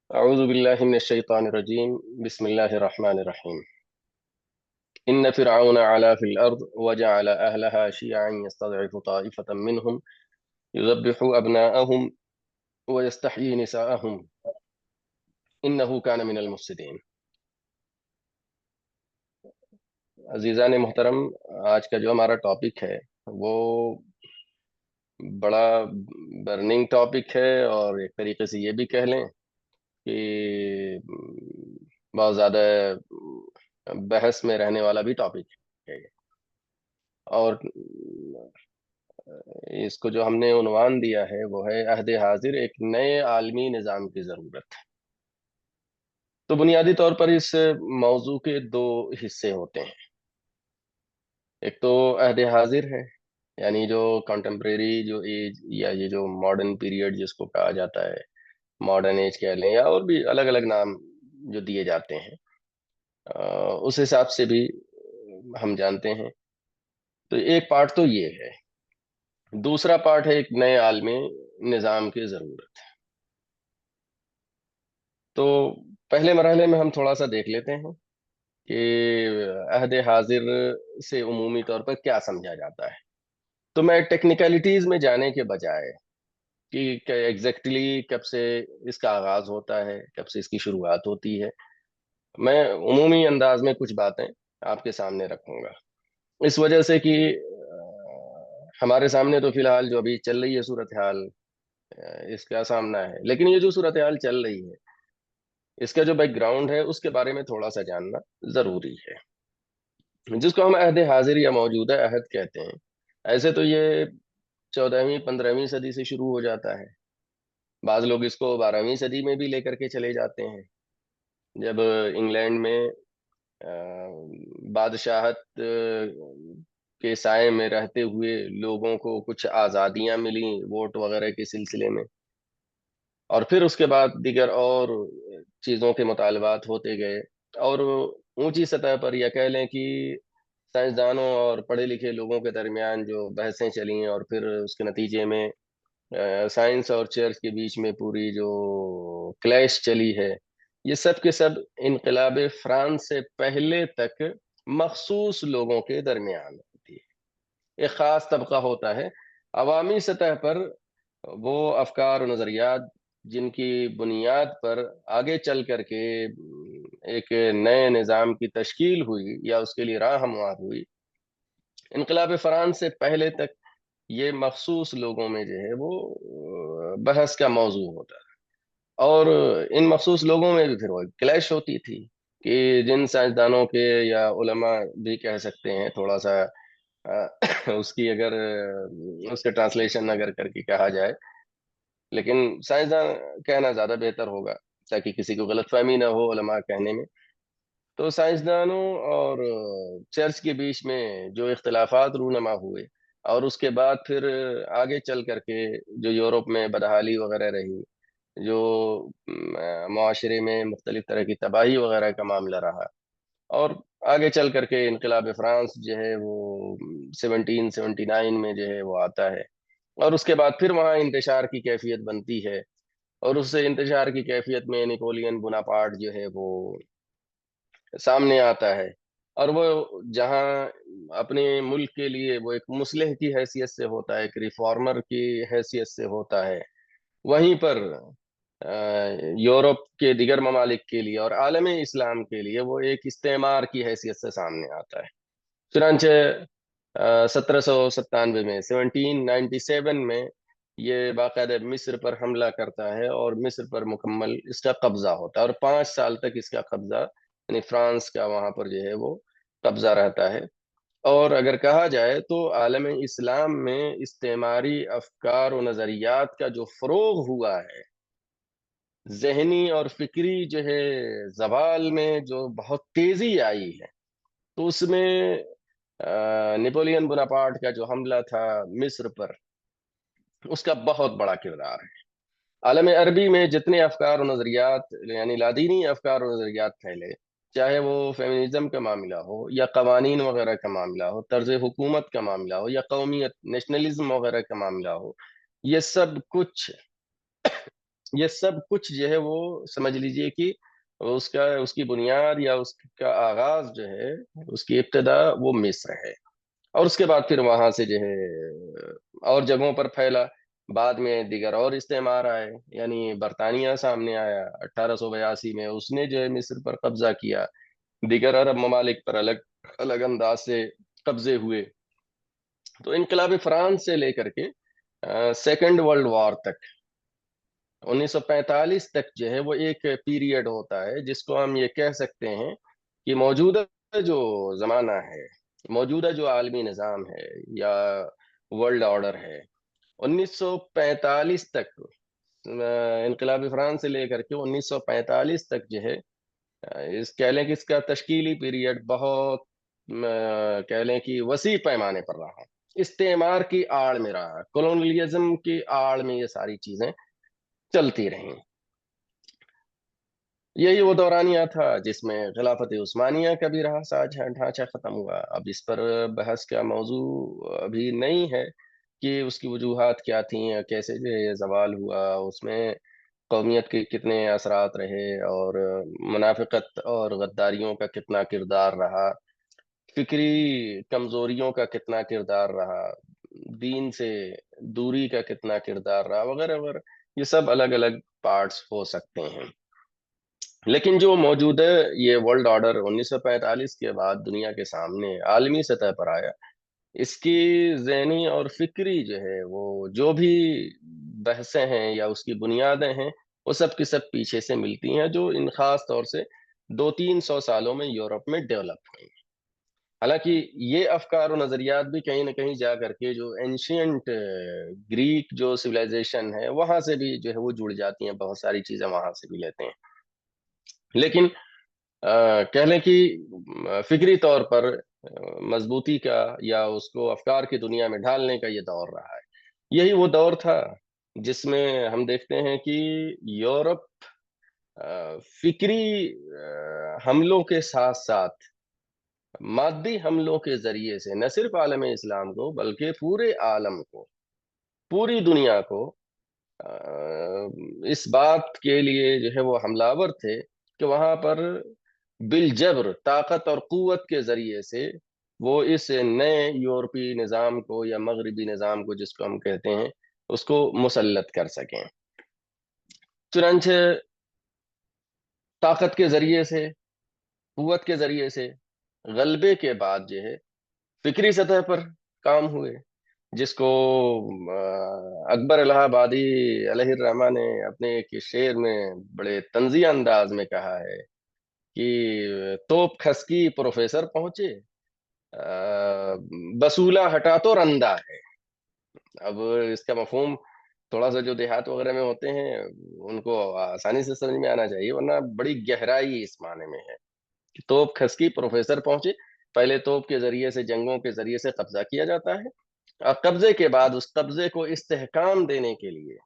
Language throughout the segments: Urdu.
أعوذ بالله من الشيطان الرجيم بسم الله الرحمن الرحيم إن فرعون علا في الأرض وجعل أهلها شيعا يستضعف طائفة منهم يذبح أبناءهم ويستحيي نساءهم إنه كان من المفسدين. عزیزان محترم، آج کا جو ہمارا ٹاپک ہے وہ بڑا برننگ ٹاپک ہے، اور ایک طریقے سے یہ بھی کہہ لیں کہ بہت زیادہ بحث میں رہنے والا بھی ٹاپک ہے. اور اس کو جو ہم نے عنوان دیا ہے وہ ہے عہد حاضر ایک نئے عالمی نظام کی ضرورت. تو بنیادی طور پر اس موضوع کے دو حصے ہوتے ہیں. ایک تو عہد حاضر ہے، یعنی جو کنٹمپریری جو ایج یا یہ جو ماڈرن پیریڈ جس کو کہا جاتا ہے، ماڈرن ایج کہہ لیں یا اور بھی الگ الگ نام جو دیے جاتے ہیں، اس حساب سے بھی ہم جانتے ہیں. تو ایک پارٹ تو یہ ہے. دوسرا پارٹ ہے ایک نئے عالمی نظام کی ضرورت. تو پہلے مرحلے میں ہم تھوڑا سا دیکھ لیتے ہیں کہ عہد حاضر سے عمومی طور پر کیا سمجھا جاتا ہے. تو میں ٹیکنیکلٹیز میں جانے کے بجائے کہ ایگزیکٹلی کب سے اس کا آغاز ہوتا ہے، کب سے اس کی شروعات ہوتی ہے، میں عمومی انداز میں کچھ باتیں آپ کے سامنے رکھوں گا. اس وجہ سے کہ ہمارے سامنے تو فی الحال جو ابھی چل رہی ہے صورتحال، اس کا سامنا ہے، لیکن یہ جو صورتحال چل رہی ہے اس کا جو بیک گراؤنڈ ہے اس کے بارے میں تھوڑا سا جاننا ضروری ہے، جس کو ہم عہد حاضر یا موجودہ عہد کہتے ہیں. ایسے تو یہ 14ویں 15ویں صدی سے شروع ہو جاتا ہے. بعض لوگ اس کو 12ویں صدی میں بھی لے کر کے چلے جاتے ہیں، جب انگلینڈ میں بادشاہت کے سائے میں رہتے ہوئے لوگوں کو کچھ آزادیاں ملیں ووٹ وغیرہ کے سلسلے میں، اور پھر اس کے بعد دیگر اور چیزوں کے مطالبات ہوتے گئے، اور اونچی سطح پر یا کہہ لیں کہ سائنسدانوں اور پڑھے لکھے لوگوں کے درمیان جو بحثیں چلیں، اور پھر اس کے نتیجے میں سائنس اور چرچ کے بیچ میں پوری جو کلیش چلی ہے، یہ سب کے سب انقلاب فرانس سے پہلے تک مخصوص لوگوں کے درمیان ہوتی ہے. ایک خاص طبقہ ہوتا ہے عوامی سطح پر، وہ افکار و نظریات جن کی بنیاد پر آگے چل کر کے ایک نئے نظام کی تشکیل ہوئی یا اس کے لیے راہ ہموار ہوئی، انقلاب فرانس سے پہلے تک یہ مخصوص لوگوں میں جو ہے وہ بحث کا موضوع ہوتا ہے. اور ان مخصوص لوگوں میں بھی پھر وہ کلیش ہوتی تھی کہ جن سائنسدانوں کے یا علماء بھی کہہ سکتے ہیں تھوڑا سا اس کی اگر اس کے ٹرانسلیشن اگر کر کے کہا جائے، لیکن سائنسدان کہنا زیادہ بہتر ہوگا تاکہ کسی کو غلط فہمی نہ ہو علماء کہنے میں. تو سائنسدانوں اور چرچ کے بیچ میں جو اختلافات رونما ہوئے، اور اس کے بعد پھر آگے چل کر کے جو یورپ میں بدحالی وغیرہ رہی، جو معاشرے میں مختلف طرح کی تباہی وغیرہ کا معاملہ رہا، اور آگے چل کر کے انقلاب فرانس جو ہے وہ 1779 میں جو ہے وہ آتا ہے، اور اس کے بعد پھر وہاں انتشار کی کیفیت بنتی ہے، اور اس سے انتشار کی کیفیت میں نیپولین بوناپارٹ جو ہے وہ سامنے آتا ہے. اور وہ جہاں اپنے ملک کے لیے وہ ایک مصلح کی حیثیت سے ہوتا ہے، ایک ریفارمر کی حیثیت سے ہوتا ہے، وہیں پر یورپ کے دیگر ممالک کے لیے اور عالم اسلام کے لیے وہ ایک استعمار کی حیثیت سے سامنے آتا ہے. چنانچہ 1797 میں 1797 میں یہ باقاعدہ مصر پر حملہ کرتا ہے، اور مصر پر مکمل اس کا قبضہ ہوتا ہے، اور 5 سال تک اس کا قبضہ یعنی فرانس کا وہاں پر جو ہے وہ قبضہ رہتا ہے. اور اگر کہا جائے تو عالم اسلام میں استعماری افکار و نظریات کا جو فروغ ہوا ہے، ذہنی اور فکری جو ہے زوال میں جو بہت تیزی آئی ہے، تو اس میں نیپولین بوناپارٹ کا جو حملہ تھا مصر پر، اس کا بہت بڑا کردار ہے. عالم عربی میں جتنے افکار و نظریات یعنی لادینی افکار و نظریات پھیلے، چاہے وہ فیمنزم کا معاملہ ہو یا قوانین وغیرہ کا معاملہ ہو، طرز حکومت کا معاملہ ہو یا قومیت نیشنلزم وغیرہ کا معاملہ ہو، یہ سب کچھ یہ سب کچھ جو ہے وہ سمجھ لیجئے کہ اس کی بنیاد یا اس کا آغاز جو ہے، اس کی ابتدا وہ مصر ہے، اور اس کے بعد پھر وہاں سے جو ہے اور جگہوں پر پھیلا۔ بعد میں دیگر اور استعمار آئے، یعنی برطانیہ سامنے آیا 1882 میں، اس نے جو ہے مصر پر قبضہ کیا، دیگر عرب ممالک پر الگ الگ انداز سے قبضے ہوئے۔ تو انقلاب فرانس سے لے کر کے سیکنڈ ورلڈ وار تک، 1945 تک جو ہے وہ ایک پیریڈ ہوتا ہے جس کو ہم یہ کہہ سکتے ہیں کہ موجودہ جو زمانہ ہے، موجودہ جو عالمی نظام ہے یا ورلڈ آرڈر ہے، 1945 تک، انقلاب فرانس سے لے کر کے 1945 تک جو ہے، اس کہہ لیں کہ اس کا تشکیلی پیریڈ بہت کہہ لیں کہ وسیع پیمانے پر رہا، استعمار کی آڑ میں رہا، کولونیلزم کی آڑ میں یہ ساری چیزیں چلتی رہیں۔ یہی وہ دورانیہ تھا جس میں خلافت عثمانیہ کا بھی رہا سا ڈھانچہ ختم ہوا۔ اب اس پر بحث کا موضوع ابھی نہیں ہے کہ اس کی وجوہات کیا تھیں، کیسے جو یہ زوال ہوا، اس میں قومیت کے کتنے اثرات رہے، اور منافقت اور غداریوں کا کتنا کردار رہا، فکری کمزوریوں کا کتنا کردار رہا، دین سے دوری کا کتنا کردار رہا، وغیرہ وغیرہ۔ یہ سب الگ الگ پارٹس ہو سکتے ہیں، لیکن جو موجودہ یہ ورلڈ آرڈر 1945 کے بعد دنیا کے سامنے عالمی سطح پر آیا، اس کی ذہنی اور فکری جو ہے وہ جو بھی بحثیں ہیں یا اس کی بنیادیں ہیں، وہ سب کی سب پیچھے سے ملتی ہیں، جو ان خاص طور سے 200-300 سالوں میں یورپ میں ڈیولپ ہوئی۔ حالانکہ یہ افکار و نظریات بھی کہیں نہ کہیں جا کر کے جو اینشینٹ گریک جو سویلائزیشن ہے وہاں سے بھی جو ہے وہ جڑ جاتی ہیں، بہت ساری چیزیں وہاں سے بھی لیتے ہیں، لیکن کہہ لیں کہ فکری طور پر مضبوطی کا یا اس کو افکار کی دنیا میں ڈھالنے کا یہ دور رہا ہے۔ یہی وہ دور تھا جس میں ہم دیکھتے ہیں کہ یورپ فکری حملوں کے ساتھ ساتھ مادی حملوں کے ذریعے سے نہ صرف عالم اسلام کو بلکہ پورے عالم کو، پوری دنیا کو اس بات کے لیے جو ہے وہ حملہ آور تھے کہ وہاں پر بالجبر طاقت اور قوت کے ذریعے سے وہ اس نئے یورپی نظام کو یا مغربی نظام کو جس کو ہم کہتے ہیں اس کو مسلط کر سکیں۔ چنانچہ طاقت کے ذریعے سے، قوت کے ذریعے سے غلبے کے بعد جو ہے فکری سطح پر کام ہوئے، جس کو اکبر الہ آبادی علیہ الرحمہ نے اپنے ایک شعر میں بڑے طنزیہ انداز میں کہا ہے کہ توپ کھسکی پروفیسر پہنچے، بسولہ ہٹا تو رندہ ہے۔ اب اس کا مفہوم تھوڑا سا جو دیہات وغیرہ میں ہوتے ہیں ان کو آسانی سے سمجھ میں آنا چاہیے، ورنہ بڑی گہرائی اس معنی میں ہے کہ توپ کھسکی پروفیسر پہنچے۔ پہلے توپ کے ذریعے سے، جنگوں کے ذریعے سے قبضہ کیا جاتا ہے، اور قبضے کے بعد اس قبضے کو استحکام دینے کے لیے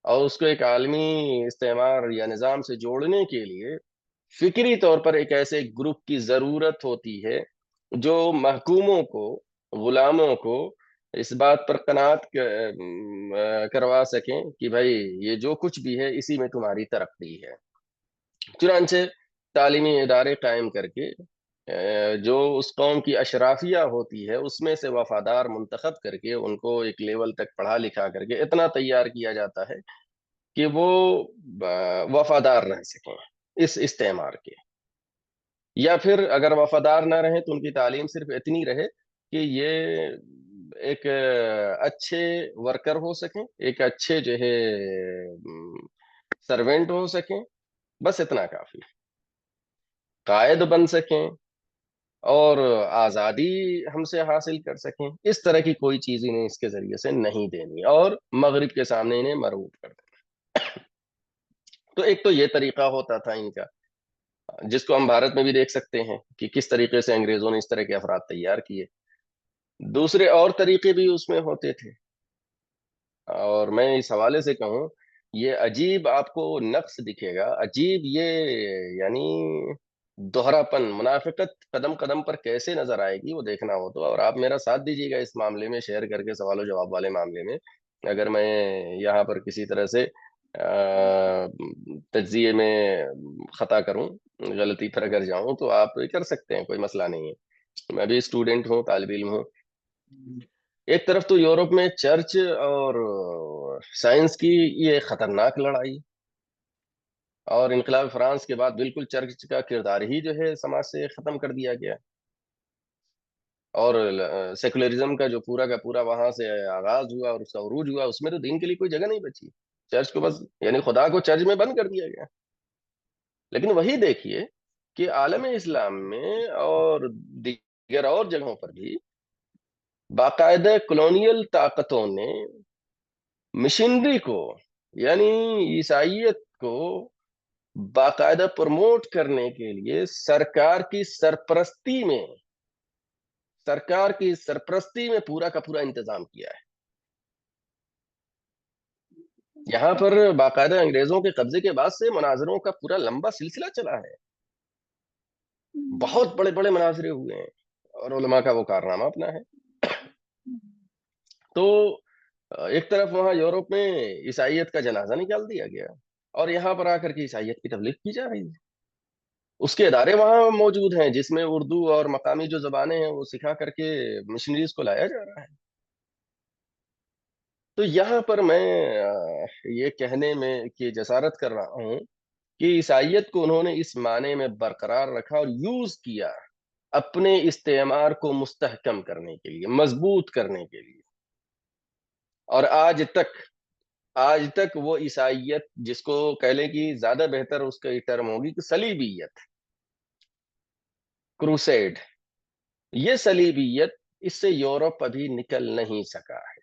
اور اس کو ایک عالمی استعمار یا نظام سے جوڑنے کے لیے فکری طور پر ایک ایسے گروپ کی ضرورت ہوتی ہے جو محکوموں کو، غلاموں کو اس بات پر قناعت کروا سکیں کہ بھائی یہ جو کچھ بھی ہے اسی میں تمہاری ترقی ہے۔ چنانچہ تعلیمی ادارے قائم کر کے جو اس قوم کی اشرافیہ ہوتی ہے اس میں سے وفادار منتخب کر کے ان کو ایک لیول تک پڑھا لکھا کر کے اتنا تیار کیا جاتا ہے کہ وہ وفادار رہ سکیں اس استعمار کے، یا پھر اگر وفادار نہ رہیں تو ان کی تعلیم صرف اتنی رہے کہ یہ ایک اچھے ورکر ہو سکیں، ایک اچھے جو ہے سروینٹ ہو سکیں، بس اتنا کافی، قائد بن سکیں اور آزادی ہم سے حاصل کر سکیں۔ اس طرح کی کوئی چیز انہیں اس کے ذریعے سے نہیں دینی اور مغرب کے سامنے انہیں مربوط کر دینا۔ تو ایک تو یہ طریقہ ہوتا تھا ان کا، جس کو ہم بھارت میں بھی دیکھ سکتے ہیں کہ کس طریقے سے انگریزوں نے اس طرح کے افراد تیار کیے۔ دوسرے اور طریقے بھی اس میں ہوتے تھے، اور میں اس حوالے سے کہوں یہ عجیب آپ کو نقص دکھے گا، عجیب یہ یعنی دوہرا پن، منافقت قدم قدم پر کیسے نظر آئے گی وہ دیکھنا ہو تو، اور آپ میرا ساتھ دیجیے گا اس معاملے میں، شیئر کر کے سوال و جواب والے معاملے میں، اگر میں یہاں پر کسی طرح سے تجزیے میں خطا کروں، غلطی پر اگر جاؤں تو آپ کر سکتے ہیں، کوئی مسئلہ نہیں ہے، میں بھی اسٹوڈنٹ ہوں، طالب علم ہوں۔ ایک طرف تو یورپ میں چرچ اور سائنس کی یہ خطرناک لڑائی، اور انقلاب فرانس کے بعد بالکل چرچ کا کردار ہی جو ہے سماج سے ختم کر دیا گیا، اور سیکولرزم کا جو پورا کا پورا وہاں سے آغاز ہوا اور اس کا عروج ہوا، اس میں تو دین کے لیے کوئی جگہ نہیں بچی، چرچ کو بس یعنی خدا کو چرچ میں بند کر دیا گیا۔ لیکن وہی دیکھیے کہ عالم اسلام میں اور دیگر اور جگہوں پر بھی باقاعدہ کلونیل طاقتوں نے مشنری کو، یعنی عیسائیت کو باقاعدہ پروموٹ کرنے کے لیے سرکار کی سرپرستی میں پورا کا پورا انتظام کیا ہے۔ یہاں پر باقاعدہ انگریزوں کے قبضے کے بعد سے مناظروں کا پورا لمبا سلسلہ چلا ہے، بہت بڑے بڑے مناظرے ہوئے ہیں، اور علماء کا وہ کارنامہ اپنا ہے۔ تو ایک طرف وہاں یورپ میں عیسائیت کا جنازہ نکال دیا گیا، اور یہاں پر آ کر کے عیسائیت کی تبلیغ کی جا رہی ہے۔ اس کے ادارے وہاں موجود ہیں جس میں اردو اور مقامی جو زبانیں ہیں وہ سکھا کر کے مشنریز کو لایا جا رہا ہے۔ تو یہاں پر میں یہ کہنے میں کہ جسارت کر رہا ہوں کہ عیسائیت کو انہوں نے اس معنی میں برقرار رکھا اور یوز کیا اپنے استعمار کو مستحکم کرنے کے لیے، مضبوط کرنے کے لیے، اور آج تک وہ عیسائیت جس کو کہہ لیں کہ زیادہ بہتر اس کا ٹرم ہوگی کہ صلیبیت، کروسیڈ، یہ صلیبیت اس سے یورپ ابھی نکل نہیں سکا ہے،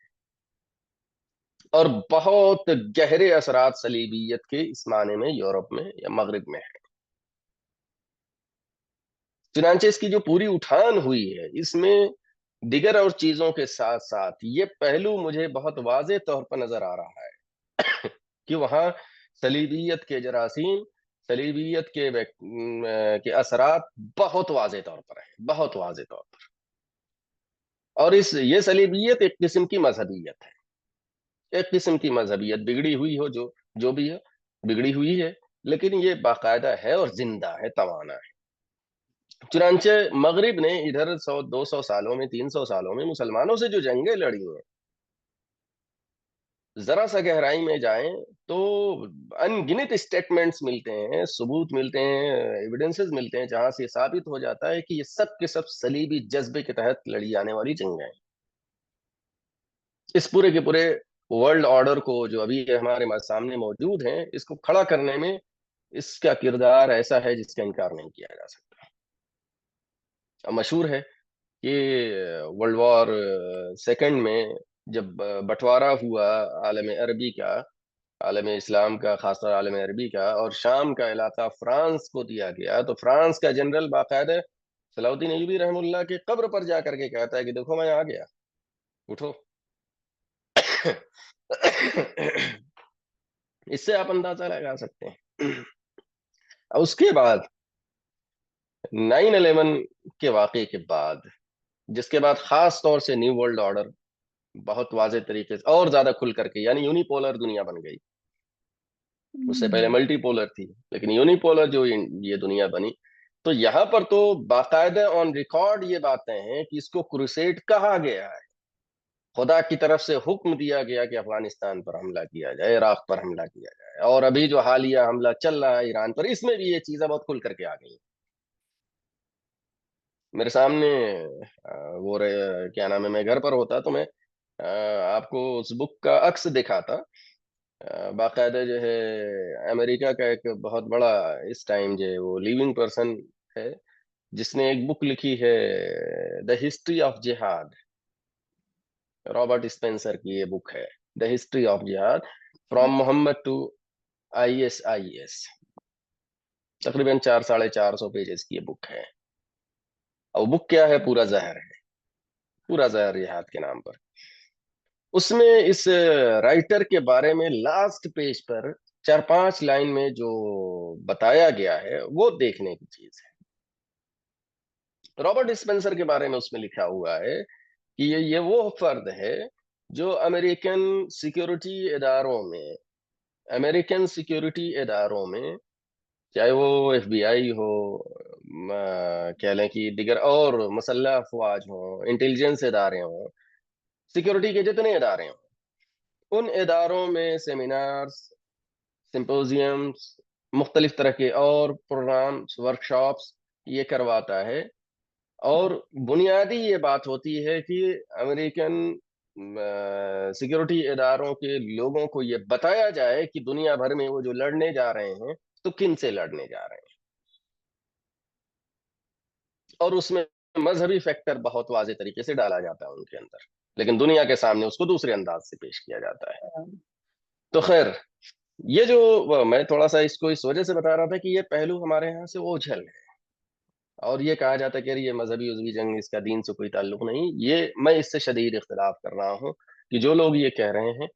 اور بہت گہرے اثرات صلیبیت کے اس معنی میں یورپ میں یا مغرب میں ہے۔ چنانچہ اس کی جو پوری اٹھان ہوئی ہے، اس میں دیگر اور چیزوں کے ساتھ ساتھ یہ پہلو مجھے بہت واضح طور پر نظر آ رہا ہے کہ وہاں صلیبیت کے جراثیم، صلیبیت کے اثرات بہت واضح طور پر ہیں، بہت واضح طور پر، اور یہ صلیبیت ایک قسم کی مذہبیت ہے، ایک قسم کی مذہبیت بگڑی ہوئی ہو، جو بھی ہے بگڑی ہوئی ہے، لیکن یہ باقاعدہ ہے اور زندہ ہے، توانا ہے۔ چنانچہ مغرب نے ادھر 100 200 سالوں میں 300 سالوں میں مسلمانوں سے جو جنگیں لڑی ہیں، ذرا سا گہرائی میں جائیں تو ان گنت اسٹیٹمنٹس ملتے ہیں، ثبوت ملتے ہیں، ایویڈنسز ملتے ہیں، جہاں سے ثابت ہو جاتا ہے کہ یہ سب کے سب صلیبی جذبے کے تحت لڑی جانے والی جنگیں ہیں۔ اس پورے کے پورے ورلڈ آرڈر کو جو ابھی ہمارے سامنے موجود ہیں، اس کو کھڑا کرنے میں اس کا کردار ایسا ہے جس کا انکار نہیں کیا جا سکتا۔ مشہور ہے کہ ورلڈ وار سیکنڈ میں جب بٹوارا ہوا عالم عربی کا، عالم اسلام کا، خاص طور عالم عربی کا، اور شام کا علاقہ فرانس کو دیا گیا، تو فرانس کا جنرل باقاعدہ صلاح الدین ایوبی رحم اللہ کے قبر پر جا کر کے کہتا ہے کہ دیکھو میں آ گیا، اٹھو۔ اس سے آپ اندازہ لگا سکتے ہیں۔ اس کے بعد 9/11 کے واقعے کے بعد، جس کے بعد خاص طور سے نیو ورلڈ آرڈر بہت واضح طریقے سے اور زیادہ کھل کر کے، یعنی یونیپولر دنیا بن گئی، اس سے پہلے ملٹی پولر تھی، لیکن یونیپولر جو یہ دنیا بنی، تو یہاں پر تو باقاعدہ آن ریکارڈ یہ باتیں ہیں کہ اس کو کروسیڈ کہا گیا ہے، خدا کی طرف سے حکم دیا گیا کہ افغانستان پر حملہ کیا جائے، عراق پر حملہ کیا جائے، اور ابھی جو حالیہ حملہ چل رہا ہے ایران پر، اس میں بھی یہ چیزیں بہت کھل کر کے آ گئی۔ میرے سامنے وہ کیا نام ہے، میں گھر پر ہوتا تو میں آپ کو اس بک کا عکس دکھاتا۔ باقاعدہ جو ہے امریکہ کا ایک بہت بڑا اس ٹائم جو ہے وہ لیونگ پرسن ہے، جس نے ایک بک لکھی ہے، دا ہسٹری آف جہاد، رابرٹ اسپینسر کی یہ بک ہے، دا ہسٹری آف جہاد فرام محمد ٹو ISIS، تقریباً 400 سے 450 پیجز کی یہ بک ہے، اور بک کیا ہے؟ پورا زہر ہے، پورا زہر جہاد کے نام پر۔ اس میں اس رائٹر کے بارے میں لاسٹ پیج پر 4 5 لائن میں جو بتایا گیا ہے وہ دیکھنے کی چیز ہے۔ رابرٹ اسپینسر کے بارے میں اس میں لکھا ہوا ہے کہ یہ وہ فرد ہے جو امریکن سیکیورٹی اداروں میں امریکن سیکیورٹی اداروں میں، چاہے وہ ایف بی آئی ہو، کہہ لیں کہ دیگر اور مسلح افواج ہوں، انٹیلیجنس ادارے ہوں، سیکیورٹی کے جتنے ادارے ہوں، ان اداروں میں سیمینارز، سمپوزیمز، مختلف طرح کے اور پروگرامز، ورکشاپس یہ کرواتا ہے. اور بنیادی یہ بات ہوتی ہے کہ امریکن سیکیورٹی اداروں کے لوگوں کو یہ بتایا جائے کہ دنیا بھر میں وہ جو لڑنے جا رہے ہیں تو کن سے لڑنے جا رہے ہیں. اور اس میں مذہبی فیکٹر بہت واضح طریقے سے ڈالا جاتا ہے ان کے اندر، لیکن دنیا کے سامنے اس کو دوسرے انداز سے پیش کیا جاتا ہے. تو خیر، یہ جو میں تھوڑا سا اس کو اس وجہ سے بتا رہا تھا کہ یہ پہلو ہمارے یہاں سے اوجھل ہے، اور یہ کہا جاتا ہے کہ یہ مذہبی عضوی جنگ، اس کا دین سے کوئی تعلق نہیں. یہ میں اس سے شدید اختلاف کر رہا ہوں کہ جو لوگ یہ کہہ رہے ہیں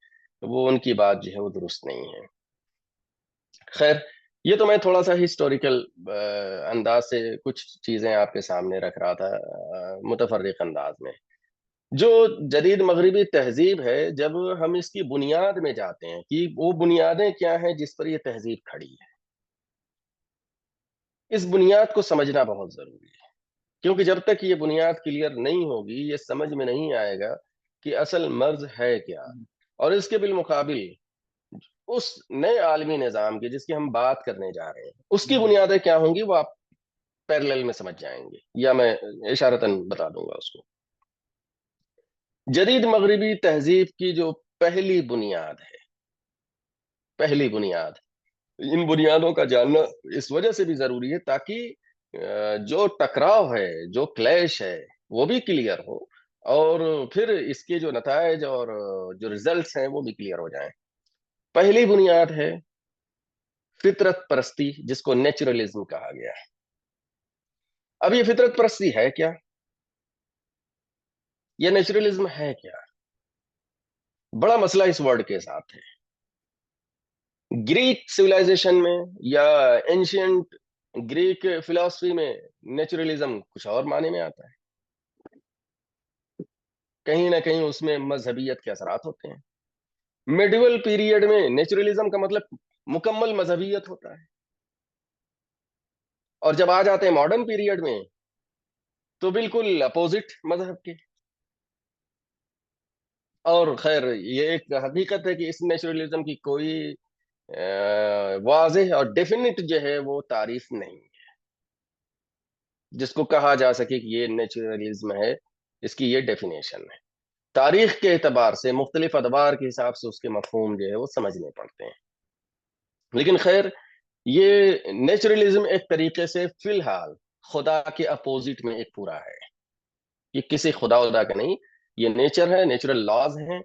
وہ ان کی بات جو ہے وہ درست نہیں ہے. خیر، یہ تو میں تھوڑا سا ہسٹوریکل انداز سے کچھ چیزیں آپ کے سامنے رکھ رہا تھا، متفرق انداز میں. جو جدید مغربی تہذیب ہے، جب ہم اس کی بنیاد میں جاتے ہیں کہ وہ بنیادیں کیا ہیں جس پر یہ تہذیب کھڑی ہے، اس بنیاد کو سمجھنا بہت ضروری ہے. کیونکہ جب تک یہ بنیاد کلیئر نہیں ہوگی، یہ سمجھ میں نہیں آئے گا کہ اصل مرض ہے کیا. اور اس کے بالمقابل اس نئے عالمی نظام کی جس کی ہم بات کرنے جا رہے ہیں، اس کی بنیادیں کیا ہوں گی وہ آپ پیرلل میں سمجھ جائیں گے، یا میں اشارتاً بتا دوں گا اس کو. جدید مغربی تہذیب کی جو پہلی بنیاد ہے، پہلی بنیاد، ان بنیادوں کا جاننا اس وجہ سے بھی ضروری ہے تاکہ جو ٹکراؤ ہے، جو کلیش ہے، وہ بھی کلیئر ہو، اور پھر اس کے جو نتائج اور جو ریزلٹس ہیں وہ بھی کلیئر ہو جائیں. پہلی بنیاد ہے فطرت پرستی، جس کو نیچرلزم کہا گیا ہے. اب یہ فطرت پرستی ہے کیا؟ یہ نیچرلزم ہے کیا؟ بڑا مسئلہ اس ورڈ کے ساتھ ہے. گریک سویلائزیشن میں یا اینشینٹ گریک فلسفی میں نیچرلزم کچھ اور معنی میں آتا ہے. کہیں نہ کہیں اس میں مذہبیت کے اثرات ہوتے ہیں. میڈیول پیریڈ میں نیچرلزم کا مطلب مکمل مذہبیت ہوتا ہے، اور جب آ جاتے ہیں ماڈرن پیریڈ میں تو بالکل اپوزٹ مذہب کے. اور خیر، یہ ایک حقیقت ہے کہ اس نیچرلزم کی کوئی واضح اور ڈیفینٹ جو ہے وہ تعریف نہیں ہے جس کو کہا جا سکے کہ یہ نیچرلزم ہے، اس کی یہ ڈیفینیشن ہے. تاریخ کے اعتبار سے مختلف ادوار کے حساب سے اس کے مفہوم جو ہے وہ سمجھنے پڑتے ہیں. لیکن خیر، یہ نیچرلزم ایک طریقے سے فی الحال خدا کے اپوزٹ میں ایک پورا ہے. یہ کسی خدا ودا کا نہیں، یہ نیچر ہے، نیچرل لاز ہیں.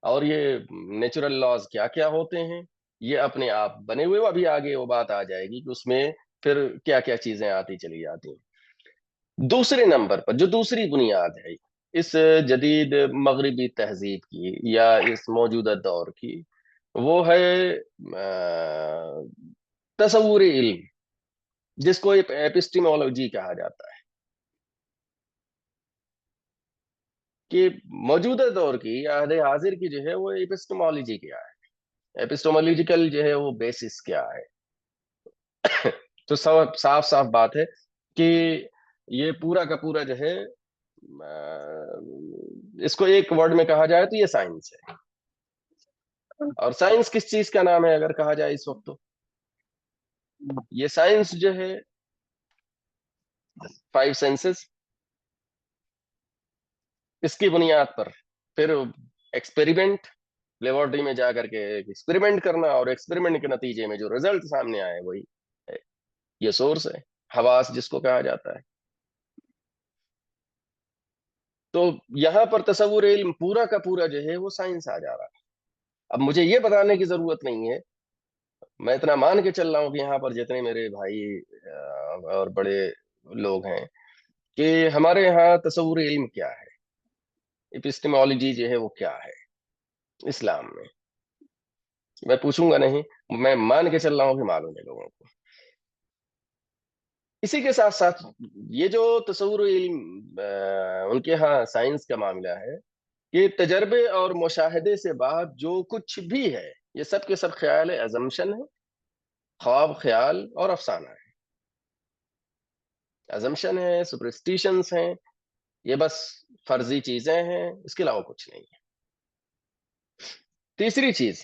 اور یہ نیچرل لاز کیا کیا ہوتے ہیں، یہ اپنے آپ بنے ہوئے، ابھی آگے وہ بات آ جائے گی کہ اس میں پھر کیا کیا چیزیں آتی چلی جاتی ہیں. دوسرے نمبر پر جو دوسری بنیاد ہے اس جدید مغربی تہذیب کی یا اس موجودہ دور کی، وہ ہے تصور علم، جس کو ایپسٹیمولوجی کہا جاتا ہے. کہ موجودہ دور کی، عہد حاضر کی جو ہے وہ ایپسٹیمولوجی کیا ہے، ایپسٹیمولوجیکل جو ہے وہ بیسس کیا ہے. تو صاف صاف بات ہے کہ یہ پورا کا پورا جو ہے، اس کو ایک ورڈ میں کہا جائے تو یہ سائنس ہے. اور سائنس کس چیز کا نام ہے اگر کہا جائے اس وقت، تو یہ سائنس جو ہے 5 سینسز، اس کی بنیاد پر پھر ایکسپیریمنٹ، لیبورٹری میں جا کر کے ایکسپیریمنٹ کرنا، اور ایکسپیریمنٹ کے نتیجے میں جو رزلٹ سامنے آئے وہی ہے. یہ سورس ہے، حواس جس کو کہا جاتا ہے. تو یہاں پر تصور علم پورا کا پورا جو ہے وہ سائنس آ جا رہا ہے. اب مجھے یہ بتانے کی ضرورت نہیں ہے، میں اتنا مان کے چل رہا ہوں کہ یہاں پر جتنے میرے بھائی اور بڑے لوگ ہیں کہ ہمارے یہاں تصور علم کیا ہے، ایپسٹیمولوجی جو ہے وہ کیا ہے اسلام میں. میں پوچھوں گا نہیں، میں مان کے چل رہا ہوں کہ معلوم ہے لوگوں کو. اسی کے ساتھ ساتھ یہ جو تصور علم ان کے ہاں سائنس کا معاملہ ہے، کہ تجربے اور مشاہدے سے بعد جو کچھ بھی ہے، یہ سب کے سب خیال ہے، ازمپشن ہے، خواب خیال اور افسانہ ہے. ازمپشن ہے، سپرسٹیشنز ہیں، یہ بس فرضی چیزیں ہیں، اس کے علاوہ کچھ نہیں ہے. تیسری چیز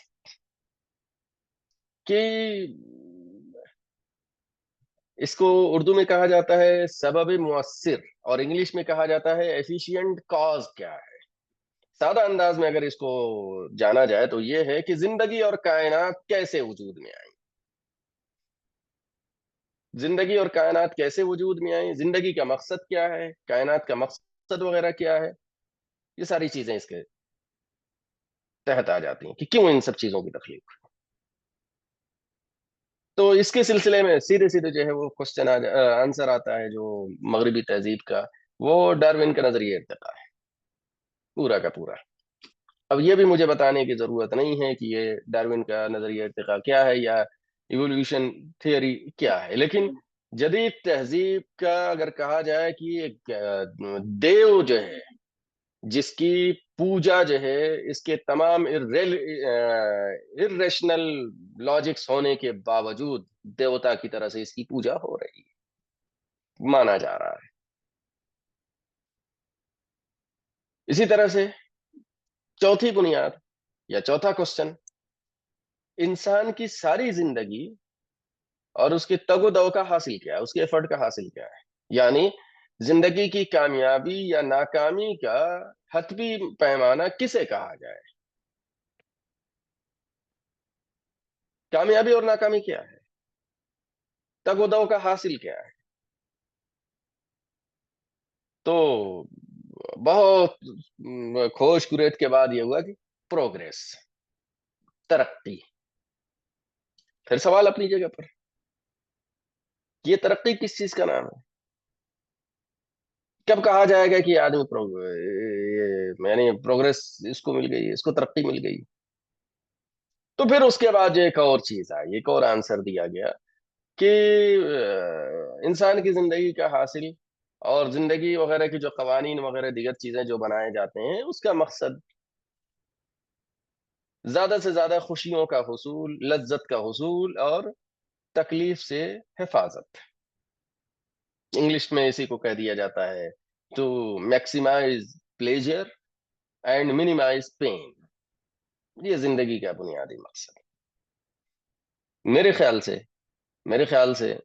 کہ اس کو اردو میں کہا جاتا ہے سبب مؤثر، اور انگلش میں کہا جاتا ہے ایفیشینٹ کاز. کیا ہے سادہ انداز میں اگر اس کو جانا جائے تو یہ ہے کہ زندگی اور کائنات کیسے وجود میں آئی. زندگی اور کائنات کیسے وجود میں آئی، زندگی کا مقصد کیا ہے، کائنات کا مقصد وغیرہ کیا ہے، یہ ساری چیزیں اس کے تحت آ جاتی ہیں کہ کیوں ان سب چیزوں کی تخلیق. تو اس کے سلسلے میں سیدھے سیدھے جو ہے وہ کوشچن آنسر آتا ہے جو مغربی تہذیب کا، وہ ڈاروین کا نظریہ ارتقا ہے پورا کا پورا. اب یہ بھی مجھے بتانے کی ضرورت نہیں ہے کہ یہ ڈاروین کا نظریہ ارتقا کیا ہے یا ایوولوشن تھیوری کیا ہے، لیکن جدید تہذیب کا اگر کہا جائے کہ ایک دیو جو ہے جس کی پوجا جو ہے اس کے تمام ارریشنل لاجکس ہونے کے باوجود دیوتا کی طرح سے اس کی پوجا ہو رہی ہے، مانا جا رہا ہے. اسی طرح سے چوتھی بنیاد یا چوتھا کوشچن، انسان کی ساری زندگی اور اس کے تگ و دو کا حاصل کیا ہے، اس کے ایفرٹ کا حاصل کیا ہے. یعنی زندگی کی کامیابی یا ناکامی کا حتمی پیمانہ کسے کہا جائے، کامیابی اور ناکامی کیا ہے، تگ و دو کا حاصل کیا ہے. تو بہت کھوج کریت کے بعد یہ ہوا کہ پروگریس، ترقی. پھر سوال اپنی جگہ پر، یہ ترقی کس چیز کا نام ہے؟ کب کہا جائے گا کہ آدمی یعنی پروگریس اس کو مل گئی، اس کو ترقی مل گئی؟ تو پھر اس کے بعد جو ایک اور چیز آئی، ایک اور آنسر دیا گیا کہ انسان کی زندگی کا حاصل اور زندگی وغیرہ کی جو قوانین وغیرہ دیگر چیزیں جو بنائے جاتے ہیں اس کا مقصد زیادہ سے زیادہ خوشیوں کا حصول، لذت کا حصول اور تکلیف سے حفاظت. انگلش میں اسی کو کہہ دیا جاتا ہے to maximise pleasure and minimise pain. یہ زندگی کا بنیادی مقصد میرے خیال سے. میرے خیال سے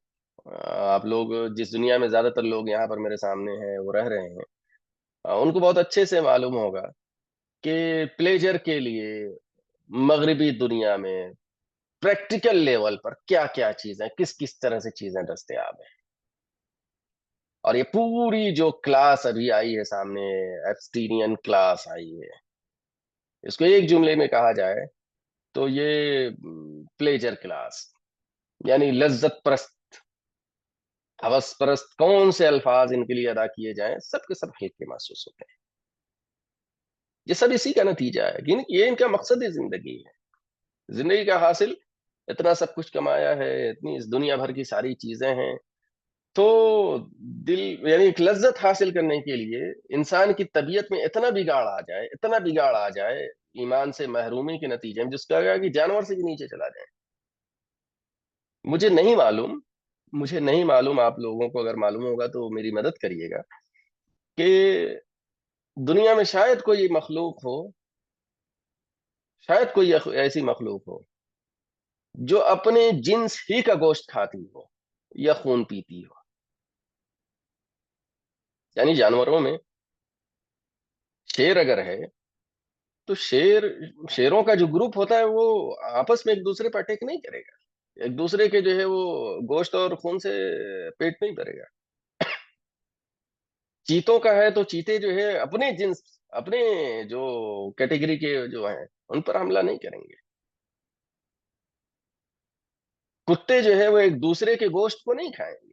آپ لوگ جس دنیا میں زیادہ تر لوگ یہاں پر میرے سامنے ہیں وہ رہ رہے ہیں، ان کو بہت اچھے سے معلوم ہوگا کہ پلیجر کے لیے مغربی دنیا میں پریکٹیکل لیول پر کیا کیا چیزیں، کس کس طرح سے چیزیں دستیاب ہیں. اور یہ پوری جو کلاس ابھی آئی ہے سامنے، ایبسٹینین کلاس آئی ہے، اس کو ایک جملے میں کہا جائے تو یہ پلیجر کلاس، یعنی لذت پرست، ہوس پرست. کون سے الفاظ ان کے لیے ادا کیے جائیں سب کے سب ہلکے محسوس ہوتے ہیں. یہ سب اسی کا نتیجہ ہے کہ یہ ان کا مقصد ہی زندگی ہے، زندگی کا حاصل. اتنا سب کچھ کمایا ہے، اتنی اس دنیا بھر کی ساری چیزیں ہیں، تو دل یعنی ایک لذت حاصل کرنے کے لیے انسان کی طبیعت میں اتنا بگاڑ آ جائے، اتنا بگاڑ آ جائے ایمان سے محرومی کے نتیجے میں، جس کا کہ جانور سے بھی نیچے چلا جائے. مجھے نہیں معلوم، مجھے نہیں معلوم، آپ لوگوں کو اگر معلوم ہوگا تو میری مدد کریے گا کہ دنیا میں شاید کوئی مخلوق ہو، شاید کوئی ایسی مخلوق ہو جو اپنے جنس ہی کا گوشت کھاتی ہو یا خون پیتی ہو. یعنی جانوروں میں شیر اگر ہے تو شیروں کا جو گروپ ہوتا ہے وہ آپس میں ایک دوسرے پر اٹیک نہیں کرے گا، ایک دوسرے کے جو ہے وہ گوشت اور خون سے پیٹ نہیں بھرے گا. چیتوں کا ہے تو چیتے جو ہے اپنے جنس، اپنے جو کیٹیگری کے جو ہیں ان پر حملہ نہیں کریں گے. کتے جو ہے وہ ایک دوسرے کے گوشت کو نہیں کھائیں گے.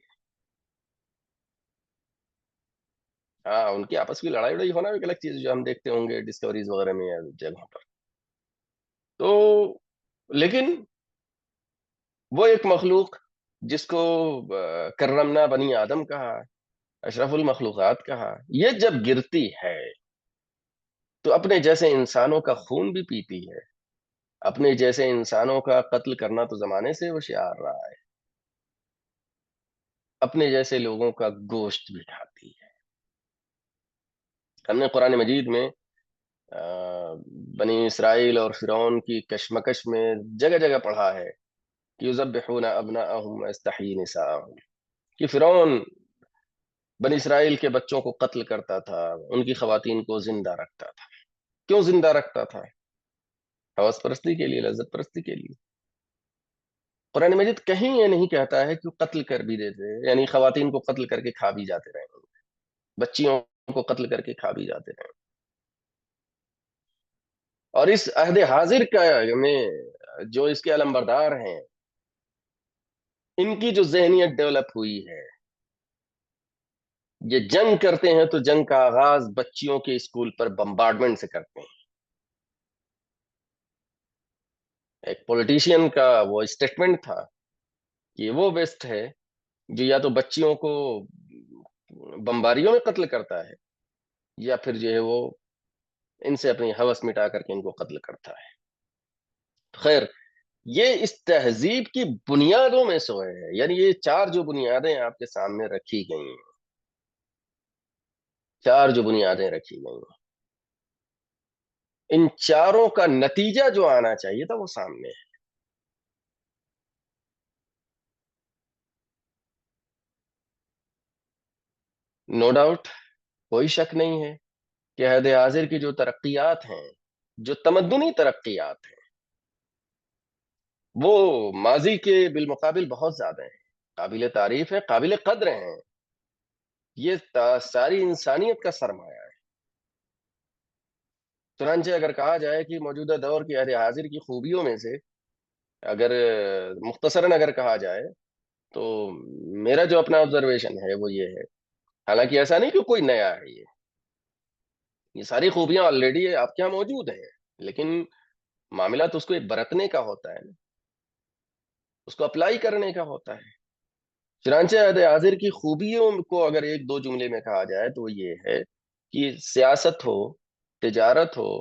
ہاں ان کی آپس کی لڑائی وڑائی ہونا ایک الگ چیز جو ہم دیکھتے ہوں گے ڈسکوریز وغیرہ میں یا جگہوں پر. تو لیکن وہ ایک مخلوق جس کو کرمنا بنی آدم کہا، اشرف المخلوقات کہا، یہ جب گرتی ہے تو اپنے جیسے انسانوں کا خون بھی پیتی ہے، اپنے جیسے انسانوں کا قتل کرنا تو زمانے سے وہ شعار رہا ہے، اپنے جیسے لوگوں کا گوشت بھی کھاتی ہے۔ ہم نے قرآن مجید میں بنی اسرائیل اور فرعون کی کشمکش میں جگہ جگہ پڑھا ہے کہ یذبحون ابناءہم ویستحیی نساءہم، کہ فرعون بنی اسرائیل کے بچوں کو قتل کرتا تھا، ان کی خواتین کو زندہ رکھتا تھا۔ کیوں زندہ رکھتا تھا؟ ہوس پرستی کے لیے، لذت پرستی کے لیے۔ قرآن مجید کہیں یہ نہیں کہتا ہے کہ قتل کر بھی دیتے، یعنی خواتین کو قتل کر کے کھا بھی جاتے رہے، بچیوں کو قتل کر کے کھا بھی جاتے رہے۔ اور اس عہد حاضر کا میں جو اس کے علمبردار ہیں، ان کی جو ذہنیت ڈیولپ ہوئی ہے، یہ جنگ کرتے ہیں تو جنگ کا آغاز بچیوں کے اسکول پر بمبارڈمنٹ سے کرتے ہیں۔ ایک پولیٹیشین کا وہ اسٹیٹمنٹ تھا کہ وہ بیسٹ ہے جو یا تو بچیوں کو بمباریوں میں قتل کرتا ہے، یا پھر جو ہے وہ ان سے اپنی ہوس مٹا کر کے ان کو قتل کرتا ہے۔ خیر، یہ اس تہذیب کی بنیادوں میں سے ہے، یعنی یہ چار جو بنیادیں آپ کے سامنے رکھی گئی ہیں، چار جو بنیادیں رکھی گئی ہیں، ان چاروں کا نتیجہ جو آنا چاہیے تھا وہ سامنے ہے۔ نو ڈاؤٹ، کوئی شک نہیں ہے کہ عہد حاضر کی جو ترقیات ہیں، جو تمدنی ترقیات ہیں، وہ ماضی کے بالمقابل بہت زیادہ ہیں، قابل تعریف ہے، قابل قدر ہیں۔ یہ ساری انسانیت کا سرمایہ ہے۔ چنانچہ اگر کہا جائے کہ موجودہ دور کی عہد حاضر کی خوبیوں میں سے اگر مختصراً اگر کہا جائے تو میرا جو اپنا آبزرویشن ہے وہ یہ ہے، حالانکہ ایسا نہیں کہ کوئی نیا ہے، یہ ساری خوبیاں آلریڈی آپ کے یہاں موجود ہیں، لیکن معاملہ تو اس کو ایک برتنے کا ہوتا ہے نا، اس کو اپلائی کرنے کا ہوتا ہے۔ چنانچہ عہد حاضر کی خوبیوں کو اگر ایک دو جملے میں کہا جائے تو یہ ہے کہ سیاست ہو، تجارت ہو،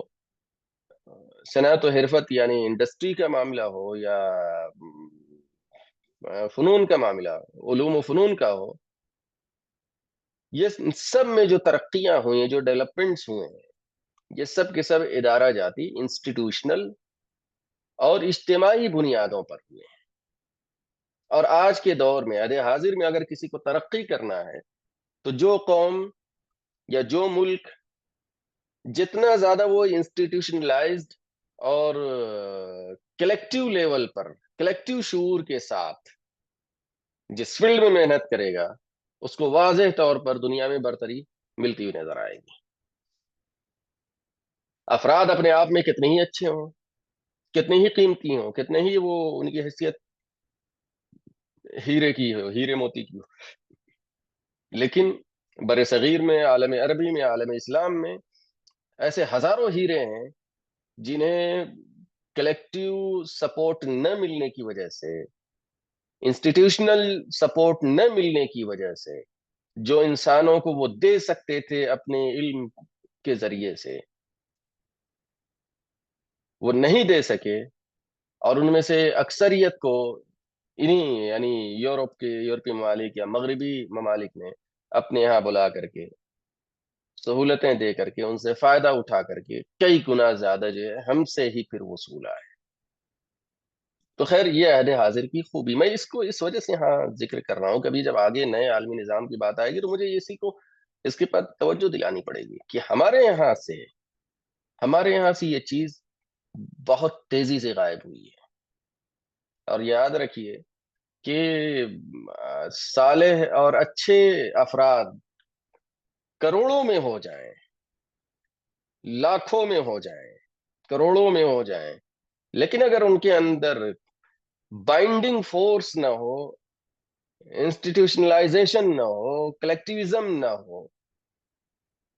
صنعت و حرفت یعنی انڈسٹری کا معاملہ ہو، یا فنون کا معاملہ، علوم و فنون کا ہو، یہ سب میں جو ترقیاں ہوئی ہیں، جو ڈیولپمنٹس ہوئے ہیں، یہ سب کے سب ادارہ جاتی، انسٹیٹیوشنل اور اجتماعی بنیادوں پر ہوئے ہیں۔ اور آج کے دور میں عہد حاضر میں اگر کسی کو ترقی کرنا ہے تو جو قوم یا جو ملک جتنا زیادہ وہ انسٹیٹیوشنلائزڈ اور کلیکٹیو لیول پر، کلیکٹیو شعور کے ساتھ جس فیلڈ میں محنت کرے گا، اس کو واضح طور پر دنیا میں برتری ملتی ہوئی نظر آئے گی۔ افراد اپنے آپ میں کتنے ہی اچھے ہوں، کتنے ہی قیمتی ہوں، کتنے ہی وہ ان کی حیثیت ہیرے کی ہو، ہیرے موتی کی ہو، لیکن بر صغیر میں، عالم عربی میں، عالم اسلام میں ایسے ہزاروں ہیرے ہیں جنہیں کلیکٹیو سپورٹ نہ ملنے کی وجہ سے، انسٹیٹیوشنل سپورٹ نہ ملنے کی وجہ سے، جو انسانوں کو وہ دے سکتے تھے اپنے علم کے ذریعے سے، وہ نہیں دے سکے، اور ان میں سے اکثریت کو انہی یعنی یورپی ممالک یا مغربی ممالک نے اپنے یہاں بلا کر کے سہولتیں دے کر کے، ان سے فائدہ اٹھا کر کے کئی گنا زیادہ جو ہے ہم سے ہی پھر وصولا ہے۔ تو خیر، یہ عہد حاضر کی خوبی، میں اس کو اس وجہ سے ہاں ذکر کر رہا ہوں، کبھی جب آگے نئے عالمی نظام کی بات آئے گی تو مجھے اسی کو، اس کے پر توجہ دلانی پڑے گی کہ ہمارے یہاں سے یہ چیز بہت تیزی سے غائب ہوئی ہے۔ اور یاد رکھیے کہ صالح اور اچھے افراد کروڑوں میں ہو جائیں، لاکھوں میں ہو جائیں، کروڑوں میں ہو جائیں، لیکن اگر ان کے اندر بائنڈنگ فورس نہ ہو، انسٹیٹیوشنلائزیشن نہ ہو، کلیکٹیوزم نہ ہو،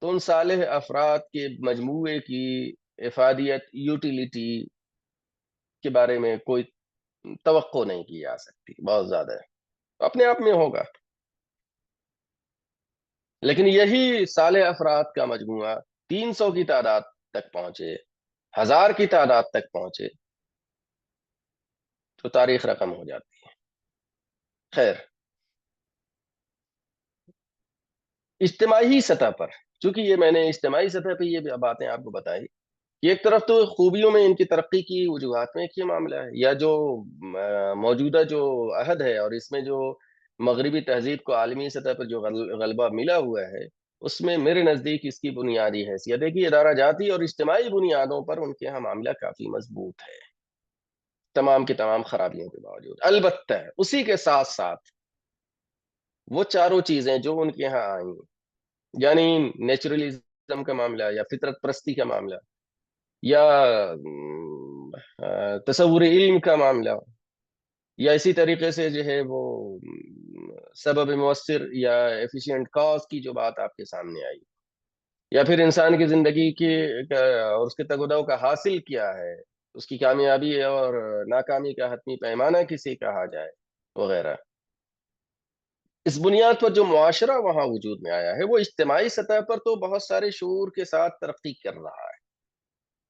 تو ان صالح افراد کے مجموعے کی افادیت، یوٹیلیٹی کے بارے میں کوئی توقع نہیں کی جا سکتی، بہت زیادہ ہے، اپنے آپ میں ہوگا، لیکن یہی صالح افراد کا مجموعہ 300 کی تعداد تک پہنچے، 1000 کی تعداد تک پہنچے، تو تاریخ رقم ہو جاتی ہے. خیر، اجتماعی سطح پر، چونکہ یہ میں نے اجتماعی سطح پہ یہ باتیں آپ کو بتائی کہ ایک طرف تو خوبیوں میں ان کی ترقی کی وجوہات میں ایک یہ معاملہ ہے، یا جو موجودہ جو عہد ہے اور اس میں جو مغربی تہذیب کو عالمی سطح پر جو غلبہ ملا ہوا ہے، اس میں میرے نزدیک اس کی بنیادی حیثیت ہے کہ ادارہ جاتی اور اجتماعی بنیادوں پر ان کے ہاں معاملہ کافی مضبوط ہے، تمام کے تمام خرابیوں کے باوجود. البتہ اسی کے ساتھ ساتھ وہ چاروں چیزیں جو ان کے ہاں آئیں، یعنی نیچرلزم کا معاملہ یا فطرت پرستی کا معاملہ یا تصور علم کا معاملہ، یا اسی طریقے سے جو ہے وہ سبب مؤثر یا ایفیشینٹ کاز کی جو بات آپ کے سامنے آئی، یا پھر انسان کی زندگی کی اور اس کے تگ و دو کا حاصل کیا ہے، اس کی کامیابی اور ناکامی کا حتمی پیمانہ کسے کہا جائے وغیرہ، اس بنیاد پر جو معاشرہ وہاں وجود میں آیا ہے وہ اجتماعی سطح پر تو بہت سارے شعور کے ساتھ ترقی کر رہا ہے.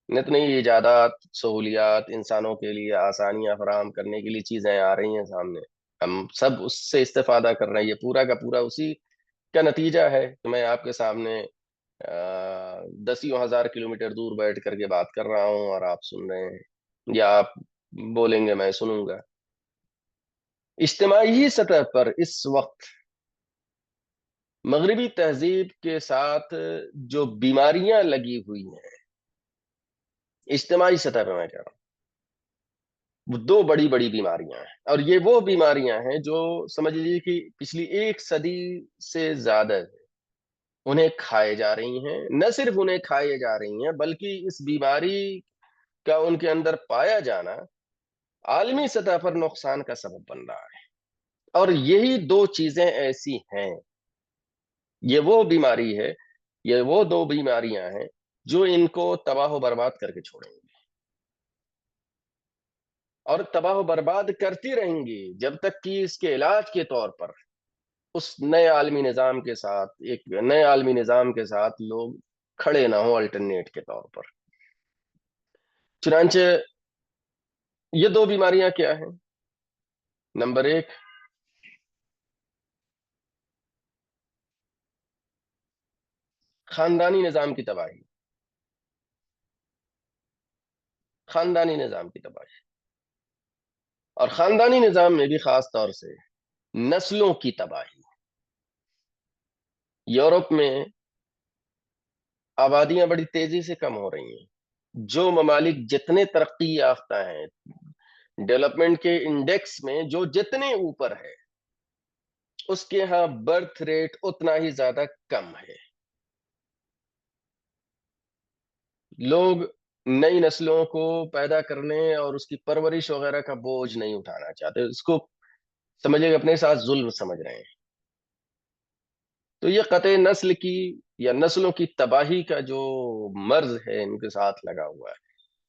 نت نئی ایجادات، سہولیات، انسانوں کے لیے آسانیاں فراہم کرنے کے لیے چیزیں آ رہی ہیں سامنے، ہم سب اس سے استفادہ کر رہے ہیں. یہ پورا کا پورا اسی کا نتیجہ ہے کہ میں آپ کے سامنے دسیوں ہزار کلومیٹر دور بیٹھ کر کے بات کر رہا ہوں اور آپ سن رہے ہیں، یا آپ بولیں گے میں سنوں گا. اجتماعی سطح پر اس وقت مغربی تہذیب کے ساتھ جو بیماریاں لگی ہوئی ہیں، اجتماعی سطح پہ میں کہہ رہا ہوں، وہ دو بڑی بڑی بیماریاں ہیں، اور یہ وہ بیماریاں ہیں جو سمجھ لیجیے کہ پچھلی ایک صدی سے زیادہ انہیں کھائے جا رہی ہیں. نہ صرف انہیں کھائے جا رہی ہیں بلکہ اس بیماری کا ان کے اندر پایا جانا عالمی سطح پر نقصان کا سبب بن رہا ہے. اور یہی دو چیزیں ایسی ہیں، یہ وہ بیماری ہے، یہ وہ دو بیماریاں ہیں جو ان کو تباہ و برباد کر کے چھوڑیں گی، اور تباہ و برباد کرتی رہیں گی جب تک کہ اس کے علاج کے طور پر اس نئے عالمی نظام کے ساتھ، ایک نئے عالمی نظام کے ساتھ لوگ کھڑے نہ ہوں الٹرنیٹ کے طور پر. چنانچہ یہ دو بیماریاں کیا ہیں؟ نمبر ایک، خاندانی نظام کی تباہی، خاندانی نظام کی تباہی، اور خاندانی نظام میں بھی خاص طور سے نسلوں کی تباہی. یورپ میں آبادیاں بڑی تیزی سے کم ہو رہی ہیں. جو ممالک جتنے ترقی یافتہ ہیں، ڈیولپمنٹ کے انڈیکس میں جو جتنے اوپر ہے، اس کے ہاں برتھ ریٹ اتنا ہی زیادہ کم ہے. لوگ نئی نسلوں کو پیدا کرنے اور اس کی پرورش وغیرہ کا بوجھ نہیں اٹھانا چاہتے، اس کو سمجھے کہ اپنے ساتھ ظلم سمجھ رہے ہیں. تو یہ قطع نسل کی یا نسلوں کی تباہی کا جو مرض ہے ان کے ساتھ لگا ہوا ہے،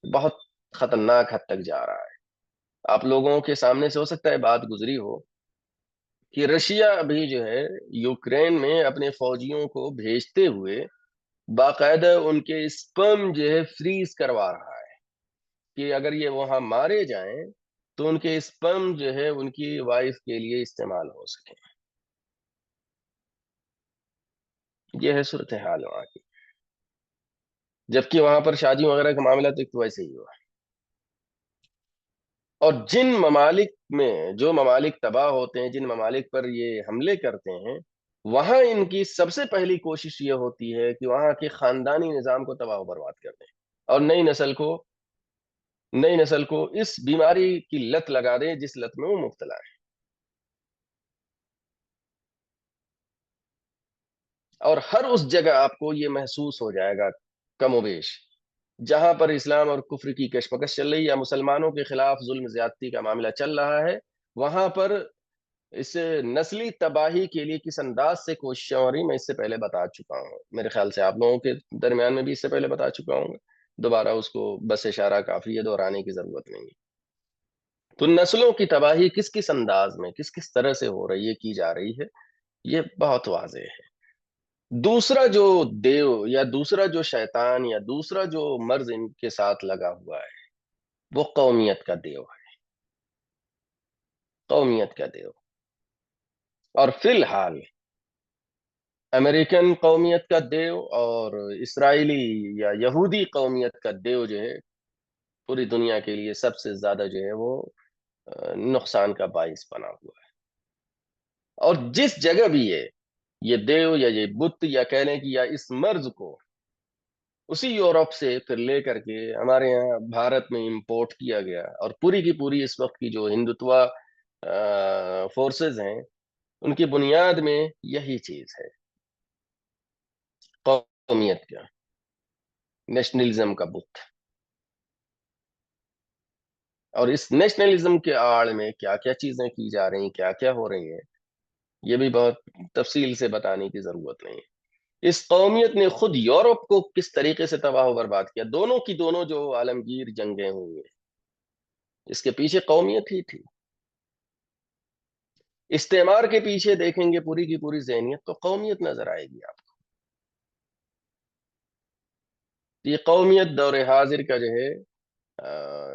بہت خطرناک حد تک جا رہا ہے. آپ لوگوں کے سامنے سے ہو سکتا ہے بات گزری ہو کہ رشیا ابھی جو ہے یوکرین میں اپنے فوجیوں کو بھیجتے ہوئے باقاعدہ ان کے اسپرم جو ہے فریز کروا رہا ہے کہ اگر یہ وہاں مارے جائیں تو ان کے اسپرم جو ہے ان کی وائف کے لیے استعمال ہو سکے. یہ ہے صورتحال وہاں کی، جبکہ وہاں پر شادی وغیرہ کا معاملہ تو ویسے ہی ہوا. اور جن ممالک میں جو ممالک تباہ ہوتے ہیں، جن ممالک پر یہ حملے کرتے ہیں، وہاں ان کی سب سے پہلی کوشش یہ ہوتی ہے کہ وہاں کے خاندانی نظام کو تباہ و برباد کر دیں اور نئی نسل کو اس بیماری کی لت لگا دیں جس لت میں وہ مبتلا ہے. اور ہر اس جگہ آپ کو یہ محسوس ہو جائے گا کم و بیش، جہاں پر اسلام اور کفر کی کشمکش چل رہی ہے یا مسلمانوں کے خلاف ظلم زیادتی کا معاملہ چل رہا ہے، وہاں پر اس نسلی تباہی کے لیے کس انداز سے کوششیں ہو رہی، میں اس سے پہلے بتا چکا ہوں. میرے خیال سے آپ لوگوں کے درمیان میں بھی اس سے پہلے بتا چکا ہوں، دوبارہ اس کو بس اشارہ کافی ہے، دہرانے کی ضرورت نہیں. تو نسلوں کی تباہی کس کس انداز میں، کس کس طرح سے ہو رہی ہے، کی جا رہی ہے، یہ بہت واضح ہے. دوسرا جو دیو یا دوسرا جو شیطان یا دوسرا جو مرض ان کے ساتھ لگا ہوا ہے وہ قومیت کا دیو ہے. قومیت کا دیو. اور فی الحال امریکن قومیت کا دیو اور اسرائیلی یا یہودی قومیت کا دیو جو ہے پوری دنیا کے لیے سب سے زیادہ جو ہے وہ نقصان کا باعث بنا ہوا ہے. اور جس جگہ بھی یہ دیو یا یہ بت یا کہنے کی یا اس مرض کو اسی یورپ سے پھر لے کر کے ہمارے یہاں بھارت میں امپورٹ کیا گیا، اور پوری کی پوری اس وقت کی جو ہندوتوا فورسز ہیں ان کی بنیاد میں یہی چیز ہے، قومیت کا، نیشنلزم کا بت. اور اس نیشنلزم کے آڑ میں کیا کیا چیزیں کی جا رہی ہیں، کیا کیا ہو رہی ہیں، یہ بھی بہت تفصیل سے بتانے کی ضرورت نہیں ہے. اس قومیت نے خود یورپ کو کس طریقے سے تباہ و برباد کیا. دونوں کی دونوں جو عالمگیر جنگیں ہوئی ہیں اس کے پیچھے قومیت ہی تھی. استعمار کے پیچھے دیکھیں گے پوری کی پوری ذہنیت تو قومیت نظر آئے گی آپ کو. یہ قومیت دور حاضر کا جو ہے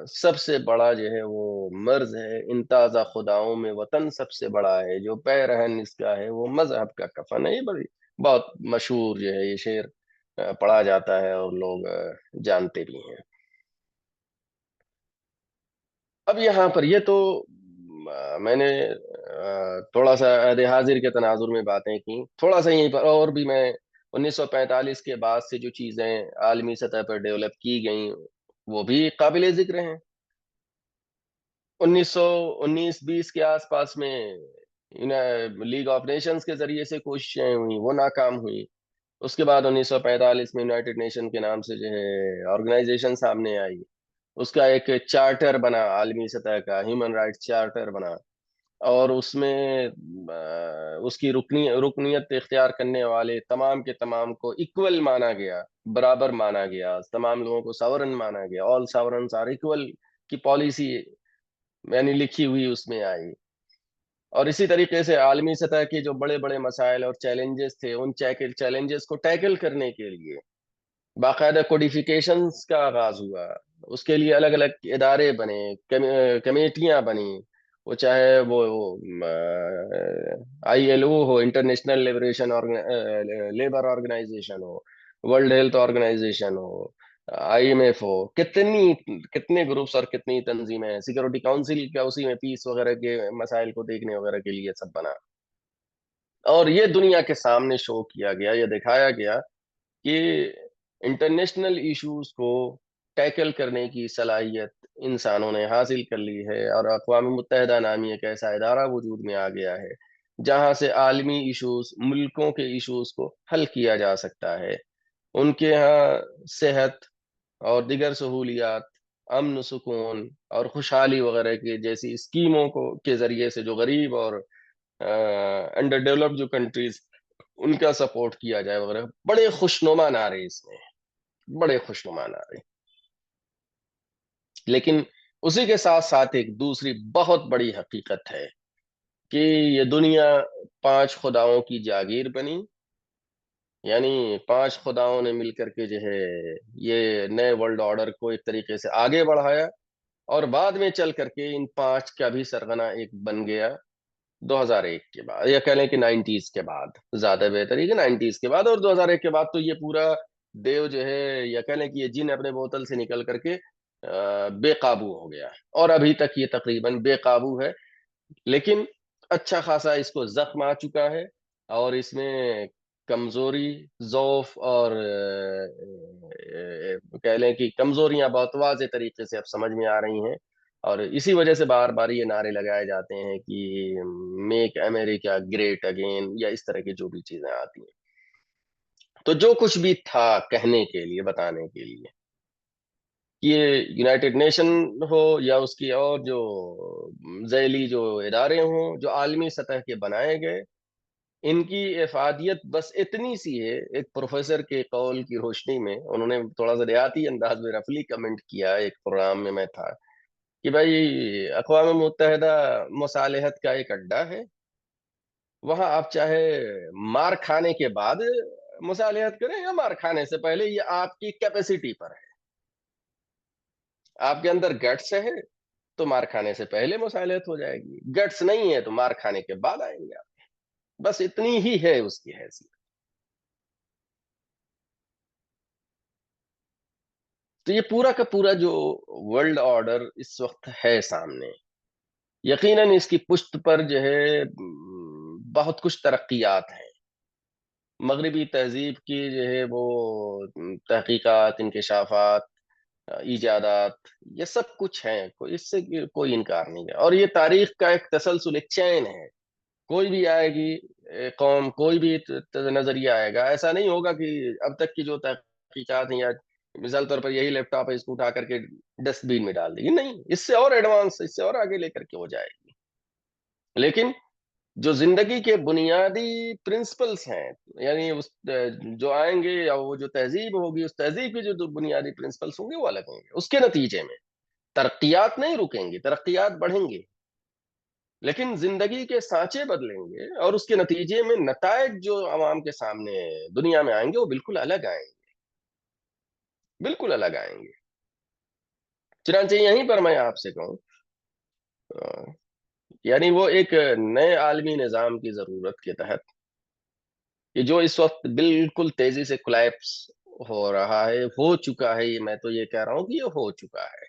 سب سے بڑا جو ہے وہ مرض ہے. ان تازہ خداؤں میں وطن سب سے بڑا ہے، جو پیرہن اس کا ہے وہ مذہب کا کفن ہے. یہ بڑی بہت مشہور جو ہے یہ شعر پڑھا جاتا ہے اور لوگ جانتے بھی ہیں. اب یہاں پر یہ تو میں نے تھوڑا سا عہد حاضر کے تناظر میں باتیں کی، تھوڑا سا یہیں پر اور بھی میں 1945 کے بعد سے جو چیزیں عالمی سطح پر ڈیولپ کی گئیں وہ بھی قابل ذکر ہیں. 1919-20 کے آس پاس میں لیگ آف نیشنز کے ذریعے سے کوششیں ہوئیں، وہ ناکام ہوئی. اس کے بعد 1945 میں یونائٹڈ نیشن کے نام سے جو ہے آرگنائزیشن سامنے آئی. اس کا ایک چارٹر بنا عالمی سطح کا، ہیومن رائٹس چارٹر بنا، اور اس میں اس کی رکنیت اختیار کرنے والے تمام کے تمام کو ایکول مانا گیا، برابر مانا گیا، تمام لوگوں کو ساورن مانا گیا. آل ساورنز آر ایکول کی پالیسی یعنی لکھی ہوئی اس میں آئی. اور اسی طریقے سے عالمی سطح کے جو بڑے بڑے مسائل اور چیلنجز تھے ان چیلنجز کو ٹیکل کرنے کے لیے باقاعدہ کوڈیفیکیشنز کا آغاز ہوا. اس کے لیے الگ الگ ادارے بنے، کمیٹیاں بنی، وہ چاہے وہ آئی ایل او ہو، انٹرنیشنل لیبر آرگنائزیشن ہو، ورلڈ ہیلتھ آرگنائزیشن ہو، آئی ایم ایف ہو، کتنے گروپس اور کتنی تنظیمیں ہیں، سیکورٹی کاؤنسل کا اسی میں پیس وغیرہ کے مسائل کو دیکھنے وغیرہ کے لیے سب بنا. اور یہ دنیا کے سامنے شو کیا گیا، یہ دکھایا گیا کہ انٹرنیشنل ایشوز کو ٹیکل کرنے کی صلاحیت انسانوں نے حاصل کر لی ہے. اور اقوام متحدہ نامی ایک ایسا ادارہ وجود میں آ گیا ہے جہاں سے عالمی ایشوز، ملکوں کے ایشوز کو حل کیا جا سکتا ہے. ان کے ہاں صحت اور دیگر سہولیات، امن و سکون اور خوشحالی وغیرہ کے جیسی اسکیموں کو کے ذریعے سے جو غریب اور انڈر ڈیولپڈ جو کنٹریز ان کا سپورٹ کیا جائے وغیرہ. بڑے خوشنما نعرے اس میں، بڑے خوشنما نعرے. لیکن اسی کے ساتھ ساتھ ایک دوسری بہت بڑی حقیقت ہے کہ یہ دنیا 5 خداؤں کی جاگیر بنی. یعنی 5 خداؤں نے مل کر کے جو ہے یہ نئے ورلڈ آرڈر کو ایک طریقے سے آگے بڑھایا، اور بعد میں چل کر کے ان 5 کا بھی سرغنہ ایک بن گیا 2001 کے بعد، یا کہہ لیں کہ 90s کے بعد. زیادہ بہتر ہے کہ 90s کے بعد. اور 2001 کے بعد تو یہ پورا دیو جو ہے یا کہہ لیں کہ یہ جن اپنے بوتل سے نکل کر کے بے قابو ہو گیا، اور ابھی تک یہ تقریباً بے قابو ہے. لیکن اچھا خاصا اس کو زخم آ چکا ہے، اور اس میں کمزوری، ضعف اور کہہ لیں کہ کمزوریاں بہت واضح طریقے سے اب سمجھ میں آ رہی ہیں. اور اسی وجہ سے بار بار یہ نعرے لگائے جاتے ہیں کہ میک امریکہ گریٹ اگین، یا اس طرح کی جو بھی چیزیں آتی ہیں. تو جو کچھ بھی تھا کہنے کے لیے، بتانے کے لیے، یہ یونائٹڈ نیشن ہو یا اس کی اور جو ذیلی جو ادارے ہوں جو عالمی سطح کے بنائے گئے، ان کی افادیت بس اتنی سی ہے. ایک پروفیسر کے قول کی روشنی میں انہوں نے تھوڑا سا دیہاتی انداز میں رفلی کمنٹ کیا، ایک پروگرام میں تھا، کہ بھائی اقوام متحدہ مصالحت کا ایک اڈا ہے، وہاں آپ چاہے مار کھانے کے بعد مصالحت کریں یا مار کھانے سے پہلے، یہ آپ کی کیپیسٹی پر ہے، آپ کے اندر گٹس ہے تو مار کھانے سے پہلے مصالحت ہو جائے گی، گٹس نہیں ہے تو مار کھانے کے بعد آئیں گے آپ، بس اتنی ہی ہے اس کی حیثیت۔ تو یہ پورا کا پورا جو ورلڈ آرڈر اس وقت ہے سامنے، یقیناً اس کی پشت پر جو ہے بہت کچھ ترقیات ہیں، مغربی تہذیب کی جو ہے وہ تحقیقات، انکشافات، ایجادات، یہ سب کچھ ہیں، اس سے کوئی انکار نہیں ہے، اور یہ تاریخ کا ایک تسلسل، ایک چین ہے۔ کوئی بھی آئے گی قوم، کوئی بھی نظریہ آئے گا، ایسا نہیں ہوگا کہ اب تک کی جو تحقیقات ہیں، یا مثال طور پر یہی لیپ ٹاپ ہے، اس کو اٹھا کر کے ڈسٹ بین میں ڈال دیں گے، نہیں، اس سے اور ایڈوانس، اس سے اور آگے لے کر کے ہو جائے گی۔ لیکن جو زندگی کے بنیادی پرنسپلز ہیں، یعنی اس جو آئیں گے، یا وہ جو تہذیب ہوگی، اس تہذیب کے جو بنیادی پرنسپلز ہوں گے وہ الگ ہوں گے، اس کے نتیجے میں ترقیات نہیں رکیں گی، ترقیات بڑھیں گی، لیکن زندگی کے سانچے بدلیں گے، اور اس کے نتیجے میں نتائج جو عوام کے سامنے دنیا میں آئیں گے وہ بالکل الگ آئیں گے، بالکل الگ آئیں گے۔ چنانچہ یہیں پر میں آپ سے کہوں، یعنی وہ ایک نئے عالمی نظام کی ضرورت کے تحت، کہ جو اس وقت بالکل تیزی سے کولیپس ہو رہا ہے، ہو چکا ہے، یہ میں تو یہ کہہ رہا ہوں کہ یہ ہو چکا ہے،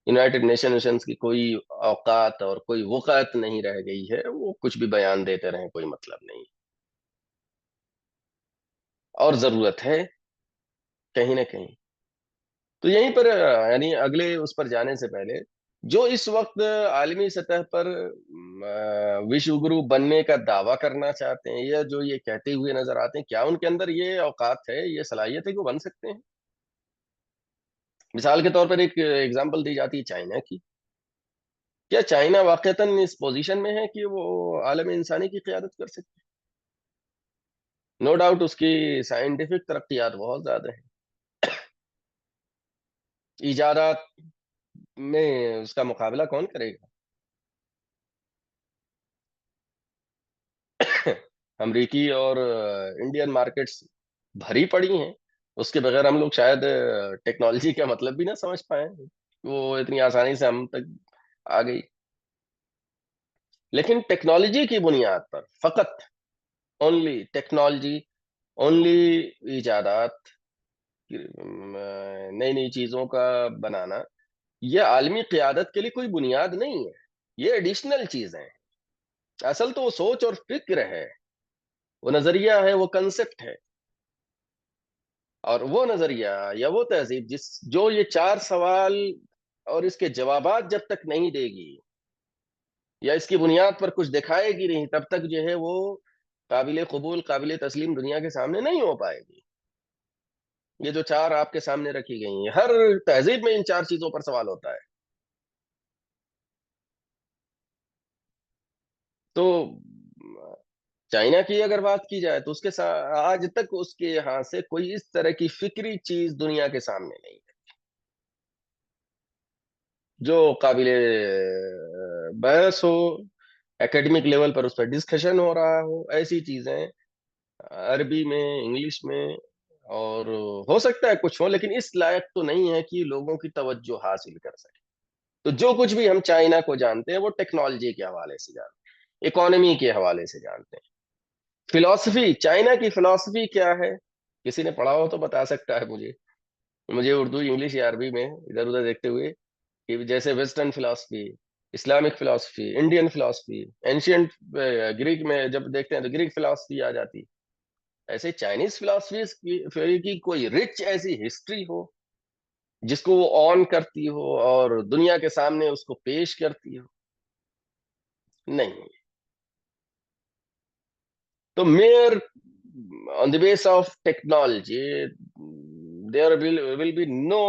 یونائٹڈ نیشنز کی کوئی اوقات اور کوئی وقت نہیں رہ گئی ہے، وہ کچھ بھی بیان دیتے رہیں کوئی مطلب نہیں، اور ضرورت ہے کہیں نہ کہیں۔ تو یہیں پر یعنی اگلے اس پر جانے سے پہلے، جو اس وقت عالمی سطح پر وشو گرو بننے کا دعویٰ کرنا چاہتے ہیں، یا جو یہ کہتے ہوئے نظر آتے ہیں، کیا ان کے اندر یہ اوقات ہے، یہ صلاحیت ہے کہ وہ بن سکتے ہیں؟ مثال کے طور پر ایک ایگزامپل دی جاتی ہے چائنا کی، کیا چائنا واقعتاً اس پوزیشن میں ہے کہ وہ عالم انسانی کی قیادت کر سکتے؟ نو ڈاؤٹ اس کی سائنٹیفک ترقیات بہت زیادہ ہیں، ایجادات میں اس کا مقابلہ کون کرے گا؟ امریکی اور انڈین مارکیٹس بھری پڑی ہیں، اس کے بغیر ہم لوگ شاید ٹیکنالوجی کا مطلب بھی نہ سمجھ پائیں، وہ اتنی آسانی سے ہم تک آ گئی، لیکن ٹیکنالوجی کی بنیاد پر فقط، اونلی ٹیکنالوجی، اونلی ایجادات، نئی نئی چیزوں کا بنانا، یہ عالمی قیادت کے لیے کوئی بنیاد نہیں ہے، یہ ایڈیشنل چیزیں ہیں، اصل تو وہ سوچ اور فکر ہے، وہ نظریہ ہے، وہ کنسپٹ ہے، اور وہ نظریہ یا وہ تہذیب جو یہ چار سوال اور اس کے جوابات جب تک نہیں دے گی، یا اس کی بنیاد پر کچھ دکھائے گی نہیں، تب تک جو ہے وہ قابل قبول، قابل تسلیم دنیا کے سامنے نہیں ہو پائے گی۔ یہ جو چار آپ کے سامنے رکھی گئی ہیں، ہر تہذیب میں ان چار چیزوں پر سوال ہوتا ہے۔ تو چائنا کی اگر بات کی جائے تو اس کے آج تک اس کے یہاں سے کوئی اس طرح کی فکری چیز دنیا کے سامنے نہیں ہے جو قابل بحث ہو، اکیڈمک لیول پر اس پر ڈسکشن ہو رہا ہو، ایسی چیزیں عربی میں، انگلش میں، اور ہو سکتا ہے کچھ ہو، لیکن اس لائق تو نہیں ہے کہ لوگوں کی توجہ حاصل کر سکے۔ تو جو کچھ بھی ہم چائنا کو جانتے ہیں وہ ٹیکنالوجی کے حوالے سے جانتے ہیں، اکانومی کے حوالے سے جانتے ہیں، فلسفی، چائنا کی فلسفی کیا ہے، کسی نے پڑھا ہو تو بتا سکتا ہے مجھے، اردو، انگلش یا عربی میں ادھر ادھر دیکھتے ہوئے، کہ جیسے ویسٹرن فلسفی، اسلامک فلسفی، انڈین فلسفی، اینشینٹ گریک میں جب دیکھتے ہیں تو گریک فلسفی آ جاتی، ایسے چائنیز فلسفی کی کوئی رچ ایسی ہسٹری ہو جس کو وہ آن کرتی ہو اور دنیا کے سامنے اس کو پیش کرتی ہو؟ نہیں۔ تو mayor on the base of technology there will be no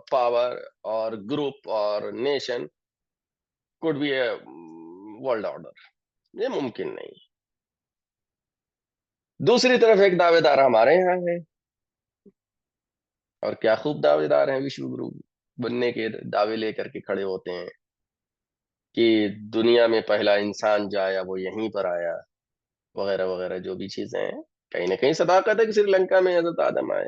power or group or nation could be a world order، یہ ممکن نہیں۔ دوسری طرف ایک دعوے دار ہمارے یہاں ہے، اور کیا خوب دعوے دار ہیں، وشو گرو بننے کے دعوے لے کر کے کھڑے ہوتے ہیں کہ دنیا میں پہلا انسان جو آیا وہ یہیں پر آیا، وغیرہ وغیرہ، جو بھی چیزیں ہیں، کہیں نہ کہیں صداقت ہے کہ سری لنکا میں حضرت آدم آئے۔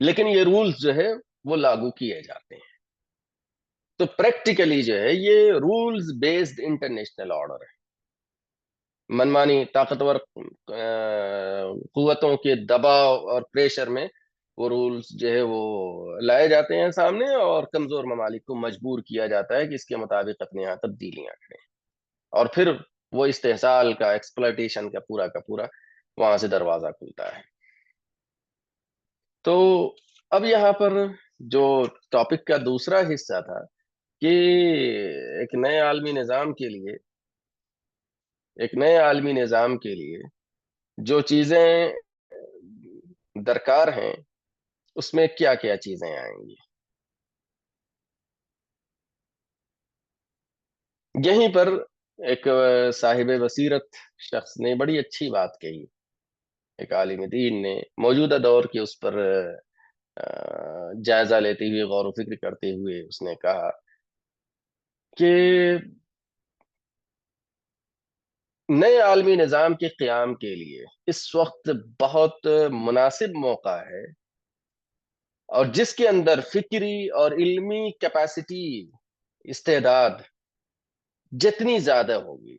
لیکن یہ رولز جو ہے وہ لاگو کیے جاتے ہیں. تو پریکٹیکلی جو ہے یہ رولز بیسڈ انٹرنیشنل آرڈر ہے. منمانی طاقتور قوتوں کے دباؤ اور پریشر میں وہ رولز جو ہے وہ لائے جاتے ہیں سامنے، اور کمزور ممالک کو مجبور کیا جاتا ہے کہ اس کے مطابق اپنے یہاں تبدیلیاں کریں، اور پھر وہ استحصال کا، ایکسپلائٹیشن کا پورا وہاں سے دروازہ کھلتا ہے. تو اب یہاں پر جو ٹاپک کا دوسرا حصہ تھا کہ ایک نئے عالمی نظام کے لیے جو چیزیں درکار ہیں اس میں کیا کیا چیزیں آئیں گی. یہیں پر ایک صاحب بصیرت شخص نے بڑی اچھی بات کہی. ایک عالم دین نے موجودہ دور کے اس پر جائزہ لیتے ہوئے، غور و فکر کرتے ہوئے اس نے کہا کہ نئے عالمی نظام کے قیام کے لیے اس وقت بہت مناسب موقع ہے، اور جس کے اندر فکری اور علمی کیپیسٹی، استعداد جتنی زیادہ ہوگی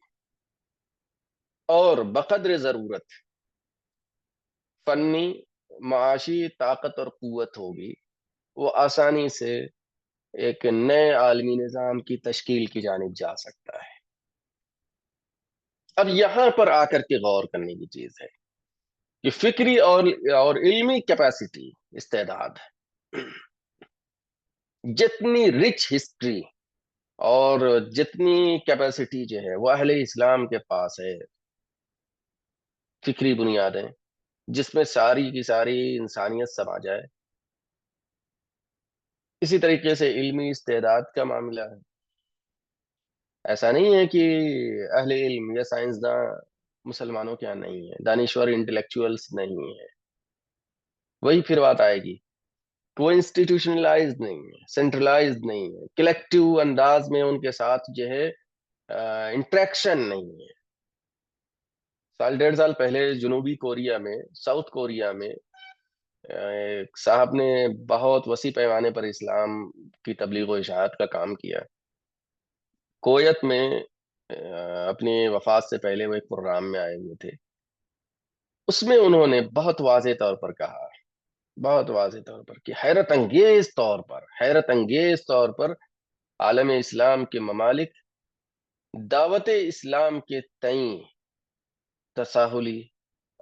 اور بقدر ضرورت فنی معاشی طاقت اور قوت ہوگی، وہ آسانی سے ایک نئے عالمی نظام کی تشکیل کی جانب جا سکتا ہے. اب یہاں پر آ کر کے غور کرنے کی چیز ہے کہ فکری اور علمی کیپیسٹی، استعداد، جتنی رچ ہسٹری اور جتنی کیپیسٹی جو ہے وہ اہل اسلام کے پاس ہے، فکری بنیادیں جس میں ساری کی ساری انسانیت سما جائے، اسی طریقے سے علمی استعداد کا معاملہ ہے. ایسا نہیں ہے کہ اہل علم یا سائنسداں مسلمانوں کے یہاں نہیں ہے، دانشور انٹلیکچوئلس نہیں ہے. وہی پھر بات آئے گی، وہ انسٹیٹیوشنلائز نہیں ہے، سینٹرلائز نہیں ہے، کلیکٹیو انداز میں ان کے ساتھ جو ہے انٹریکشن نہیں ہے. سال 1.5 سال پہلے جنوبی کوریا میں، ساؤتھ کوریا میں ایک صاحب نے بہت وسیع پیمانے پر اسلام کی تبلیغ و اشاعت کا کام کیا. کویت میں اپنی وفات سے پہلے وہ ایک پروگرام میں آئے ہوئے تھے. اس میں انہوں نے بہت واضح طور پر کہا، بہت واضح طور پر کہ حیرت انگیز طور پر عالم اسلام کے ممالک دعوت اسلام کے تئیں تساہلی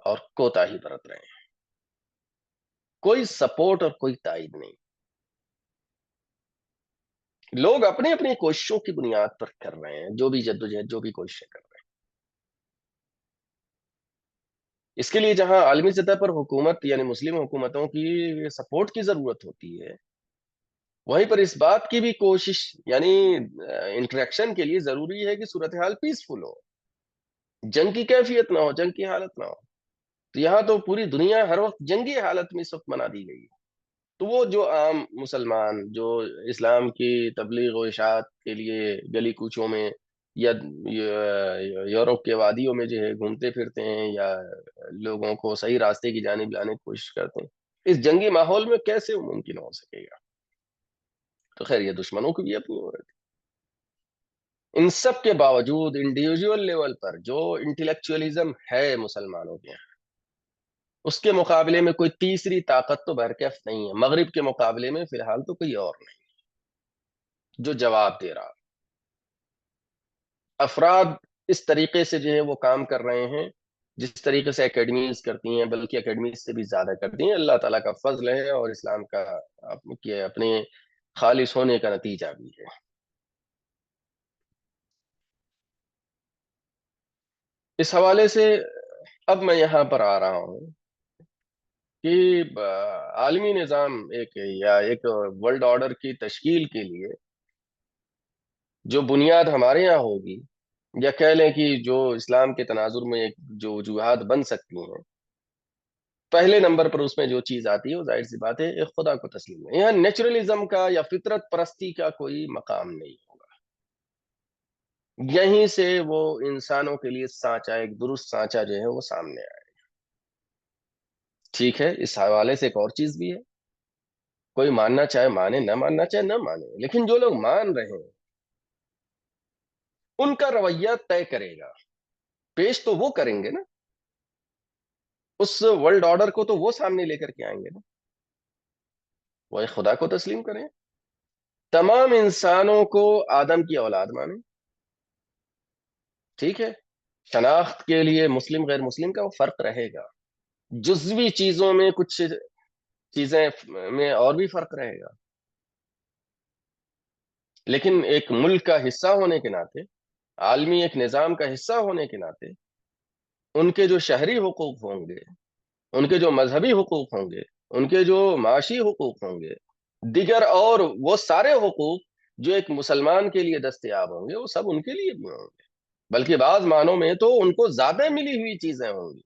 اور کوتاہی برت رہے ہیں. کوئی سپورٹ اور کوئی تائید نہیں. لوگ اپنی اپنی کوششوں کی بنیاد پر کر رہے ہیں، جو بھی جدوجہد، جو بھی کوششیں کر رہے ہیں. اس کے لیے جہاں عالمی سطح پر حکومت یعنی مسلم حکومتوں کی سپورٹ کی ضرورت ہوتی ہے، وہیں پر اس بات کی بھی کوشش یعنی انٹریکشن کے لیے ضروری ہے کہ صورتحال پیسفل ہو، جنگ کی کیفیت نہ ہو، جنگ کی حالت نہ ہو. تو یہاں تو پوری دنیا ہر وقت جنگی حالت میں اس وقت بنا دی گئی ہے. تو وہ جو عام مسلمان جو اسلام کی تبلیغ و اشاعت کے لیے گلی کوچوں میں یا یورپ کے وادیوں میں جو ہے گھومتے پھرتے ہیں، یا لوگوں کو صحیح راستے کی جانب لانے کی کوشش کرتے ہیں، اس جنگی ماحول میں کیسے ممکن ہو سکے گا؟ تو خیر یہ دشمنوں کی بھی اپنی ہو رہی. ان سب کے باوجود انڈیویجول لیول پر جو انٹلیکچوئلزم ہے مسلمانوں کے یہاں، اس کے مقابلے میں کوئی تیسری طاقت تو برکف نہیں ہے. مغرب کے مقابلے میں فی الحال تو کوئی اور نہیں جو جواب دے رہا. افراد اس طریقے سے جو ہے وہ کام کر رہے ہیں جس طریقے سے اکیڈمیز کرتی ہیں، بلکہ اکیڈمیز سے بھی زیادہ کرتی ہیں. اللہ تعالیٰ کا فضل ہے اور اسلام کا اپنے خالص ہونے کا نتیجہ بھی ہے. اس حوالے سے اب میں یہاں پر آ رہا ہوں کہ عالمی نظام ایک ورلڈ آرڈر کی تشکیل کے لیے جو بنیاد ہمارے یہاں ہوگی، یا کہہ لیں کہ جو اسلام کے تناظر میں جو وجوہات بن سکتی ہیں، پہلے نمبر پر اس میں جو چیز آتی ہے وہ ظاہر سی بات ہے ایک خدا کو تسلیم ہے. یہاں نیچرلزم کا یا فطرت پرستی کا کوئی مقام نہیں ہوگا. یہیں سے وہ انسانوں کے لیے سانچہ، ایک درست سانچہ جو ہے وہ سامنے آئے. ٹھیک ہے، اس حوالے سے ایک اور چیز بھی ہے کوئی ماننا چاہے مانے، نہ ماننا چاہے نہ مانے، لیکن جو لوگ مان رہے ہیں ان کا رویہ طے کرے گا، پیش تو وہ کریں گے نا، اس ورلڈ آرڈر کو تو وہ سامنے لے کر کے آئیں گے نا، وہ ایک خدا کو تسلیم کریں، تمام انسانوں کو آدم کی اولاد مانیں، ٹھیک ہے، شناخت کے لیے مسلم غیر مسلم کا وہ فرق رہے گا، جزوی چیزوں میں کچھ چیزیں میں اور بھی فرق رہے گا، لیکن ایک ملک کا حصہ ہونے کے ناطے، عالمی ایک نظام کا حصہ ہونے کے ناطے، ان کے جو شہری حقوق ہوں گے، ان کے جو مذہبی حقوق ہوں گے، ان کے جو معاشی حقوق ہوں گے، دیگر اور وہ سارے حقوق جو ایک مسلمان کے لیے دستیاب ہوں گے، وہ سب ان کے لیے بھی ہوں گے، بلکہ بعض معنوں میں تو ان کو زیادہ ملی ہوئی چیزیں ہوں گی۔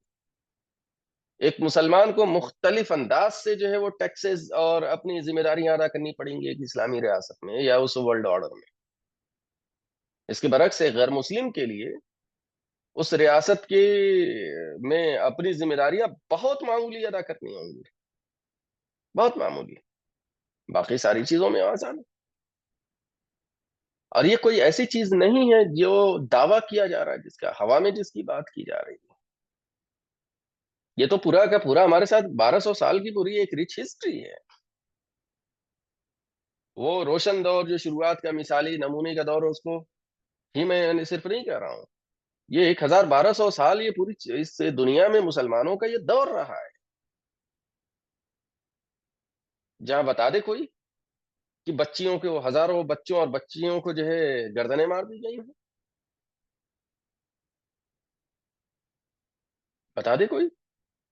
ایک مسلمان کو مختلف انداز سے جو ہے وہ ٹیکسز اور اپنی ذمہ داریاں ادا کرنی پڑیں گی ایک اسلامی ریاست میں یا اس ورلڈ آرڈر میں۔ اس کے برعکس ایک غیر مسلم کے لیے اس ریاست کے میں اپنی ذمہ داریاں بہت معمولی ادا کرنی ہوں گی، بہت معمولی، باقی ساری چیزوں میں آسان ہے۔ اور یہ کوئی ایسی چیز نہیں ہے جو دعویٰ کیا جا رہا ہے، جس کا ہوا میں جس کی بات کی جا رہی ہے، یہ تو پورا کا پورا ہمارے ساتھ 1200 سال کی پوری ایک رچ ہسٹری ہے۔ وہ روشن دور جو شروعات کا مثالی نمونے کا دور ہے، اس کو ہی میں صرف نہیں کہہ رہا ہوں، یہ 1200 سال یہ پوری اس دنیا میں مسلمانوں کا یہ دور رہا ہے، جہاں بتا دے کوئی کہ بچیوں کے وہ ہزاروں بچوں اور بچیوں کو جو ہے گردنیں مار دی گئی ہیں، بتا دے کوئی،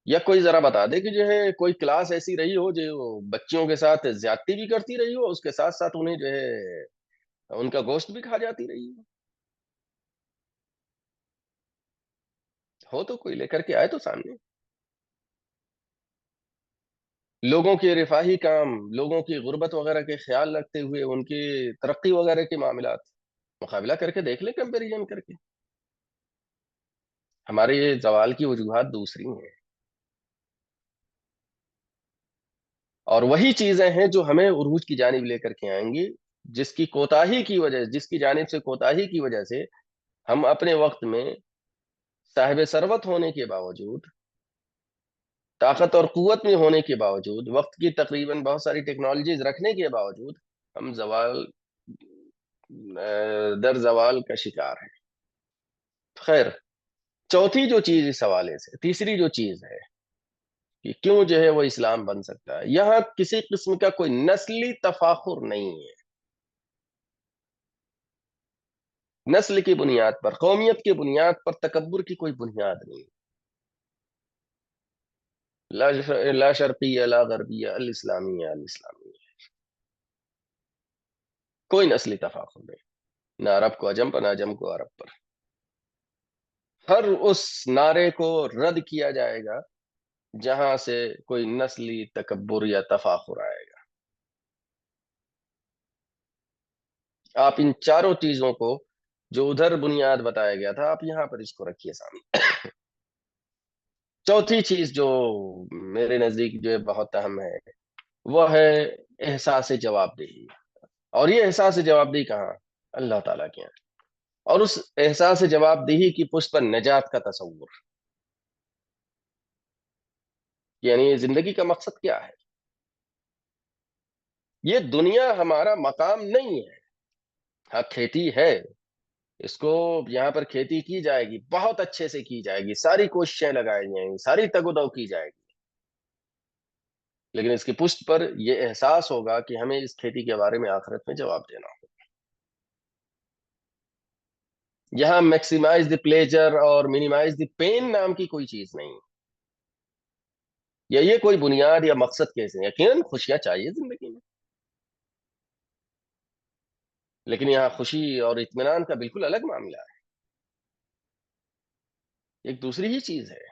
یا کوئی ذرا بتا دے کہ جو ہے کوئی کلاس ایسی رہی ہو جو بچیوں کے ساتھ زیادتی بھی کرتی رہی ہو، اس کے ساتھ ساتھ انہیں جو ہے ان کا گوشت بھی کھا جاتی رہی ہو تو کوئی لے کر کے آئے تو سامنے، لوگوں کے رفاہی کام، لوگوں کی غربت وغیرہ کے خیال رکھتے ہوئے ان کی ترقی وغیرہ کے معاملات مقابلہ کر کے دیکھ لیں، کمپیریزن کر کے، ہمارے یہ زوال کی وجوہات دوسری ہیں، اور وہی چیزیں ہیں جو ہمیں عروج کی جانب لے کر کے آئیں گی، جس کی کوتاہی کی وجہ، جس کی جانب سے کوتاہی کی وجہ سے ہم اپنے وقت میں صاحب ثروت ہونے کے باوجود، طاقت اور قوت میں ہونے کے باوجود، وقت کی تقریباً بہت ساری ٹیکنالوجیز رکھنے کے باوجود، ہم زوال در زوال کا شکار ہیں۔ خیر، چوتھی جو چیز اس حوالے سے، تیسری جو چیز ہے کہ کیوں جو ہے وہ اسلام بن سکتا ہے، یہاں کسی قسم کا کوئی نسلی تفاخر نہیں ہے، نسل کی بنیاد پر، قومیت کی بنیاد پر تکبر کی کوئی بنیاد نہیں، لا شرقیہ لا غربیہ، الاسلامیہ الاسلامیہ، کوئی نسلی تفاخر نہیں، نہ عرب کو عجم پر، نہ عجم کو عرب پر، ہر اس نعرے کو رد کیا جائے گا جہاں سے کوئی نسلی تکبر یا تفاخر آئے گا۔ آپ ان چاروں چیزوں کو جو ادھر بنیاد بتایا گیا تھا، آپ یہاں پر اس کو رکھیے سامنے۔ چوتھی چیز جو میرے نزدیک جو ہے بہت اہم ہے، وہ ہے احساس جواب دہی، اور یہ احساس جواب دہی کہاں؟ اللہ تعالیٰ کے یہاں، اور اس احساس جواب دہی کی پشت پر نجات کا تصور، یعنی زندگی کا مقصد کیا ہے؟ یہ دنیا ہمارا مقام نہیں ہے، ہاں کھیتی ہے، اس کو یہاں پر کھیتی کی جائے گی، بہت اچھے سے کی جائے گی، ساری کوششیں لگائی جائیں گی، ساری تگ و دو کی جائے گی، لیکن اس کی پشت پر یہ احساس ہوگا کہ ہمیں اس کھیتی کے بارے میں آخرت میں جواب دینا ہوگا۔ یہاں میکسیمائز دی پلیجر اور منیمائز دی پین نام کی کوئی چیز نہیں، یا یہ کوئی بنیاد یا مقصد کیسے، یقیناً خوشیاں چاہیے زندگی میں، لیکن یہاں خوشی اور اطمینان کا بالکل الگ معاملہ ہے، ایک دوسری ہی چیز ہے۔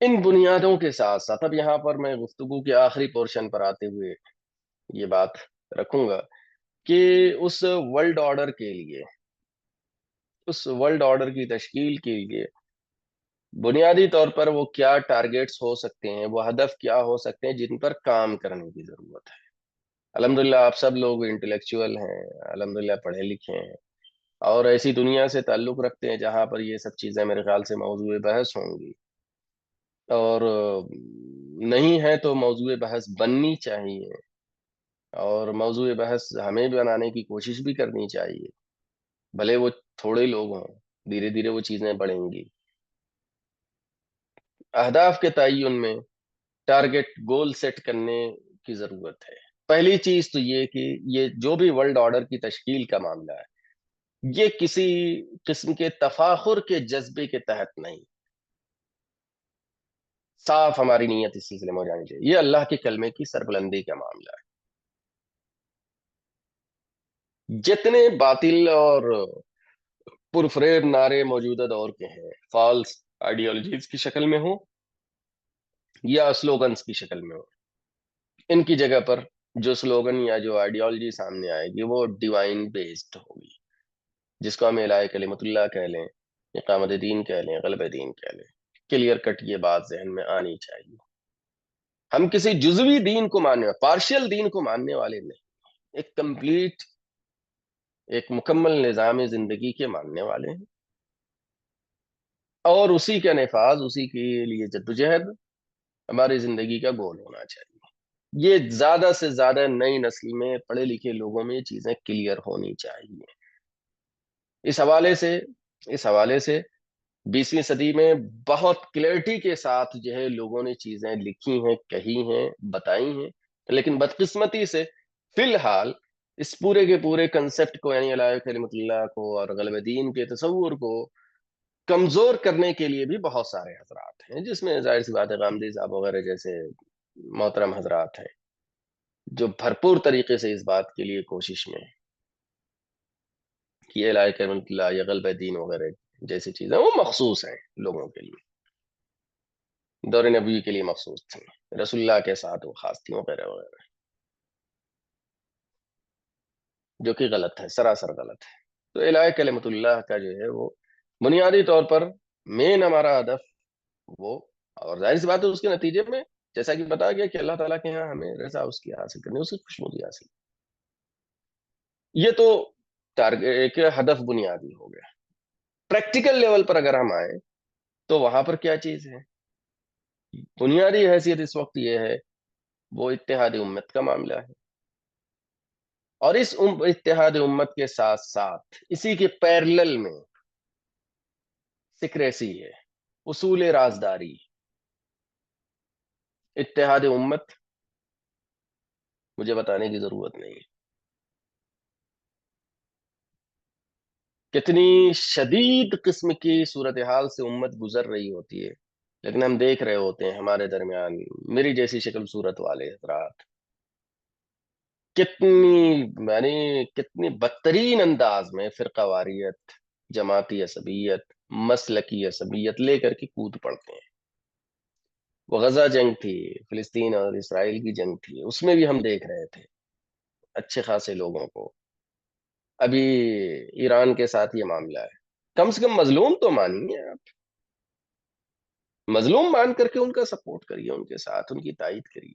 ان بنیادوں کے ساتھ ساتھ اب یہاں پر میں گفتگو کے آخری پورشن پر آتے ہوئے یہ بات رکھوں گا کہ اس ورلڈ آرڈر کے لیے، اس ورلڈ آرڈر کی تشکیل کے لیے بنیادی طور پر وہ کیا ٹارگیٹس ہو سکتے ہیں، وہ ہدف کیا ہو سکتے ہیں جن پر کام کرنے کی ضرورت ہے۔ الحمدللہ آپ سب لوگ انٹلیکچوئل ہیں، الحمدللہ پڑھے لکھے ہیں، اور ایسی دنیا سے تعلق رکھتے ہیں جہاں پر یہ سب چیزیں میرے خیال سے موضوع بحث ہوں گی، اور نہیں ہے تو موضوع بحث بننی چاہیے، اور موضوع بحث ہمیں بھی بنانے کی کوشش بھی کرنی چاہیے، بھلے وہ تھوڑے لوگ ہوں، دھیرے دھیرے وہ چیزیں بڑھیں گی۔ اہداف کے تعین میں ٹارگٹ گول سیٹ کرنے کی ضرورت ہے۔ پہلی چیز تو یہ کہ یہ جو بھی ورلڈ آرڈر کی تشکیل کا معاملہ ہے، یہ کسی قسم کے تفاخر کے جذبے کے تحت نہیں، صاف ہماری نیت اس سلسلے میں ہو جانی چاہیے، یہ اللہ کے کلمے کی سربلندی کا معاملہ ہے۔ جتنے باطل اور پرفریب نعرے موجودہ دور کے ہیں، فالس آئیڈیالوجیز کی شکل میں ہوں یا سلوگنز کی شکل میں ہوں، ان کی جگہ پر جو سلوگن یا جو آئیڈیالوجی سامنے آئے گی وہ ڈیوائن بیسڈ ہوگی، جس کو ہم الہ کلمت اللہ کہہ لیں، اقامت دین کہہ لیں، غلب دین کہہ لیں، کلیئر کٹ یہ بات ذہن میں آنی چاہیے۔ ہم کسی جزوی دین کو ماننے، پارشل دین کو ماننے والے نہیں، ایک کمپلیٹ، ایک مکمل نظام زندگی کے ماننے والے ہیں، اور اسی کا نفاذ، اسی کے لیے جدوجہد ہماری زندگی کا گول ہونا چاہیے۔ یہ زیادہ سے زیادہ نئی نسل میں، پڑھے لکھے لوگوں میں یہ چیزیں کلیئر ہونی چاہیے۔ اس حوالے سے اس حوالے سے 20ویں صدی میں بہت کلیئرٹی کے ساتھ جو ہے لوگوں نے چیزیں لکھی ہیں، کہی ہیں، بتائی ہیں، لیکن بدقسمتی سے فی الحال اس پورے کے پورے کنسپٹ کو، یعنی الہ کلمت اللہ کو اور غلب دین کے تصور کو کمزور کرنے کے لیے بھی بہت سارے حضرات ہیں، جس میں ظاہر سی بات ہے غامدی صاحب وغیرہ جیسے محترم حضرات ہیں، جو بھرپور طریقے سے اس بات کے لیے کوشش میں ہیں کہ الہ کلمت اللہ یا غلب دین وغیرہ جیسی چیزیں وہ مخصوص ہیں لوگوں کے لیے، دور نبوی کے لیے مخصوص تھیں، رسول اللہ کے ساتھ وہ خاص تھیں وغیرہ وغیرہ، جو کہ غلط ہے، سراسر غلط ہے۔ تو الہ کلمت اللہ کا جو ہے وہ بنیادی طور پر مین ہمارا ہدف وہ، اور ظاہر سی بات ہے اس کے نتیجے میں جیسا کہ بتایا گیا کہ اللہ تعالیٰ کے یہاں ہمیں رضا اس کی حاصل کرنی، اس کی خوشنودی حاصل، یہ تو ایک ہدف بنیادی ہو گیا۔ پریکٹیکل لیول پر اگر ہم آئیں تو وہاں پر کیا چیز ہے؟ بنیادی حیثیت اس وقت یہ ہے، وہ اتحاد امت کا معاملہ ہے، اور اس اتحاد امت کے ساتھ ساتھ اسی کے پیرلل میں سیکریسی ہے، اصول رازداری۔ اتحاد امت مجھے بتانے کی ضرورت نہیں، کتنی شدید قسم کی صورتحال سے امت گزر رہی ہوتی ہے، لیکن ہم دیکھ رہے ہوتے ہیں ہمارے درمیان میری جیسی شکل صورت والے حضرات کتنی، یعنی کتنی بدترین انداز میں فرقہ واریت، جماعتی عصبیت، مسلکی عصبیت لے کر کے کود پڑتے ہیں۔ وہ غزہ جنگ تھی، فلسطین اور اسرائیل کی جنگ تھی، اس میں بھی ہم دیکھ رہے تھے اچھے خاصے لوگوں کو، ابھی ایران کے ساتھ یہ معاملہ ہے، کم سے کم مظلوم تو مانیے آپ، مظلوم مان کر کے ان کا سپورٹ کریے، ان کے ساتھ ان کی تائید کریے،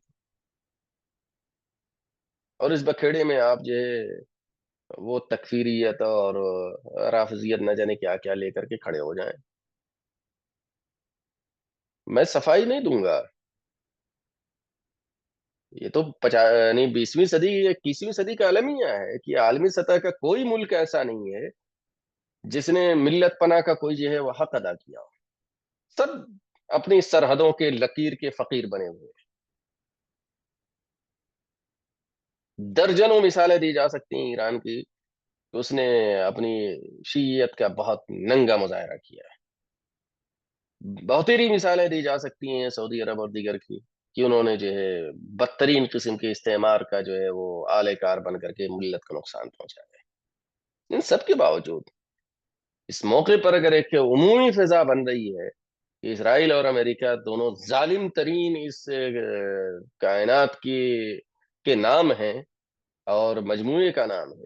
اور اس بکھیڑے میں آپ جو ہے وہ تکفیریت اور رافضیت نہ جانے کیا کیا لے کر کے کھڑے ہو جائیں۔ میں صفائی نہیں دوں گا، یہ تو یعنی 20ویں صدی 21ویں صدی کا المیہ ہے کہ عالمی سطح کا کوئی ملک ایسا نہیں ہے جس نے ملت پناہ کا کوئی جو ہے وہ حق ادا کیا ہو، سب اپنی سرحدوں کے لکیر کے فقیر بنے ہوئے ہیں۔ درجنوں مثالیں دی جا سکتی ہیں ایران کی، اس نے اپنی شیعیت کا بہت ننگا مظاہرہ کیا ہے، بہتری مثالیں دی جا سکتی ہیں سعودی عرب اور دیگر کی، کہ انہوں نے جو ہے بدترین قسم کے استعمار کا جو ہے وہ آلے کار بن کر کے ملت کو نقصان پہنچایا ہے۔ ان سب کے باوجود اس موقع پر اگر ایک عمومی فضا بن رہی ہے کہ اسرائیل اور امریکہ دونوں ظالم ترین اس کائنات کی کے نام ہیں اور مجموعے کا نام ہے،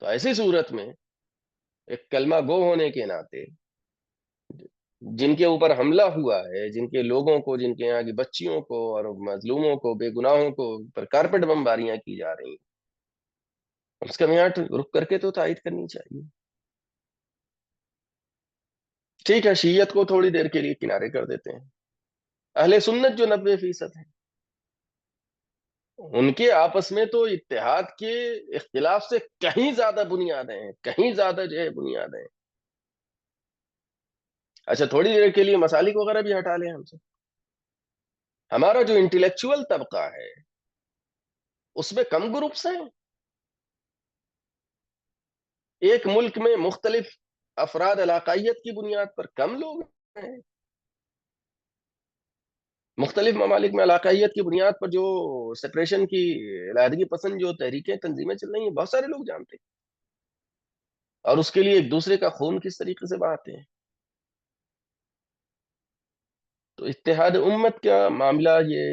تو ایسی صورت میں ایک کلمہ گو ہونے کے ناطے جن کے اوپر حملہ ہوا ہے، جن کے لوگوں کو، جن کے یہاں کی بچیوں کو اور مظلوموں کو، بے گناہوں کو پر کارپیٹ بمباریاں کی جا رہی ہیں، اس کا میعاد رک کر کے تو تائید کرنی چاہیے۔ ٹھیک ہے، شیعت کو تھوڑی دیر کے لیے کنارے کر دیتے ہیں، اہل سنت جو 90% ہیں، ان کے آپس میں تو اتحاد کے اختلاف سے کہیں زیادہ بنیادیں ہیں، کہیں زیادہ جو ہے بنیادیں ہیں۔ اچھا، تھوڑی دیر کے لیے مسالک وغیرہ بھی ہٹا لیں ہم سے، ہمارا جو انٹلیکچوئل طبقہ ہے اس میں کم گروپس ہیں؟ ایک ملک میں مختلف افراد علاقائیت کی بنیاد پر کم لوگ ہیں؟ مختلف ممالک میں علاقائیت کی بنیاد پر جو سپریشن کی علیحدگی پسند جو تحریکیں تنظیمیں چل رہی ہیں، بہت سارے لوگ جانتے ہیں، اور اس کے لیے ایک دوسرے کا خون کس طریقے سے بہاتے ہیں۔ تو اتحاد امت کا معاملہ یہ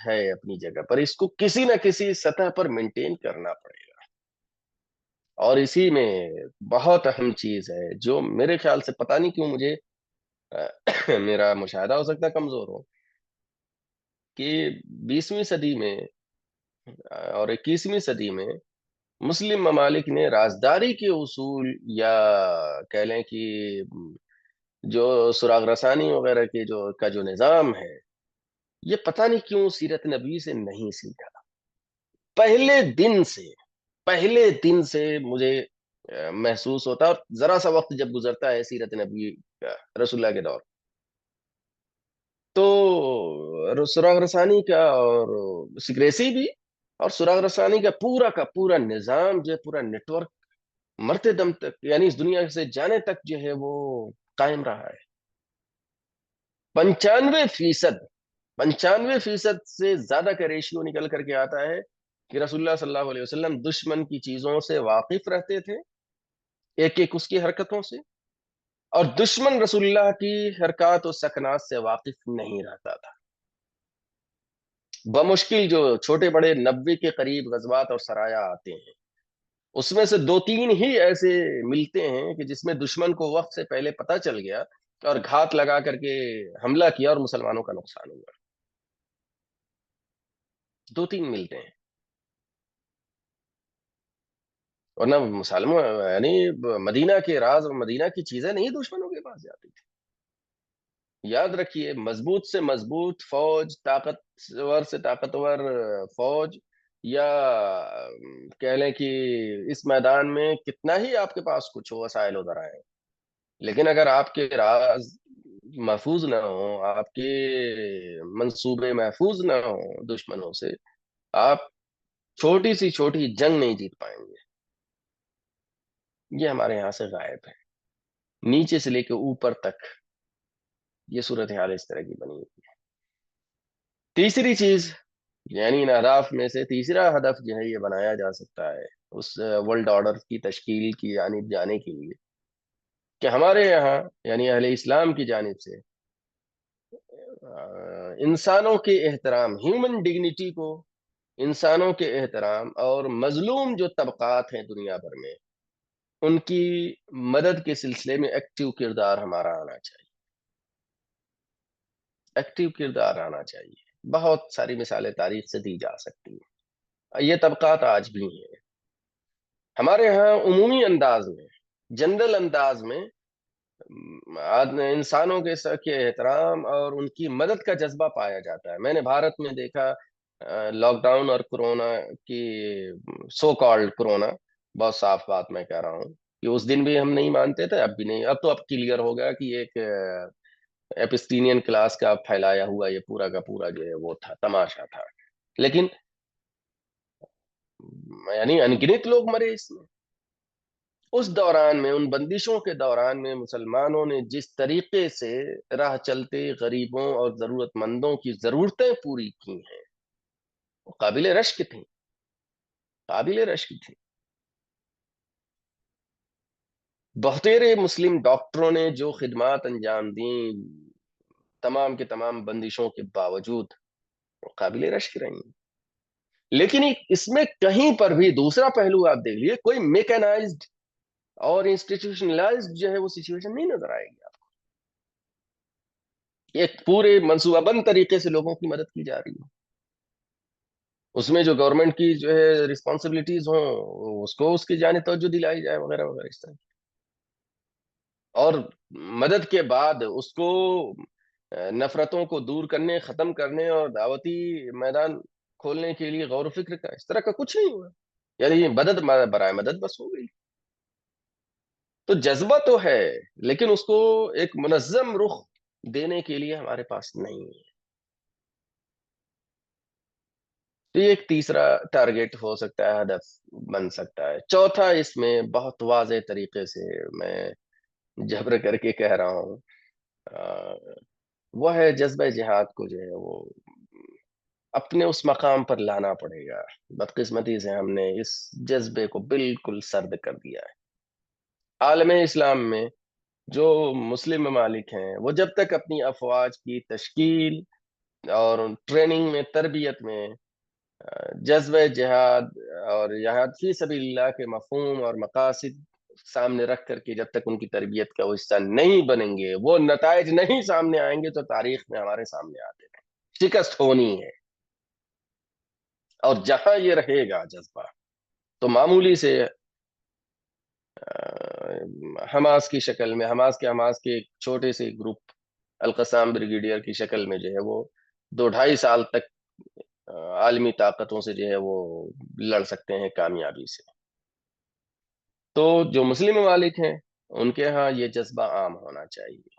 ہے اپنی جگہ پر، اس کو کسی نہ کسی سطح پر مینٹین کرنا پڑے گا، اور اسی میں بہت اہم چیز ہے جو میرے خیال سے پتہ نہیں کیوں مجھے میرا مشاہدہ ہو سکتا ہے کمزور ہو، کہ 20ویں صدی میں اور 21ویں صدی میں مسلم ممالک نے رازداری کے اصول، یا کہہ لیں کہ جو سراغ رسانی وغیرہ کے جو نظام ہے، یہ پتہ نہیں کیوں سیرت نبوی سے نہیں سیکھا۔ پہلے دن سے پہلے دن سے مجھے محسوس ہوتا ہے، اور ذرا سا وقت جب گزرتا ہے سیرت نبوی کا، رسول اللہ کے دور، تو سراغ رسانی کا اور سکریسی بھی، اور سراغ رسانی کا پورا نظام جو ہے، پورا نیٹ ورک مرتے دم تک، یعنی اس دنیا سے جانے تک جو ہے وہ قائم رہا ہے۔ 95% 95% سے زیادہ کا ریشیو نکل کر کے آتا ہے کہ رسول اللہ صلی اللہ علیہ وسلم دشمن کی چیزوں سے واقف رہتے تھے، ایک ایک اس کی حرکتوں سے، اور دشمن رسول اللہ کی حرکات و سکنات سے واقف نہیں رہتا تھا۔ بمشکل جو چھوٹے بڑے 90 کے قریب غزوات اور سرایا آتے ہیں، اس میں سے 2-3 ہی ایسے ملتے ہیں کہ جس میں دشمن کو وقت سے پہلے پتہ چل گیا اور گھات لگا کر کے حملہ کیا اور مسلمانوں کا نقصان ہوا۔ 2-3 ملتے ہیں، ورنہ مسلموں یعنی مدینہ کے راز اور مدینہ کی چیزیں نہیں دشمنوں کے پاس جاتی تھی۔ یاد رکھیے، مضبوط سے مضبوط فوج، طاقتور سے طاقتور فوج، یا کہہ لیں کہ اس میدان میں کتنا ہی آپ کے پاس کچھ ہو، وسائل و ذرائع، لیکن اگر آپ کے راز محفوظ نہ ہو، آپ کے منصوبے محفوظ نہ ہو دشمنوں سے، آپ چھوٹی سی چھوٹی جنگ نہیں جیت پائیں گے۔ یہ ہمارے یہاں سے غائب ہے، نیچے سے لے کے اوپر تک یہ صورتحال اس طرح کی بنی ہوئی ہے۔ تیسری چیز، یعنی ان اہداف میں سے تیسرا ہدف جو ہے یہ بنایا جا سکتا ہے اس ورلڈ آرڈر کی تشکیل کی جانب جانے کے لیے، کہ ہمارے یہاں یعنی اہل اسلام کی جانب سے انسانوں کے احترام، ہیومن ڈگنیٹی کو، انسانوں کے احترام، اور مظلوم جو طبقات ہیں دنیا بھر میں، ان کی مدد کے سلسلے میں ایکٹیو کردار ہمارا آنا چاہیے، ایکٹیو کردار آنا چاہیے۔ بہت ساری مثالیں تاریخ سے دی جا سکتی ہیں، یہ طبقات آج بھی ہیں ہمارے ہاں، عمومی انداز میں، جنرل انداز میں، انسانوں کے احترام اور ان کی مدد کا جذبہ پایا جاتا ہے۔ میں نے بھارت میں دیکھا، لاک ڈاؤن اور کورونا کی، سو کالڈ کورونا، بہت صاف بات میں کہہ رہا ہوں کہ اس دن بھی ہم نہیں مانتے تھے، اب بھی نہیں، اب تو اب کلیئر ہو گیا کہ ایک ایپسٹینین کلاس کا پھیلایا ہوا یہ پورا کا پورا جو ہے وہ تھا، تماشا تھا، لیکن یعنی انگنت لوگ مرے اس میں۔ اس دوران میں، ان بندشوں کے دوران میں، مسلمانوں نے جس طریقے سے راہ چلتے غریبوں اور ضرورت مندوں کی ضرورتیں پوری کی ہیں، وہ قابل رشک تھیں، قابل رشک تھیں۔ بہتیرے مسلم ڈاکٹروں نے جو خدمات انجام دیں تمام کے تمام بندشوں کے باوجود، وہ قابل رشک رہیں، لیکن اس میں کہیں پر بھی دوسرا پہلو آپ دیکھ لیے، کوئی میکانائزڈ اور انسٹیٹیوشنلائزڈ جو ہے وہ سچویشن نہیں نظر آئے گی آپ کو۔ ایک پورے منصوبہ بند طریقے سے لوگوں کی مدد کی جا رہی ہے، اس میں جو گورنمنٹ کی جو ہے رسپانسبلٹیز ہوں اس کو اس کی جانب توجہ دلائی جائے وغیرہ وغیرہ اس طرح، اور مدد کے بعد اس کو نفرتوں کو دور کرنے، ختم کرنے اور دعوتی میدان کھولنے کے لیے غور و فکر کا اس طرح کا کچھ نہیں ہوا، یعنی یہ مدد برائے مدد بس ہو گئی۔ تو جذبہ تو ہے، لیکن اس کو ایک منظم رخ دینے کے لیے ہمارے پاس نہیں ہے۔ تو یہ ایک تیسرا ٹارگیٹ ہو سکتا ہے، ہدف بن سکتا ہے۔ چوتھا اس میں بہت واضح طریقے سے میں جبر کر کے کہہ رہا ہوں، وہ ہے جذبہ جہاد کو جو ہے وہ اپنے اس مقام پر لانا پڑے گا۔ بدقسمتی سے ہم نے اس جذبے کو بالکل سرد کر دیا ہے۔ عالم اسلام میں جو مسلم ممالک ہیں وہ جب تک اپنی افواج کی تشکیل اور ٹریننگ میں، تربیت میں جذبہ جہاد اور جہاد فی سبیل اللہ کے مفہوم اور مقاصد سامنے رکھ کر کے جب تک ان کی تربیت کا وہ حصہ نہیں بنیں گے، وہ نتائج نہیں سامنے آئیں گے، تو تاریخ میں ہمارے سامنے آتے ہیں شکست ہونی ہے۔ اور جہاں یہ رہے گا جذبہ، تو معمولی سے حماس کی شکل میں، حماس کے ایک چھوٹے سے گروپ القسام بریگیڈیئر کی شکل میں جو ہے وہ 2-2.5 سال تک عالمی طاقتوں سے جو ہے وہ لڑ سکتے ہیں کامیابی سے۔ تو جو مسلم ممالک ہیں ان کے ہاں یہ جذبہ عام ہونا چاہیے،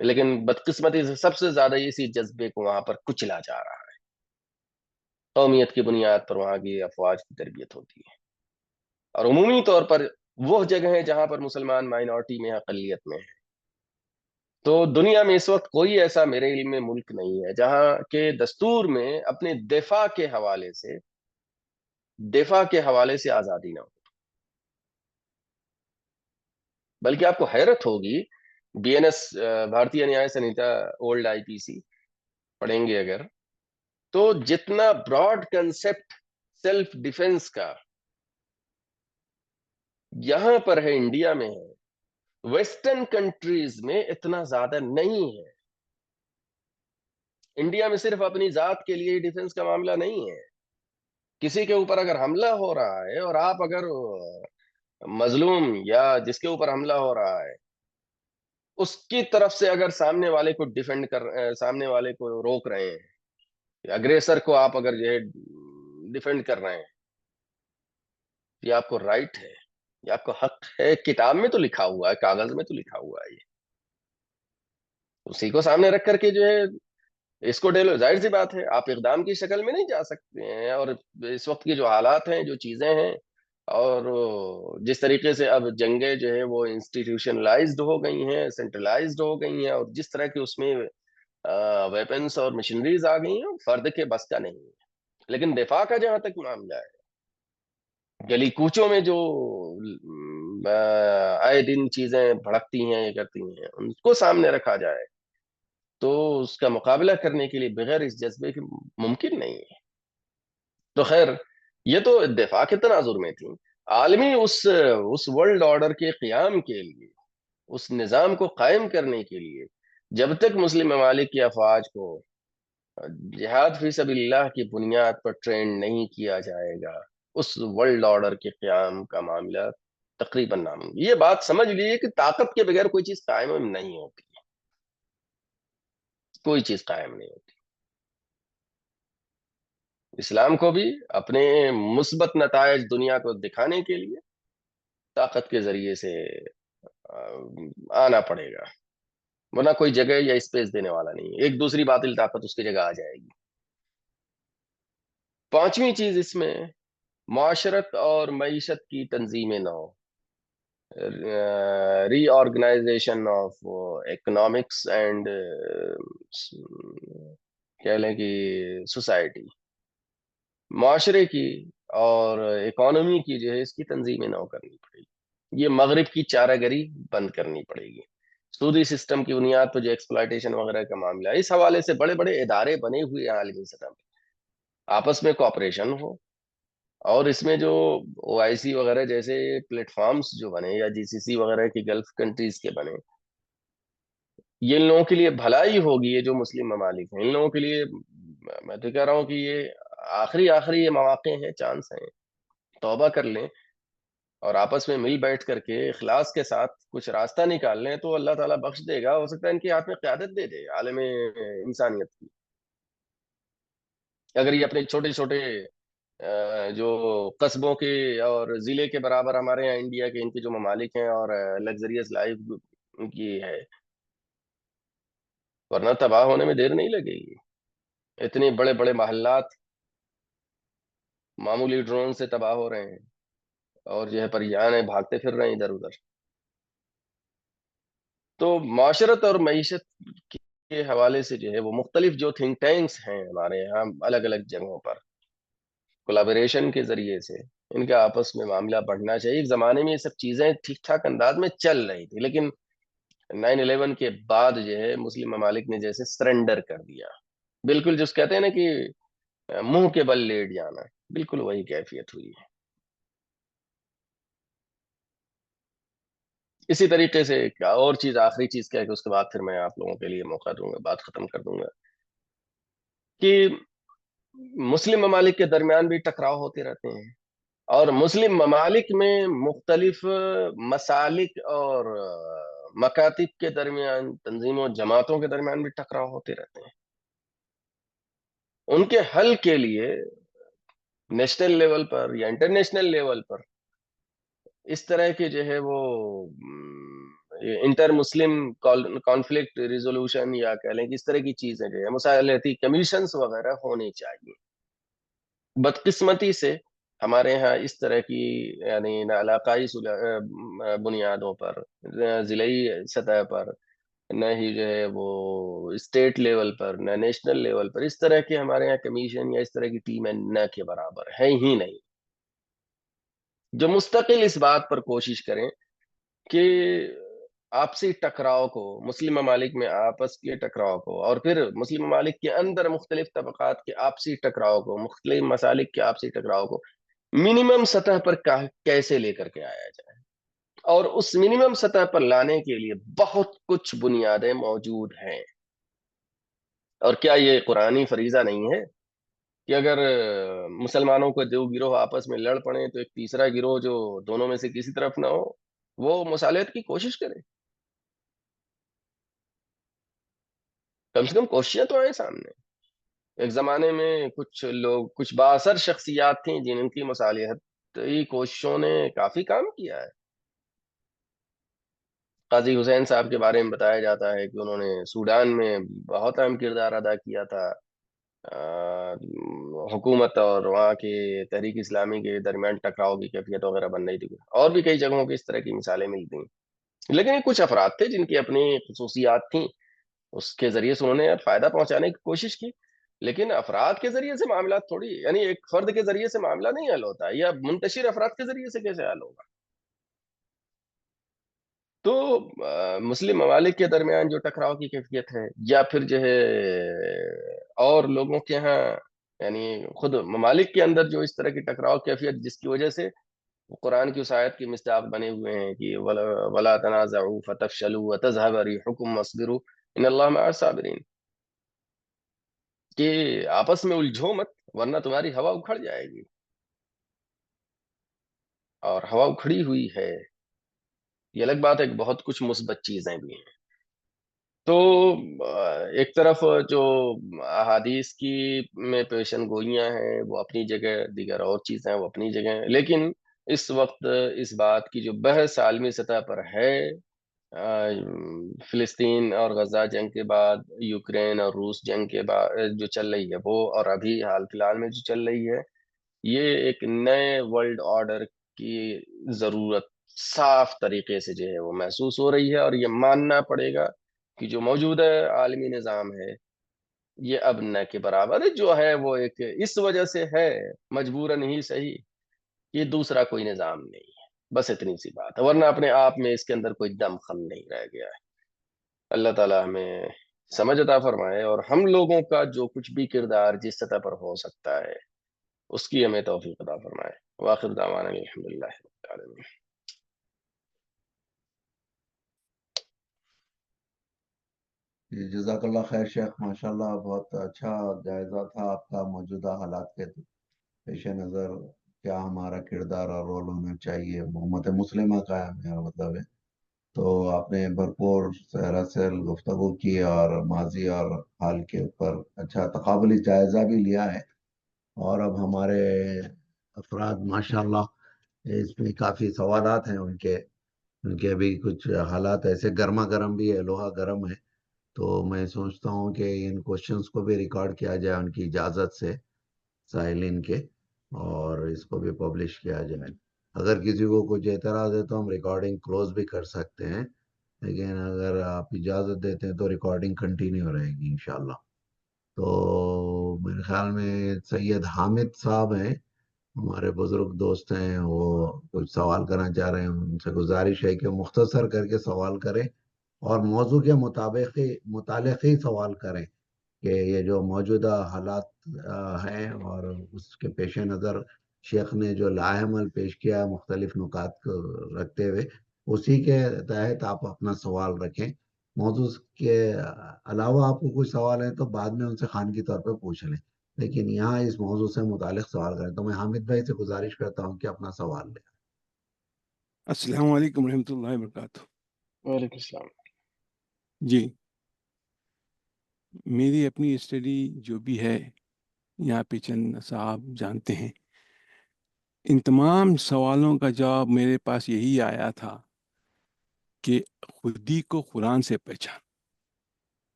لیکن بدقسمتی سے سب سے زیادہ اسی جذبے کو وہاں پر کچلا جا رہا ہے۔ قومیت کی بنیاد پر وہاں کی افواج کی تربیت ہوتی ہے، اور عمومی طور پر وہ جگہ ہیں جہاں پر مسلمان مائنورٹی میں، اقلیت میں ہے۔ تو دنیا میں اس وقت کوئی ایسا میرے علم میں ملک نہیں ہے جہاں کے دستور میں اپنے دفاع کے حوالے سے آزادی نہ ہو۔ بلکہ آپ کو حیرت ہوگی، B N S Bharatiya Nyaya Sanhita old I P C پڑھیں گے اگر، تو جتنا براڈ کنسپٹ سیلف ڈیفenس کا یہاں پر ہے، انڈیا میں ہے، ویسٹرن کنٹریز میں اتنا زیادہ نہیں ہے۔ انڈیا میں صرف اپنی ذات کے لیے ڈیفenس کا معاملہ نہیں ہے، کسی کے اوپر اگر حملہ ہو رہا ہے اور آپ اگر مظلوم یا جس کے اوپر حملہ ہو رہا ہے اس کی طرف سے اگر سامنے والے کو روک رہے ہیں، اگریسر کو آپ اگر یہ ڈیفینڈ کر رہے ہیں، یہ آپ کو رائٹ ہے، یہ آپ کو حق ہے، کتاب میں تو لکھا ہوا ہے، کاغذ میں تو لکھا ہوا ہے، یہ اسی کو سامنے رکھ کر کے جو ہے اس کو ڈیلو، ظاہر سی بات ہے آپ اقدام کی شکل میں نہیں جا سکتے ہیں، اور اس وقت کی جو حالات ہیں، جو چیزیں ہیں، اور جس طریقے سے اب جنگیں جو ہے وہ انسٹیٹیوشنلائزڈ ہو گئی ہیں، سینٹرلائزڈ ہو گئی ہیں، اور جس طرح کی اس میں ویپنس اور مشینریز آ گئی ہیں، فرد کے بس کا نہیں ہے۔ لیکن دفاع کا جہاں تک معاملہ ہے، گلی کوچوں میں جو آئے دن چیزیں بھڑکتی ہیں، یہ کرتی ہیں، ان کو سامنے رکھا جائے تو اس کا مقابلہ کرنے کے لیے بغیر اس جذبے کے ممکن نہیں ہے۔ تو خیر، یہ تو دفاع کے تناظر میں تھی۔ عالمی اس ورلڈ آرڈر کے قیام کے لیے، اس نظام کو قائم کرنے کے لیے، جب تک مسلم ممالک کی افواج کو جہاد فی سبیل اللہ کی بنیاد پر ٹرینڈ نہیں کیا جائے گا، اس ورلڈ آرڈر کے قیام کا معاملہ تقریباً ناممکن۔ یہ بات سمجھ لیجیے کہ طاقت کے بغیر کوئی چیز قائم نہیں ہوتی، کوئی چیز قائم نہیں ہوتی۔ اسلام کو بھی اپنے مثبت نتائج دنیا کو دکھانے کے لیے طاقت کے ذریعے سے آنا پڑے گا، ورنہ کوئی جگہ یا اسپیس دینے والا نہیں ہے، ایک دوسری باطل طاقت اس کی جگہ آ جائے گی۔ پانچویں چیز اس میں معاشرت اور معیشت کی تنظیم نو، ری آرگنائزیشن آف اکنامکس اینڈ کہہ لیں کہ سوسائٹی، معاشرے کی اور اکانومی کی جو ہے اس کی تنظیم نو کرنی پڑے گی۔ یہ مغرب کی چارہ گری بند کرنی پڑے گی، سودی سسٹم کی بنیاد پر جو ایکسپلائٹیشن وغیرہ کا معاملہ ہے، اس حوالے سے بڑے بڑے ادارے بنے ہوئے ہیں عالمی سطح پہ، آپس میں کوآپریشن ہو، اور اس میں جو او آئی سی وغیرہ جیسے پلیٹ فارمز جو بنے، یا جی سی سی وغیرہ کی گلف کنٹریز کے بنے، یہ ان لوگوں کے لیے بھلائی ہوگی، یہ جو مسلم ممالک ہیں ان لوگوں کے لیے، میں تو کہہ رہا ہوں کہ یہ آخری یہ مواقع ہیں، چانس ہیں، توبہ کر لیں اور آپس میں مل بیٹھ کر کے اخلاص کے ساتھ کچھ راستہ نکال لیں تو اللہ تعالیٰ بخش دے گا، ہو سکتا ہے ان کے ہاتھ میں قیادت دے دے عالم انسانیت کی۔ اگر یہ اپنے چھوٹے چھوٹے جو قصبوں کے اور ضلع کے برابر ہمارے یہاں انڈیا کے ان کے جو ممالک ہیں اور لگزریس لائف ان کی ہے، ورنہ تباہ ہونے میں دیر نہیں لگے گی۔ اتنے بڑے بڑے محلات معمولی ڈرون سے تباہ ہو رہے ہیں، اور جو ہے پریان ہیں بھاگتے پھر رہے ہیں ادھر ادھر۔ تو معاشرت اور معیشت کے حوالے سے جو ہے وہ مختلف جو تھنک ٹینکس ہیں ہمارے یہاں الگ الگ جگہوں پر، کولیبریشن کے ذریعے سے ان کا آپس میں معاملہ بڑھنا چاہیے۔ ایک زمانے میں یہ سب چیزیں ٹھیک ٹھاک انداز میں چل رہی تھی، لیکن 9/11 کے بعد جو ہے مسلم ممالک نے جیسے سرنڈر کر دیا، بالکل جس کہتے ہیں نا کہ منہ کے بل لیٹ جانا، بالکل وہی کیفیت ہوئی ہے۔ اسی طریقے سے ایک اور چیز، آخری چیز کیا ہے کہ اس کے بعد پھر میں آپ لوگوں کے لیے موقع دوں گا، بات ختم کر دوں گا، کہ مسلم ممالک کے درمیان بھی ٹکراؤ ہوتے رہتے ہیں، اور مسلم ممالک میں مختلف مسالک اور مکاتب کے درمیان، تنظیموں جماعتوں کے درمیان بھی ٹکراؤ ہوتے رہتے ہیں۔ ان کے حل کے لیے نیشنل لیول پر یا انٹرنیشنل لیول پر اس طرح کے جو ہے وہ انٹر مسلم کانفلکٹ ریزولوشن یا کہہ لیں کہ اس طرح کی چیزیں جو ہے مصالحتی کمیشنز وغیرہ ہونی چاہیے۔ بدقسمتی سے ہمارے ہاں اس طرح کی یعنی نہ علاقائی بنیادوں پر، نہ ضلعی سطح پر، نہ ہی جو ہے وہ اسٹیٹ لیول پر، نہ نیشنل لیول پر اس طرح کے ہمارے یہاں کمیشن یا اس طرح کی ٹیمیں نہ کے برابر ہے ہی نہیں، جو مستقل اس بات پر کوشش کریں کہ آپسی ٹکراؤ کو، مسلم ممالک میں آپس کے ٹکراؤ کو، اور پھر مسلم ممالک کے اندر مختلف طبقات کے آپسی ٹکراؤ کو، مختلف مسالک کے آپسی ٹکراؤ کو منیمم سطح پر کیسے لے کر کے آیا جائے، اور اس منیمم سطح پر لانے کے لیے بہت کچھ بنیادیں موجود ہیں۔ اور کیا یہ قرآنی فریضہ نہیں ہے کہ اگر مسلمانوں کو دو گروہ آپس میں لڑ پڑیں تو ایک تیسرا گروہ جو دونوں میں سے کسی طرف نہ ہو وہ مصالحت کی کوشش کرے؟ کم سے کم کوششیں تو آئیں سامنے۔ ایک زمانے میں کچھ لوگ، کچھ بااثر شخصیات تھیں جن کی مصالحتی کوششوں نے کافی کام کیا ہے۔ قاضی حسین صاحب کے بارے میں بتایا جاتا ہے کہ انہوں نے سوڈان میں بہت اہم کردار ادا کیا تھا، حکومت اور وہاں کے تحریک اسلامی کے درمیان ٹکراؤ کی کیفیت وغیرہ بن رہی تھی، اور بھی کئی جگہوں کی اس طرح کی مثالیں ملتی ہیں۔ لیکن یہ کچھ افراد تھے جن کی اپنی خصوصیات تھیں، اس کے ذریعے سے انہوں نے فائدہ پہنچانے کی کوشش کی، لیکن افراد کے ذریعے سے معاملات تھوڑی، یعنی ایک فرد کے ذریعے سے معاملہ نہیں حل ہوتا، یا منتشر افراد کے ذریعے سے کیسے حل ہوگا؟ تو مسلم ممالک کے درمیان جو ٹکراؤ کی کیفیت ہے، یا پھر جو ہے اور لوگوں کے ہاں، یعنی خود ممالک کے اندر جو اس طرح کی ٹکراؤ کیفیت جس کی وجہ سے قرآن کی اس آیت کی مصداق بنے ہوئے ہیں کہ ولا تنازعوا فتفشلوا وتذهب ريحكم واصبروا ان اللہ مع الصابرین، کہ آپس میں الجھو مت ورنہ تمہاری ہوا اکھڑ جائے گی، اور ہوا اکھڑی ہوئی ہے، یہ الگ بات ہے کہ بہت کچھ مثبت چیزیں بھی ہیں۔ تو ایک طرف جو احادیث کی میں پیشن گوئیاں ہیں وہ اپنی جگہ، دیگر اور چیزیں وہ اپنی جگہ ہیں، لیکن اس وقت اس بات کی جو بحث عالمی سطح پر ہے، آ، فلسطین اور غزہ جنگ کے بعد، یوکرین اور روس جنگ کے بعد جو چل رہی ہے وہ، اور ابھی حال فی الحال میں جو چل رہی ہے، یہ ایک نئے ورلڈ آرڈر کی ضرورت صاف طریقے سے جو ہے وہ محسوس ہو رہی ہے، اور یہ ماننا پڑے گا کہ جو موجودہ عالمی نظام ہے یہ اب نہ کے برابر ہے، جو ہے وہ ایک اس وجہ سے ہے، مجبوراً ہی صحیح، یہ دوسرا کوئی نظام نہیں ہے، بس اتنی سی بات ہے، ورنہ اپنے آپ میں اس کے اندر کوئی دم خم نہیں رہ گیا ہے۔ اللہ تعالیٰ ہمیں سمجھ عطا فرمائے، اور ہم لوگوں کا جو کچھ بھی کردار جس سطح پر ہو سکتا ہے اس کی ہمیں توفیق عطا فرمائے۔ واخر دعوانا الحمدللہ رب العالمین۔ جی جزاک اللہ خیر شیخ، ماشاءاللہ بہت اچھا جائزہ تھا آپ کا موجودہ حالات کے پیش نظر، کیا ہمارا کردار اور رول ہونا چاہیے امت مسلمہ کا ہے میرا مطلب ہے. تو آپ نے بھرپور سیر گفتگو کی اور ماضی اور حال کے اوپر اچھا تقابلی جائزہ بھی لیا ہے. اور اب ہمارے افراد ماشاءاللہ اس میں کافی سوالات ہیں ان کے بھی کچھ حالات ایسے گرما گرم بھی ہے، لوہا گرم ہے. تو میں سوچتا ہوں کہ ان کوشچنس کو بھی ریکارڈ کیا جائے ان کی اجازت سے سائلین کے، اور اس کو بھی پبلش کیا جائے. اگر کسی کو کچھ اعتراض ہے تو ہم ریکارڈنگ کلوز بھی کر سکتے ہیں، لیکن اگر آپ اجازت دیتے ہیں تو ریکارڈنگ کنٹینیو رہے گی انشاءاللہ. تو میرے خیال میں سید حامد صاحب ہیں، ہمارے بزرگ دوست ہیں، وہ کچھ سوال کرنا چاہ رہے ہیں. ان سے گزارش ہے کہ مختصر کر کے سوال کریں اور موضوع کے متعلق ہی سوال کریں کہ یہ جو موجودہ حالات ہیں اور اس کے پیش نظر شیخ نے جو لائحہ عمل پیش کیا مختلف نکات کو رکھتے ہوئے، اسی کے تحت آپ اپنا سوال رکھیں. موضوع کے علاوہ آپ کو کچھ سوال ہیں تو بعد میں ان سے خانگی طور پہ پوچھ لیں، لیکن یہاں اس موضوع سے متعلق سوال کریں. تو میں حامد بھائی سے گزارش کرتا ہوں کہ اپنا سوال لیں. السلام علیکم ورحمۃ اللہ وبرکاتہ. وعلیکم السلام. جی، میری اپنی اسٹڈی جو بھی ہے یہاں پہ چند صاحب جانتے ہیں، ان تمام سوالوں کا جواب میرے پاس یہی آیا تھا کہ خودی کو قرآن سے پہچان،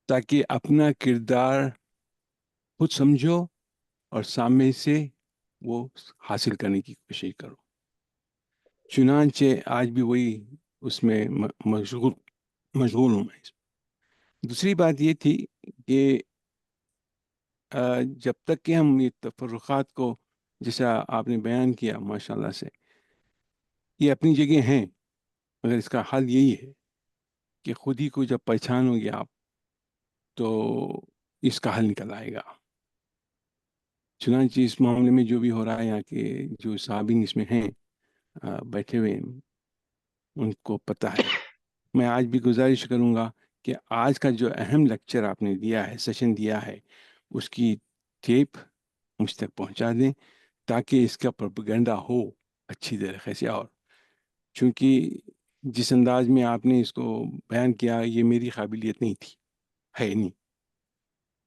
تاکہ اپنا کردار خود سمجھو اور سامنے سے وہ حاصل کرنے کی کوشش کرو. چنانچہ آج بھی وہی اس میں مشغول ہوں میں. دوسری بات یہ تھی کہ جب تک کہ ہم یہ تفرقات کو، جیسا آپ نے بیان کیا ماشاءاللہ سے، یہ اپنی جگہ ہیں، مگر اس کا حل یہی ہے کہ خود ہی کو جب پہچانو گے آپ تو اس کا حل نکل آئے گا. چنانچہ اس معاملے میں جو بھی ہو رہا ہے، یہاں کے جو صحابین اس میں ہیں بیٹھے ہوئے، ان کو پتہ ہے. میں آج بھی گزارش کروں گا کہ آج کا جو اہم لیکچر آپ نے دیا ہے، سیشن دیا ہے، اس کی ٹیپ مجھ تک پہنچا دیں تاکہ اس کا پروپیگنڈا ہو اچھی طریقے سے. اور چونکہ جس انداز میں آپ نے اس کو بیان کیا یہ میری قابلیت نہیں تھی، ہے نہیں،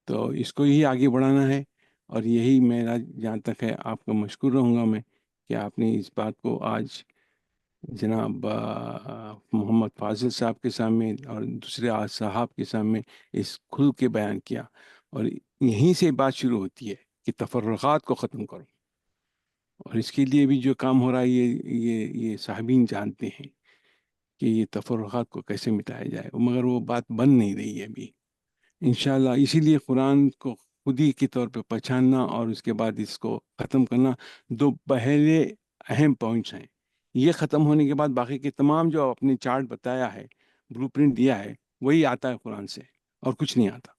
تو اس کو یہی آگے بڑھانا ہے. اور یہی میرا جہاں تک ہے آپ کا مشکور رہوں گا میں کہ آپ نے اس بات کو آج جناب محمد فاضل صاحب کے سامنے اور دوسرے صاحب کے سامنے اس کھل کے بیان کیا. اور یہیں سے بات شروع ہوتی ہے کہ تفرقات کو ختم کرو، اور اس کے لیے بھی جو کام ہو رہا ہے یہ صاحبین جانتے ہیں کہ یہ تفرقات کو کیسے مٹایا جائے، مگر وہ بات بن نہیں رہی ہے ابھی انشاءاللہ. اسی لیے قرآن کو خودی کے طور پہ پہچاننا اور اس کے بعد اس کو ختم کرنا دو پہلے اہم پوائنٹس ہیں. یہ ختم ہونے کے بعد باقی کے تمام جو اپنے چارٹ بتایا ہے، بلو پرنٹ دیا ہے، وہی آتا ہے قرآن سے اور کچھ نہیں آتا.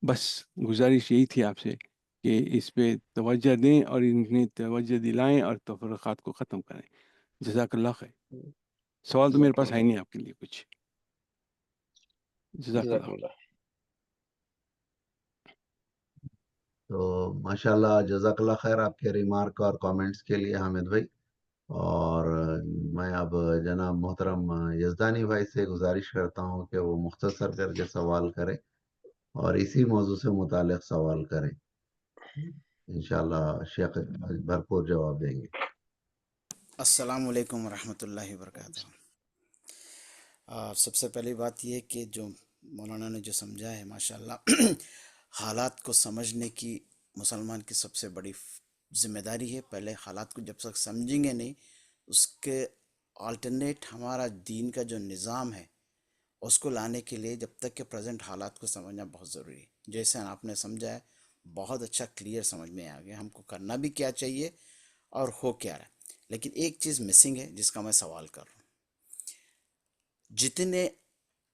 بس گزارش یہی تھی آپ سے کہ اس پہ توجہ دیں اور انہیں توجہ دلائیں اور تفرقات کو ختم کریں. جزاک اللہ خیر. سوال تو میرے جزاکم پاس ہے اللہ. نہیں آپ کے لیے کچھ. جزاک اللہ. جزاکم اللہ. تو ماشاءاللہ جزاک اللہ خیر آپ کے ریمارک اور کامنٹس کے لیے حامد بھائی. اور میں اب جناب محترم یزدانی بھائی سے گزارش کرتا ہوں کہ وہ مختصر کر کے سوال کریں اور اسی موضوع سے متعلق سوال کریں. انشاءاللہ شیخ بھرپور جواب دیں گے. السلام علیکم ورحمۃ اللہ وبرکاتہ. سب سے پہلی بات یہ کہ جو مولانا نے جو سمجھا ہے ماشاءاللہ حالات کو سمجھنے کی مسلمان کی سب سے بڑی ذمہ داری ہے. پہلے حالات کو جب تک سمجھیں گے نہیں، اس کے آلٹرنیٹ ہمارا دین کا جو نظام ہے اس کو لانے کے لیے جب تک کہ پریزنٹ حالات کو سمجھنا بہت ضروری ہے. جیسے آپ نے سمجھا ہے بہت اچھا کلیئر سمجھ میں آ گیا ہم کو کرنا بھی کیا چاہیے اور ہو کیا رہا ہے. لیکن ایک چیز مسنگ ہے جس کا میں سوال کر رہا ہوں. جتنے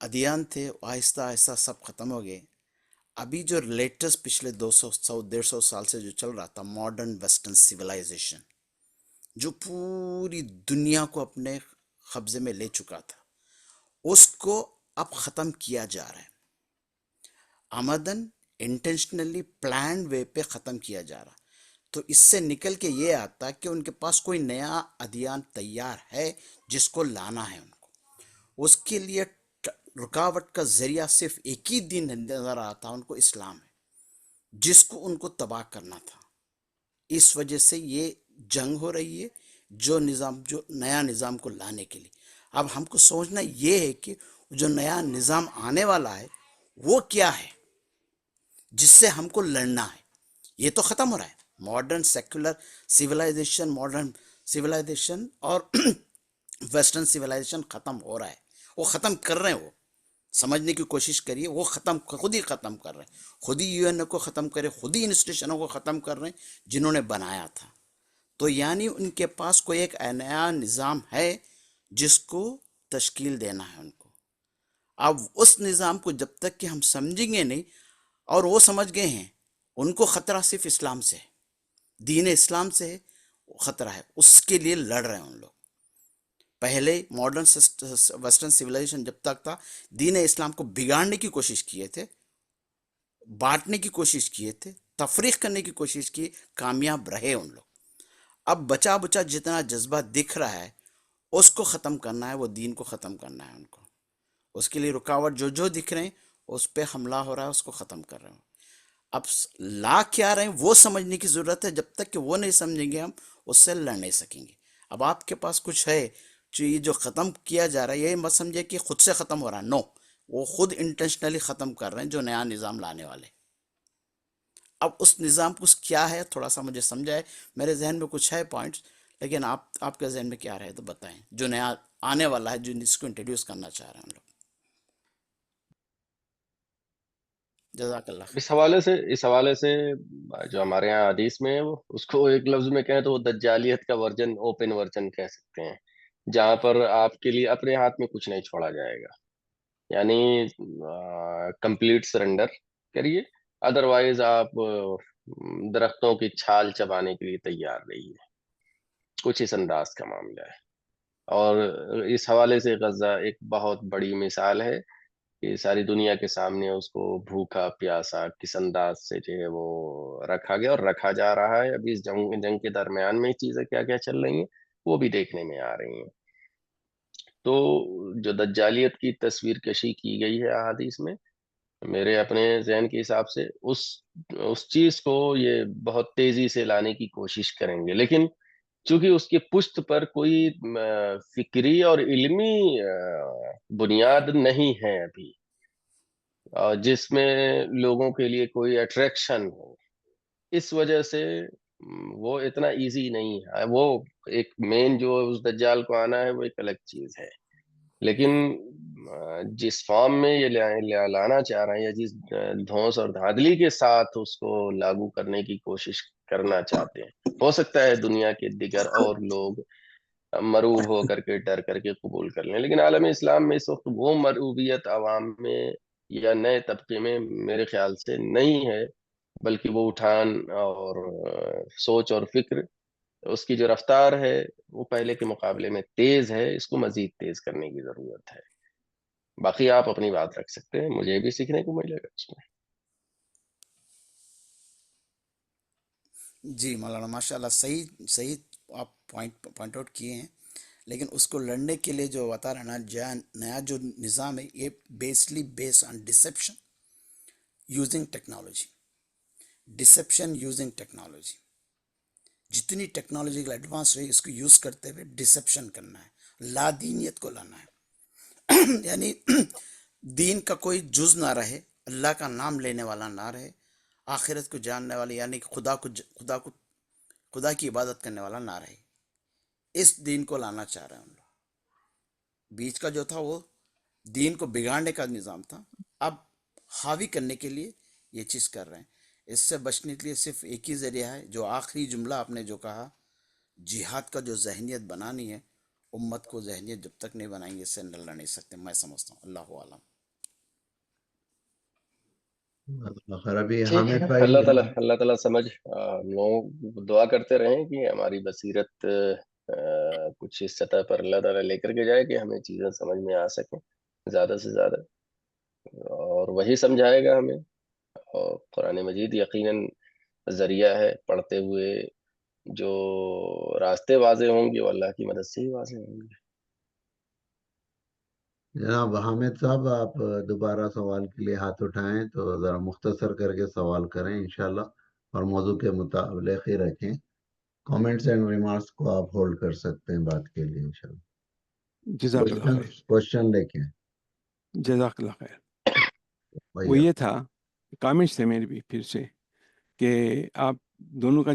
ادیان تھے آہستہ آہستہ سب ختم ہو گئے. ابھی جو لیٹسٹ پچھلے 100 سال سے جو چل رہا تھا ماڈرن ویسٹرن سویلائزیشن، جو پوری دنیا کو اپنے قبضے میں لے چکا تھا، اس کو اب ختم کیا جا رہا ہے، آمدن انٹینشنلی پلانڈ وے پہ ختم کیا جا رہا. تو اس سے نکل کے یہ آتا کہ ان کے پاس کوئی نیا ادیان تیار ہے جس کو لانا ہے ان کو. اس کے لیے رکاوٹ کا ذریعہ صرف ایک ہی دین نظر آتا ان کو، اسلام ہے، جس کو ان کو تباہ کرنا تھا. اس وجہ سے یہ جنگ ہو رہی ہے جو نیا نظام کو لانے کے لیے. اب ہم کو سوچنا یہ ہے کہ جو نیا نظام آنے والا ہے وہ کیا ہے جس سے ہم کو لڑنا ہے. یہ تو ختم ہو رہا ہے، modern secular civilisation, modern civilisation اور ویسٹرن سیولائزیشن ختم ہو رہا ہے. وہ ختم کر رہے ہیں، وہ سمجھنے کی کوشش کریے، وہ خود ہی ختم کر رہے ہیں، خود ہی UN کو ختم کرے، خود ہی انسٹیٹیوشنوں کو ختم کر رہے ہیں جنہوں نے بنایا تھا. تو یعنی ان کے پاس کوئی ایک نیا نظام ہے جس کو تشکیل دینا ہے ان کو. اب اس نظام کو جب تک کہ ہم سمجھیں گے نہیں، اور وہ سمجھ گئے ہیں ان کو خطرہ صرف اسلام سے ہے، دین اسلام سے ہے خطرہ ہے، اس کے لیے لڑ رہے ہیں ان لوگ. پہلے ماڈرن ویسٹرن سیولائزیشن جب تک تھا، دین اسلام کو بگاڑنے کی کوشش کیے تھے، بانٹنے کی کوشش کیے تھے، تفریق کرنے کی کوشش کی، کامیاب رہے ان لوگ. اب بچا بچا جتنا جذبہ دکھ رہا ہے اس کو ختم کرنا ہے، وہ دین کو ختم کرنا ہے ان کو. اس کے لیے رکاوٹ جو دکھ رہے ہیں اس پہ حملہ ہو رہا ہے، اس کو ختم کر رہے ہیں. اب لا کیا رہے ہیں وہ سمجھنے کی ضرورت ہے. جب تک کہ وہ نہیں سمجھیں گے ہم اس سے لڑ نہیں سکیں گے. اب آپ کے پاس کچھ ہے یہ جو ختم کیا جا رہا ہے، یہ مت سمجھے کہ خود سے ختم ہو رہا ہے، نو، وہ خود انٹینشنلی ختم کر رہے ہیں جو نیا نظام لانے والے. اب اس نظام کو کیا ہے تھوڑا سا مجھے سمجھائے. میرے ذہن میں کچھ ہے پوائنٹس، لیکن آپ کے ذہن میں کیا رہے تو بتائیں، جو نیا آنے والا ہے جو اس کو انٹروڈیوس کرنا چاہ رہے ہیں ہم لوگ. جزاک اللہ خیر. اس حوالے سے جو ہمارے یہاں حدیث میں ہے، وہ اس کو ایک لفظ میں کہیں تو وہ دجالیت کا ورژن، اوپن ورژن کہہ سکتے ہیں، جہاں پر آپ کے لیے اپنے ہاتھ میں کچھ نہیں چھوڑا جائے گا. یعنی کمپلیٹ سرنڈر کریے، ادروائز آپ درختوں کی چھال چبانے کے لیے تیار رہیے. کچھ اس انداز کا معاملہ ہے. اور اس حوالے سے غزہ ایک بہت بڑی مثال ہے کہ ساری دنیا کے سامنے اس کو بھوکا پیاسا کس انداز سے جو ہے وہ رکھا گیا اور رکھا جا رہا ہے. ابھی اس جنگ کے درمیان میں چیزیں کیا کیا چل رہی ہیں وہ بھی دیکھنے میں آ رہی ہیں. تو جو دجالیت کی تصویر کشی کی گئی ہے احادیث میں، میرے اپنے ذہن کے حساب سے اس چیز کو یہ بہت تیزی سے لانے کی کوشش کریں گے، لیکن چونکہ اس کی پشت پر کوئی فکری اور علمی بنیاد نہیں ہے ابھی، جس میں لوگوں کے لیے کوئی اٹریکشن ہو، اس وجہ سے وہ اتنا ایزی نہیں ہے. وہ ایک مین جو اس دجال کو آنا ہے وہ ایک الگ چیز ہے، لیکن جس فارم میں یہ لانا چاہ رہے ہیں یا جس دھونس اور دھاندلی کے ساتھ اس کو لاگو کرنے کی کوشش کرنا چاہتے ہیں، ہو سکتا ہے دنیا کے دیگر اور لوگ مرعوب ہو کر کے ڈر کر کے قبول کر لیں، لیکن عالم اسلام میں اس وقت وہ مرعوبیت عوام میں یا نئے طبقے میں میرے خیال سے نہیں ہے، بلکہ وہ اٹھان اور سوچ اور فکر، اس کی جو رفتار ہے وہ پہلے کے مقابلے میں تیز ہے. اس کو مزید تیز کرنے کی ضرورت ہے. باقی آپ اپنی بات رکھ سکتے ہیں، مجھے بھی سیکھنے کو ملے گا اس میں. جی مولانا ماشاء اللہ، صحیح آپ پوائنٹ آؤٹ کیے ہیں. لیکن اس کو لڑنے کے لیے جو بتا رہا نا، نیا جو نظام ہے یہ base on deception using technology. Deception using technology, جتنی ٹیکنالوجیکل ایڈوانس رہی اس کو یوز کرتے ہوئے ڈسپشن کرنا ہے، لا دینیت کو لانا ہے. یعنی دین کا کوئی جز نہ رہے، اللہ کا نام لینے والا نہ رہے، آخرت کو جاننے والے یعنی خدا کی عبادت کرنے والا نہ رہے. اس دین کو لانا چاہ رہے ہیں ہم لوگ. بیچ کا جو تھا وہ دین کو بگاڑنے کا نظام تھا، اب حاوی کرنے کے لیے یہ چیز کر رہے ہیں. اس سے بچنے کے لیے صرف ایک ہی ذریعہ ہے، جو آخری جملہ آپ نے جو کہا، جہاد کا جو ذہنیت بنانی ہے، امت کو ذہنیت جب تک نہیں بنائیں گے اس سے لڑ نہیں سکتے. میں سمجھتا ہوں. اللہ عالم. خیر ابھی ٹھیک حامد ہے، بھائی اللہ تعالیٰ سمجھ ہم لوگ دعا کرتے رہیں کہ ہماری بصیرت کچھ اس سطح پر اللہ تعالیٰ لے کر کے جائے کہ ہمیں چیزیں سمجھ میں آ سکیں. زیادہ سے زیادہ، اور وہی سمجھائے گا ہمیں. اور قرآن مجید یقیناً ذریعہ ہے، پڑھتے ہوئے جو راستے واضح ہوں گے وہ اللہ کی مدد سے ہی واضح ہوں گے. جناب حامد صاحب، آپ دوبارہ سوال کے لیے ہاتھ اٹھائیں تو ذرا مختصر کر کے سوال کریں انشاءاللہ، اور موضوع کے مطابق ہی رکھیں. کامنٹس اینڈ ریمارکس کو آپ ہولڈ کر سکتے ہیں بات کے لیے انشاءاللہ. جزاک اللہ خیر. کوشچن لے کے جزاک اللہ خیر. وہ بھیا. یہ تھا، کامنٹس تھے میرے بھی پھر سے، کہ آپ دونوں کا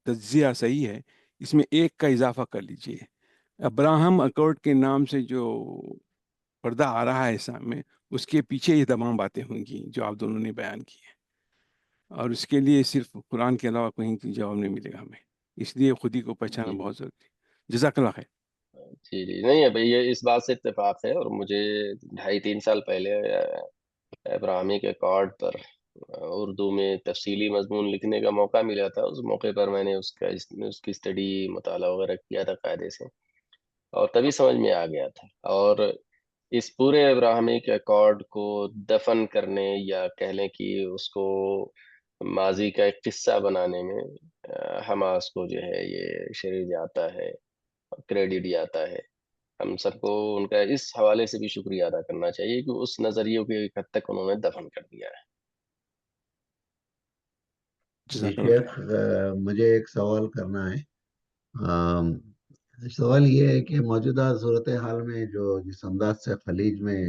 تجزیہ صحیح ہے، اس میں ایک کا اضافہ کر لیجئے. ابراہم اکارڈ کے نام سے جو پردہ آ رہا ہے اسلام میں، اس کے پیچھے یہ تمام باتیں ہوں گی جو آپ دونوں نے بیان کی ہیں، اور اس کے لیے صرف قرآن کے علاوہ کہیں جواب نہیں ملے گا ہمیں، اس لیے خود ہی کو پہچانا جی بہت ضروری ہے. جزاک اللہ خیر. جی جی، نہیں ابھی یہ اس بات سے اتفاق ہے، اور مجھے 2.5-3 سال پہلے ابراہمی کے کارڈ پر اردو میں تفصیلی مضمون لکھنے کا موقع ملا تھا. اس موقع پر میں نے اس کی اسٹڈی مطالعہ وغیرہ کیا تھا قاعدے سے، اور تبھی سمجھ میں آ گیا تھا. اور اس پورے ابراہمی کے اکارڈ کو دفن کرنے، یا کہہ لیں کہ اس کو ماضی کا ایک قصہ بنانے میں حماس کو جو ہے یہ شریر جاتا ہے، کریڈٹ جاتا ہے. ہم سب کو ان کا اس حوالے سے بھی شکریہ ادا کرنا چاہیے کہ اس نظریے کو ایک حد تک انہوں نے دفن کر دیا ہے. جی جزاک اللہ شیخ، خیر. مجھے ایک سوال کرنا ہے. آم، سوال یہ ہے کہ موجودہ صورتحال میں جو جس انداز سے خلیج میں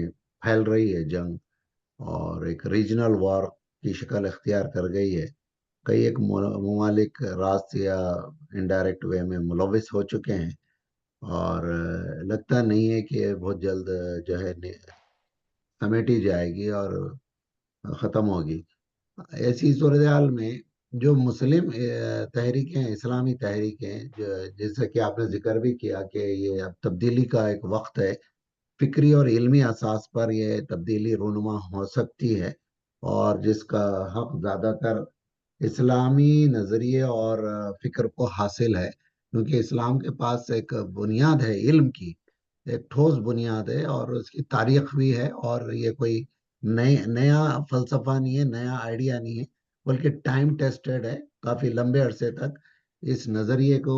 پھیل رہی ہے جنگ، اور ایک ریجنل وار کی شکل اختیار کر گئی ہے، کئی ایک ممالک راست یا انڈائریکٹ وے میں ملوث ہو چکے ہیں، اور لگتا نہیں ہے کہ بہت جلد جو ہے سمیٹی جائے گی اور ختم ہوگی. ایسی صورتحال میں جو مسلم تحریکیں، اسلامی تحریکیں، جیسا کہ آپ نے ذکر بھی کیا کہ یہ اب تبدیلی کا ایک وقت ہے، فکری اور علمی اساس پر یہ تبدیلی رونما ہو سکتی ہے، اور جس کا حق زیادہ تر اسلامی نظریے اور فکر کو حاصل ہے، کیونکہ اسلام کے پاس ایک بنیاد ہے علم کی، ایک ٹھوس بنیاد ہے، اور اس کی تاریخ بھی ہے، اور یہ کوئی نیا فلسفہ نہیں ہے، نیا آئیڈیا نہیں ہے، بلکہ ٹائم ٹیسٹڈ ہے. کافی لمبے عرصے تک اس نظریے کو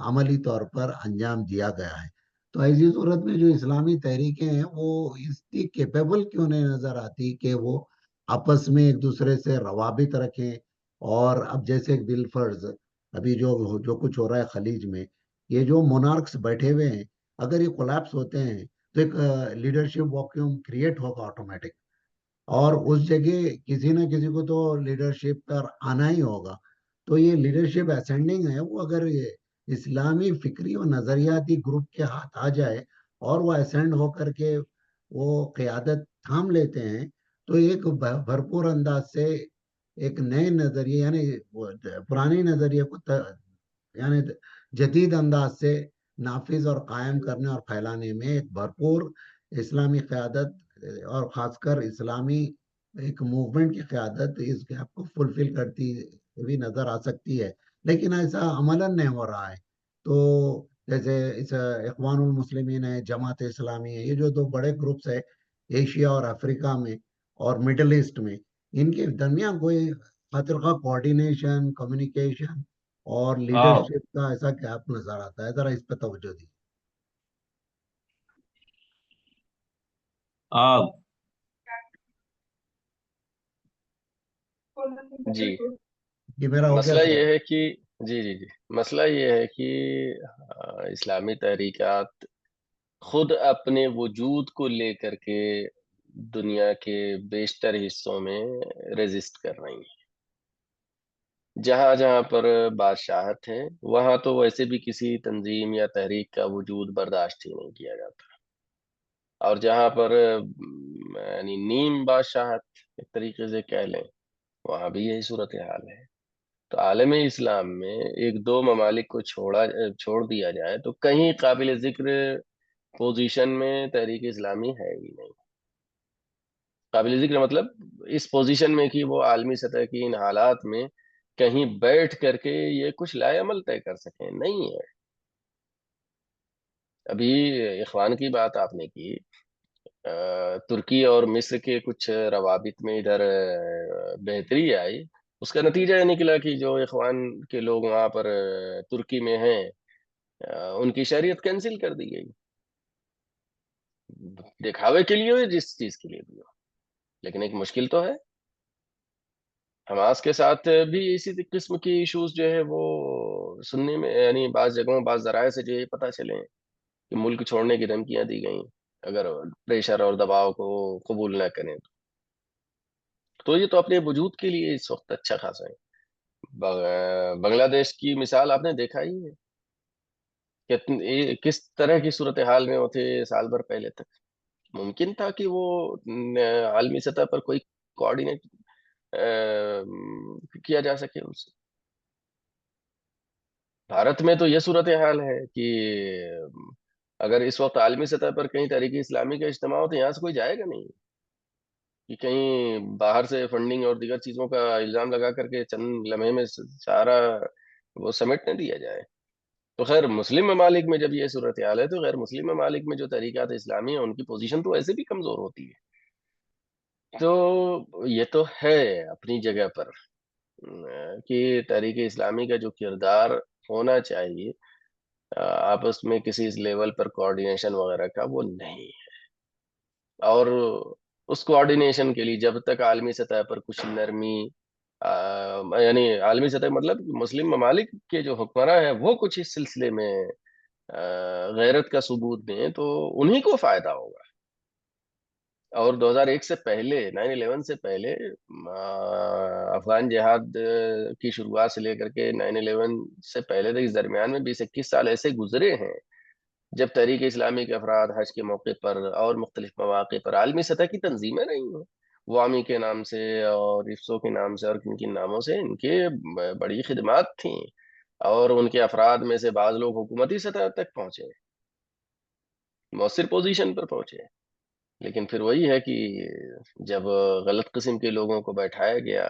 عملی طور پر انجام دیا گیا ہے. تو ایسی صورت میں جو اسلامی تحریکیں ہیں وہ اس کی کیپیبل کیوں نہیں نظر آتی کہ وہ آپس میں ایک دوسرے سے روابط رکھیں. اور اب جیسے بالفرض ابھی جو کچھ ہو رہا ہے خلیج میں، یہ جو مونارکس بیٹھے ہوئے ہیں، اگر یہ کولیپس ہوتے ہیں تو ایک لیڈرشپ ویکیوم کریٹ ہوگا آٹومیٹک، اور اس جگہ کسی نہ کسی کو تو لیڈرشپ پر آنا ہی ہوگا. تو یہ لیڈرشپ اسینڈنگ ہے، وہ اگر یہ اسلامی فکری اور نظریاتی گروپ کے ہاتھ آ جائے اور وہ اسینڈ ہو کر کے وہ قیادت تھام لیتے ہیں، تو ایک بھرپور انداز سے ایک نئے نظریے، یعنی پرانے نظریے کو یعنی جدید انداز سے نافذ اور قائم کرنے اور پھیلانے میں ایک بھرپور اسلامی قیادت، اور خاص کر اسلامی ایک موومنٹ کی قیادت اس گیپ کو فلفل کرتی ہوئی نظر آ سکتی ہے. لیکن ایسا عملاً نہیں ہو رہا ہے. تو جیسے اس اخوان المسلمین ہے، جماعت اسلامی ہے، یہ جو دو بڑے گروپس ہے ایشیا اور افریقہ میں اور مڈل ایسٹ میں، ان کے درمیان کوئی خاطر خواہ کوارڈینیشن، کمیونیکیشن اور لیڈرشپ کا ایسا گیپ نظر آتا ہے. ذرا اس پہ توجہ دی. جی، یہ میرا ہو گیا مسئلہ سوال. یہ ہے کہ جی جی جی، مسئلہ یہ ہے کہ اسلامی تحریکات خود اپنے وجود کو لے کر کے دنیا کے بیشتر حصوں میں ریزسٹ کر رہی ہیں. جہاں جہاں پر بادشاہت ہے وہاں تو ویسے بھی کسی تنظیم یا تحریک کا وجود برداشت ہی نہیں کیا جاتا، اور جہاں پر یعنی نیم بادشاہت ایک طریقے سے کہہ لیں، وہاں بھی یہی صورتحال ہے. تو عالم اسلام میں ایک دو ممالک کو چھوڑ دیا جائے تو کہیں قابل ذکر پوزیشن میں تحریک اسلامی ہے ہی نہیں. قابل ذکر مطلب اس پوزیشن میں کہ وہ عالمی سطح کی ان حالات میں کہیں بیٹھ کر کے یہ کچھ لائے عمل طے کر سکیں، نہیں ہے. ابھی اخوان کی بات آپ نے کی، ترکی اور مصر کے کچھ روابط میں ادھر بہتری آئی، اس کا نتیجہ یہ نکلا کہ جو اخوان کے لوگ وہاں پر ترکی میں ہیں ان کی شہریت کینسل کر دی گئی، دکھاوے کے لیے ہو یا جس چیز کے لیے بھی ہو، لیکن ایک مشکل تو ہے۔ حماس کے ساتھ بھی اسی قسم کی ایشوز جو ہے وہ سننے میں، یعنی بعض جگہوں بعض ذرائع سے جو ہے پتہ چلے کہ ملک چھوڑنے کی دھمکیاں دی گئیں اگر پریشر اور دباؤ کو قبول نہ کریں تو یہ تو اپنے وجود کے لیے اس وقت اچھا خاصا ہے۔ بنگلہ دیش کی مثال آپ نے دیکھا ہی ہے کہ کس طرح کی صورتحال میں وہ تھے سال بھر پہلے تک، ممکن تھا کہ وہ عالمی سطح پر کوئی کوآرڈینیٹ کیا جا سکے ان سے۔ بھارت میں تو یہ صورتحال ہے کہ اگر اس وقت عالمی سطح پر کہیں تحریک اسلامی کا اجتماع ہو تو یہاں سے کوئی جائے گا نہیں، کہ کہیں باہر سے فنڈنگ اور دیگر چیزوں کا الزام لگا کر کے چند لمحے میں سارا وہ سمیٹ نہ دیا جائے۔ تو خیر مسلم ممالک میں جب یہ صورتحال ہے تو غیر مسلم ممالک میں جو تحریکات اسلامی ہیں ان کی پوزیشن تو ایسے بھی کمزور ہوتی ہے۔ تو یہ تو ہے اپنی جگہ پر کہ تحریک اسلامی کا جو کردار ہونا چاہیے آپس میں کسی لیول پر کوآرڈینیشن وغیرہ کا وہ نہیں ہے، اور اس کوآرڈینیشن کے لیے جب تک عالمی سطح پر کچھ نرمی یعنی عالمی سطح مطلب مسلم ممالک کے جو حکمراں ہیں وہ کچھ اس سلسلے میں غیرت کا ثبوت دیں تو انہی کو فائدہ ہوگا۔ اور 2001 سے پہلے 9/11 سے پہلے افغان جہاد کی شروعات سے لے کر کے 9/11 سے پہلے تک اس درمیان میں 20-21 سال ایسے گزرے ہیں جب تحریک اسلامی کے افراد حج کے موقع پر اور مختلف مواقع پر عالمی سطح کی تنظیمیں رہی ہیں، وامی کے نام سے اور افسو کے نام سے اور کن کن ناموں سے ان کے بڑی خدمات تھیں، اور ان کے افراد میں سے بعض لوگ حکومتی سطح تک پہنچے، مؤثر پوزیشن پر پہنچے، لیکن پھر وہی ہے کہ جب غلط قسم کے لوگوں کو بیٹھایا گیا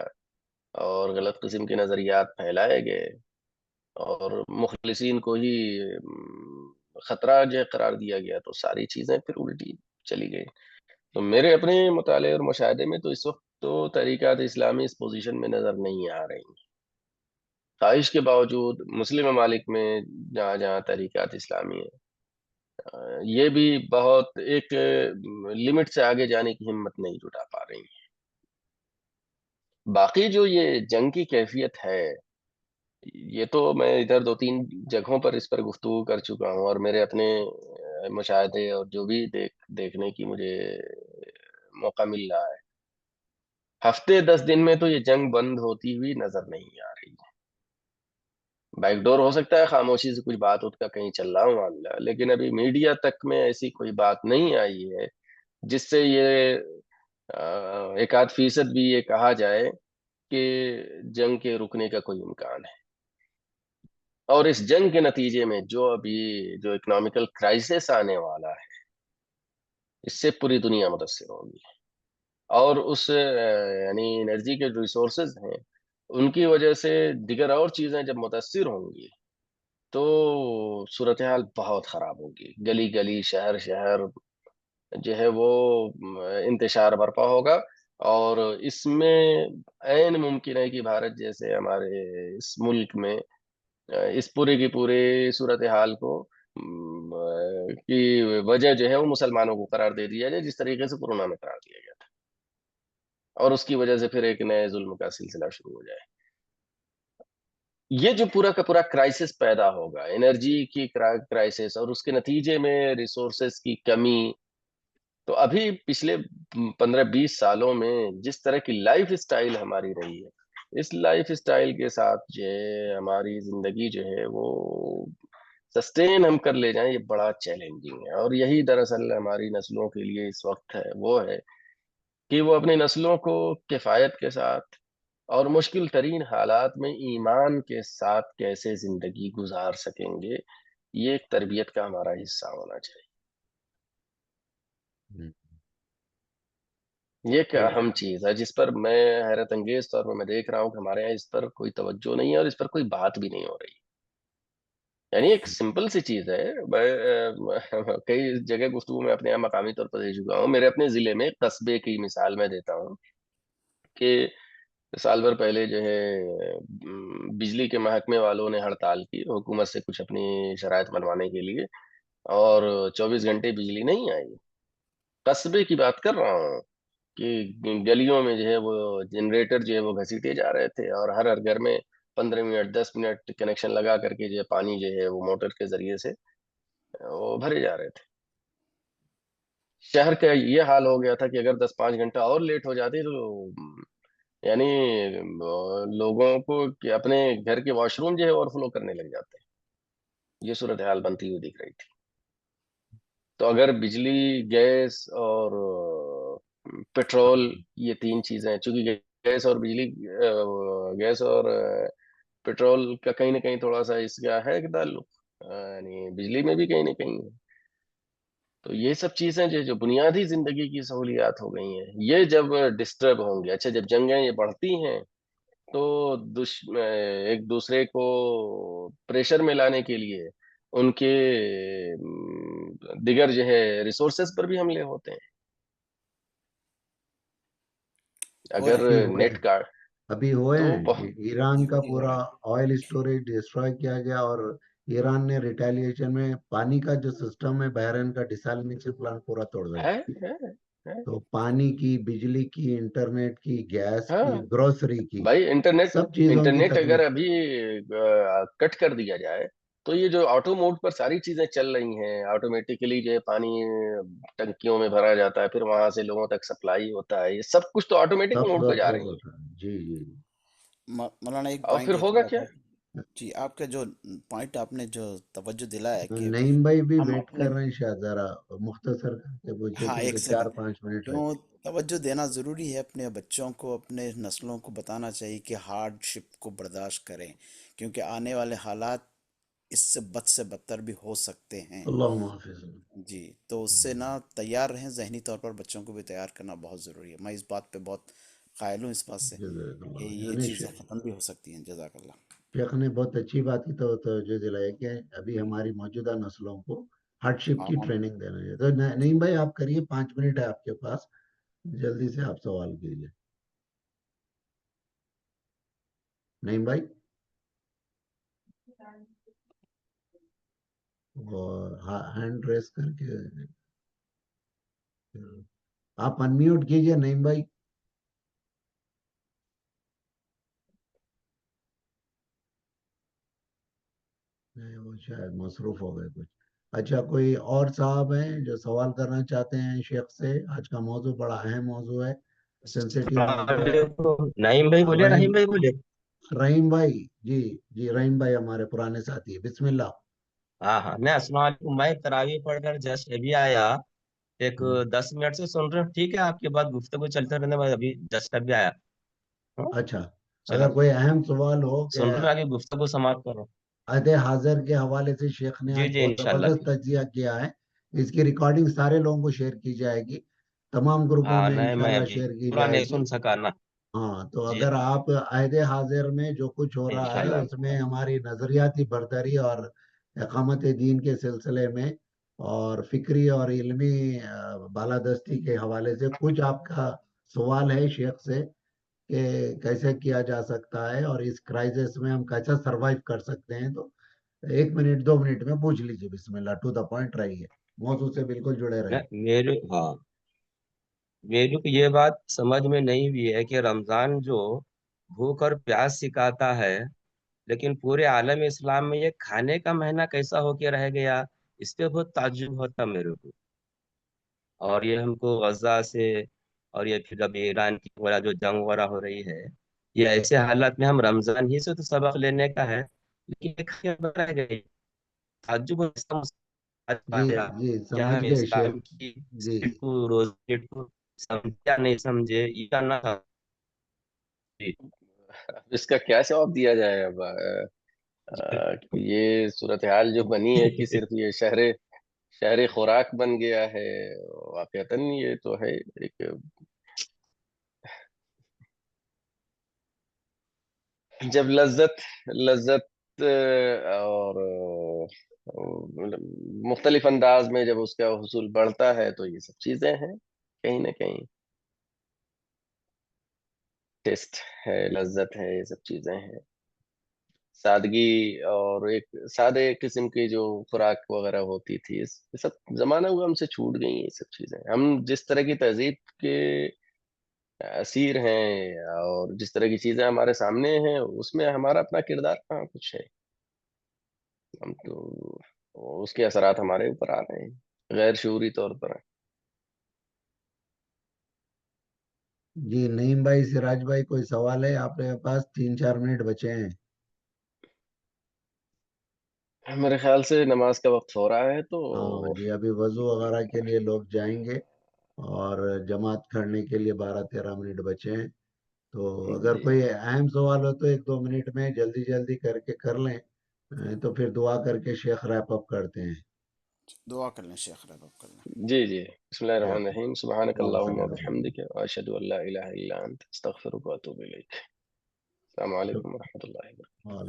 اور غلط قسم کے نظریات پھیلائے گئے اور مخلصین کو ہی خطرہ جو قرار دیا گیا تو ساری چیزیں پھر الٹی چلی گئی۔ تو میرے اپنے مطالعے اور مشاہدے میں تو اس وقت تو تحریکات اسلامی اس پوزیشن میں نظر نہیں آ رہی، خواہش کے باوجود مسلم ممالک میں جہاں جہاں تحریکات اسلامی ہیں یہ بھی بہت ایک لمٹ سے آگے جانے کی ہمت نہیں جٹا پا رہی ہیں۔ باقی جو یہ جنگ کی کیفیت ہے یہ تو میں ادھر 2-3 جگہوں پر اس پر گفتگو کر چکا ہوں، اور میرے اپنے مشاہدے اور جو بھی دیکھنے کی مجھے موقع مل رہا ہے، ہفتے 10 دن میں تو یہ جنگ بند ہوتی ہوئی نظر نہیں آ رہی ہے۔ بیک ڈور ہو سکتا ہے خاموشی سے کچھ بات کا کہیں چل رہا ہوں معاملہ، لیکن ابھی میڈیا تک میں ایسی کوئی بات نہیں آئی ہے جس سے یہ 1-8% بھی یہ کہا جائے کہ جنگ کے رکنے کا کوئی امکان ہے۔ اور اس جنگ کے نتیجے میں جو ابھی جو اکنامیکل کرائسس آنے والا ہے اس سے پوری دنیا متاثر ہوگی، اور اس یعنی انرجی کے جو ریسورسز ہیں ان کی وجہ سے دیگر اور چیزیں جب متاثر ہوں گی تو صورتحال بہت خراب ہوگی، گلی گلی شہر شہر جو ہے وہ انتشار برپا ہوگا، اور اس میں عین ممکن ہے کہ بھارت جیسے ہمارے اس ملک میں اس پورے کی پورے صورتحال کو کی وجہ جو ہے وہ مسلمانوں کو قرار دے دیا جائے جس طریقے سے کورونا میں قرار دیا گیا تھا، اور اس کی وجہ سے پھر ایک نئے ظلم کا سلسلہ شروع ہو جائے۔ یہ جو پورا کا پورا کرائسس پیدا ہوگا، انرجی کی کرائسس، اور اس کے نتیجے میں ریسورسز کی کمی، تو ابھی پچھلے 15-20 سالوں میں جس طرح کی لائف اسٹائل ہماری رہی ہے اس لائف اسٹائل کے ساتھ جو ہے ہماری زندگی جو ہے وہ سسٹین ہم کر لے جائیں یہ بڑا چیلنجنگ ہے، اور یہی دراصل ہماری نسلوں کے لیے اس وقت ہے وہ ہے کہ وہ اپنی نسلوں کو کفایت کے ساتھ اور مشکل ترین حالات میں ایمان کے ساتھ کیسے زندگی گزار سکیں گے، یہ ایک تربیت کا ہمارا حصہ ہونا چاہیے۔ یہ ایک اہم چیز ہے جس پر میں حیرت انگیز طور پر میں دیکھ رہا ہوں کہ ہمارے یہاں اس پر کوئی توجہ نہیں ہے اور اس پر کوئی بات بھی نہیں ہو رہی، یعنی ایک سمپل سی چیز ہے. کئی جگہ گفتگو میں اپنے یہاں مقامی طور پر دے چکا ہوں. میرے اپنے ضلع میں قصبے کی مثال میں دیتا ہوں کہ سال بھر پہلے جو ہے بجلی کے محکمے والوں نے ہڑتال کی حکومت سے کچھ اپنی شرائط بنوانے کے لیے، اور 24 گھنٹے بجلی نہیں آئی. قصبے کی بات کر رہا ہوں کہ گلیوں میں جو ہے وہ جنریٹر جو ہے وہ گھسیٹے جا رہے تھے، اور ہر ہر گھر میں 15 منٹ 10 منٹ کنیکشن لگا کر کے جو ہے پانی جو ہے وہ موٹر کے ذریعے سے وہ بھرے جا رہے تھے. شہر کا یہ حال ہو گیا تھا کہ اگر 10 5 گھنٹہ اور لیٹ ہو جاتی تو یعنی لوگوں کو کہ اپنے گھر کے واش روم جو ہے اوور فلو کرنے لگ جاتے ہیں. یہ صورتحال بنتی ہوئی دکھ رہی تھی. تو اگر بجلی، گیس اور پیٹرول، یہ 3 چیزیں، چونکہ گیس اور بجلی، گیس اور پیٹرول کا کہیں نہ کہیں تھوڑا سا اس کا ہے کہ تعلق، یعنی بجلی میں بھی کہیں نہ کہیں ہے. تو یہ سب چیزیں جو بنیادی زندگی کی سہولیات ہو گئی ہیں، یہ جب ڈسٹرب ہوں گے. اچھا، جب جنگیں یہ بڑھتی ہیں تو ایک دوسرے کو پریشر میں لانے کے لیے ان کے دیگر جو ہے ریسورسز پر بھی حملے ہوتے ہیں. ہو اگر رہے ابھی ہیں ہوئے نیٹ کا ابھی ہوئے تو ہیں ایران کا جی ہو پورا رہے ہیں. آئل اسٹوریج ڈسٹروائے کیا گیا، اور ایران نے ریٹیلیشن میں پانی کا جو سسٹم ہے بحرین کا ڈیسالینیشن پلانٹ پورا توڑ دیا. ہے ہے ہے تو پانی کی، بجلی کی، انٹرنیٹ کی، گیس کی، ہاں گروسری کی، بھائی، انٹرنیٹ سب چیزوں کی انٹرنیٹ اگر تکلیف. ابھی کٹ کر دیا جائے تو یہ جو آٹو موڈ پر ساری چیزیں چل رہی ہیں، آٹومیٹیکلی جو ہے پانی ٹنکیوں میں بھرا جاتا ہے، پھر وہاں سے لوگوں تک سپلائی ہوتا ہے، یہ سب کچھ تو آٹومیٹک سب موڈ پہ سب جا سب رہی ہیں. ہوتا ہے. جی جی. مولانا ایک اور پوائنٹ پھر ایک ہوگا بات کیا؟ ہے. جی آپ کا جو پوائنٹ آپ نے جو توجہ دلایا کہ نعیم بھائی بھی ہم ویٹ اپنے، کر رہے ہیں شاید، ذرا مختصر کر کے پوچھے ہاں ایک کیونکہ سیکنڈ، 4 5 منٹ رہ کیوں گئے. توجہ دینا ضروری ہے. اپنے بچوں کو، اپنے نسلوں کو بتانا چاہیے کہ ہارڈ شپ کو برداشت کریں، کیونکہ آنے والے حالات اس سے بد سے بدتر بھی ہو سکتے ہیں. اللہ حافظ. جی تو اس سے نہ تیار رہیں، ذہنی طور پر بچوں کو بھی تیار کرنا بہت ضروری ہے. میں اس بات پہ بہت قائل ہوں، اس بات سے جزاک کہ اللہ. یہ یعنی چیزیں ختم بھی ہو سکتی ہیں. جزاک اللہ. شیخ نے بہت اچھی بات کی تو توجہ دلائی کہ ابھی ہماری موجودہ نسلوں کو ہارڈ شپ کی ہاں ٹریننگ دینا چاہیے. تو نعیم بھائی آپ کریے، 5 منٹ ہے آپ کے پاس، جلدی سے آپ سوال کیجیے. نعیم بھائی، اور ہینڈ ریس کر کے آپ انمیوٹ کیجیے نعیم بھائی. نہیں، وہ شاید مصروف ہو گئے کچھ. اچھا، کوئی اور صاحب ہیں جو سوال کرنا چاہتے ہیں شیخ سے؟ آج کا موضوع بڑا اہم موضوع ہے، سینسیٹیو موضوع ہے. نعیم بھائی بولے، رحیم رحیم بھائی بولے. رحیم بھائی، جی جی، رحیم بھائی ہمارے پرانے ساتھی ہیں، بسم اللہ. ہاں ہاں، میں السلام علیکم. میں تراویح پڑھ کر جسٹ ابھی آیا. ایک 10 منٹ سے سن رہے ہوں، ٹھیک ہے. آپ کے بعد گفتگو چلتے رہنے میں ابھی جسٹ ابھی آیا. ہاں، اچھا، چلو اگر کوئی اہم سوال ہو کہ سن رہے ہیں، آگے گفتگو سماعت کرو. عہد حاضر کے حوالے سے شیخ نے جی آج جی، بہت انشاءاللہ. زبردست تجزیہ کیا ہے. اس کی ریکارڈنگ سارے لوگوں کو شیئر کی جائے گی، تمام گروپوں ہاں میں نہیں، میں انشاءاللہ ابھی شیئر کی پورا جائے نہیں گی. سن سکا نا. ہاں، تو جی اگر جی، آپ عہد حاضر میں جو کچھ ہو رہا ہے انشاءاللہ. اس میں ہماری نظریاتی برتری اور اقامت دین کے سلسلے میں اور فکری اور علمی بالادستی کے حوالے سے کچھ آپ کا سوال ہے شیخ سے کہ کیسے کیا جا سکتا ہے اور اس کرائسس میں ہم کیسا سروائیو کر سکتے ہیں، تو 1 منٹ 2 منٹ میں پوچھ لیجیے. بسم اللہ، ٹو دا پوائنٹ رہیے، موضوع سے بالکل جڑے رہیے. میرے کو یہ بات سمجھ میں نہیں ہوئی ہے کہ رمضان جو بھوک اور پیاس سکھاتا ہے، لیکن پورے عالم اسلام میں یہ کھانے کا مہینہ کیسا ہو کے رہ گیا. اس پہ بہت تعجب ہوتا میرے کو. اور یہ ہم کو غزہ سے، اور یہ پھر ابھی ایران کی وغیرہ جو جنگ وغیرہ ہو رہی ہے، یہ ایسے حالات میں ہم رمضان ہی سے تو سبق لینے کا ہے، لیکن یہ کھانے رہ گئی. تعجب ہوتا ہے، جی پایا جی، کیا سمجھ ہم گئے شیخ. اسلام کی جی اسپرٹ کو، روز کو سمجھا نہیں سمجھے، یہ کرنا تھا. جی اس کا کیا جواب دیا جائے اب؟ یہ صورتحال جو بنی ہے کہ صرف یہ شہر خوراک بن گیا ہے. واقعتاً یہ تو ہے ایک جب لذت اور مطلب مختلف انداز میں جب اس کا حصول بڑھتا ہے تو یہ سب چیزیں ہیں کہیں نہ کہیں، ٹیسٹ ہے، لذت ہے، یہ سب چیزیں ہیں، سادگی اور ایک سادے قسم کی جو خوراک وغیرہ ہوتی تھی، یہ سب زمانہ ہوا ہم سے چھوٹ گئی ہیں یہ سب چیزیں. ہم جس طرح کی تہذیب کے اسیر ہیں اور جس طرح کی چیزیں ہمارے سامنے ہیں اس میں ہمارا اپنا کردار کہاں کچھ ہے. ہم تو اس کے اثرات ہمارے اوپر آ رہے ہیں غیر شعوری طور پر. جی نعیم بھائی، سراج بھائی، کوئی سوال ہے آپ کے پاس؟ 3-4 منٹ بچے ہیں. میرے خیال سے نماز کا وقت ہو رہا ہے تو ہاں جی، ابھی وضو وغیرہ کے لیے لوگ جائیں گے اور جماعت کھڑنے کے لیے 12-13 منٹ بچے ہیں. تو اگر جی کوئی اہم سوال ہو تو 1-2 منٹ میں جلدی جلدی کر کے کر لیں، تو پھر دعا کر کے شیخ ریپ اپ کرتے ہیں. دعا کر لیں شیخ رحم کر لیں. جی جی. بسم اللہ الرحمن اوکے، الرحیم. سبحانک اللہم اللہم صلی و علی محمد. بحمدک واشہد ان لا الہ الا انت استغفرک واتوب الیک. السلام علیکم ورحمۃ اللہ وبرکاتہ.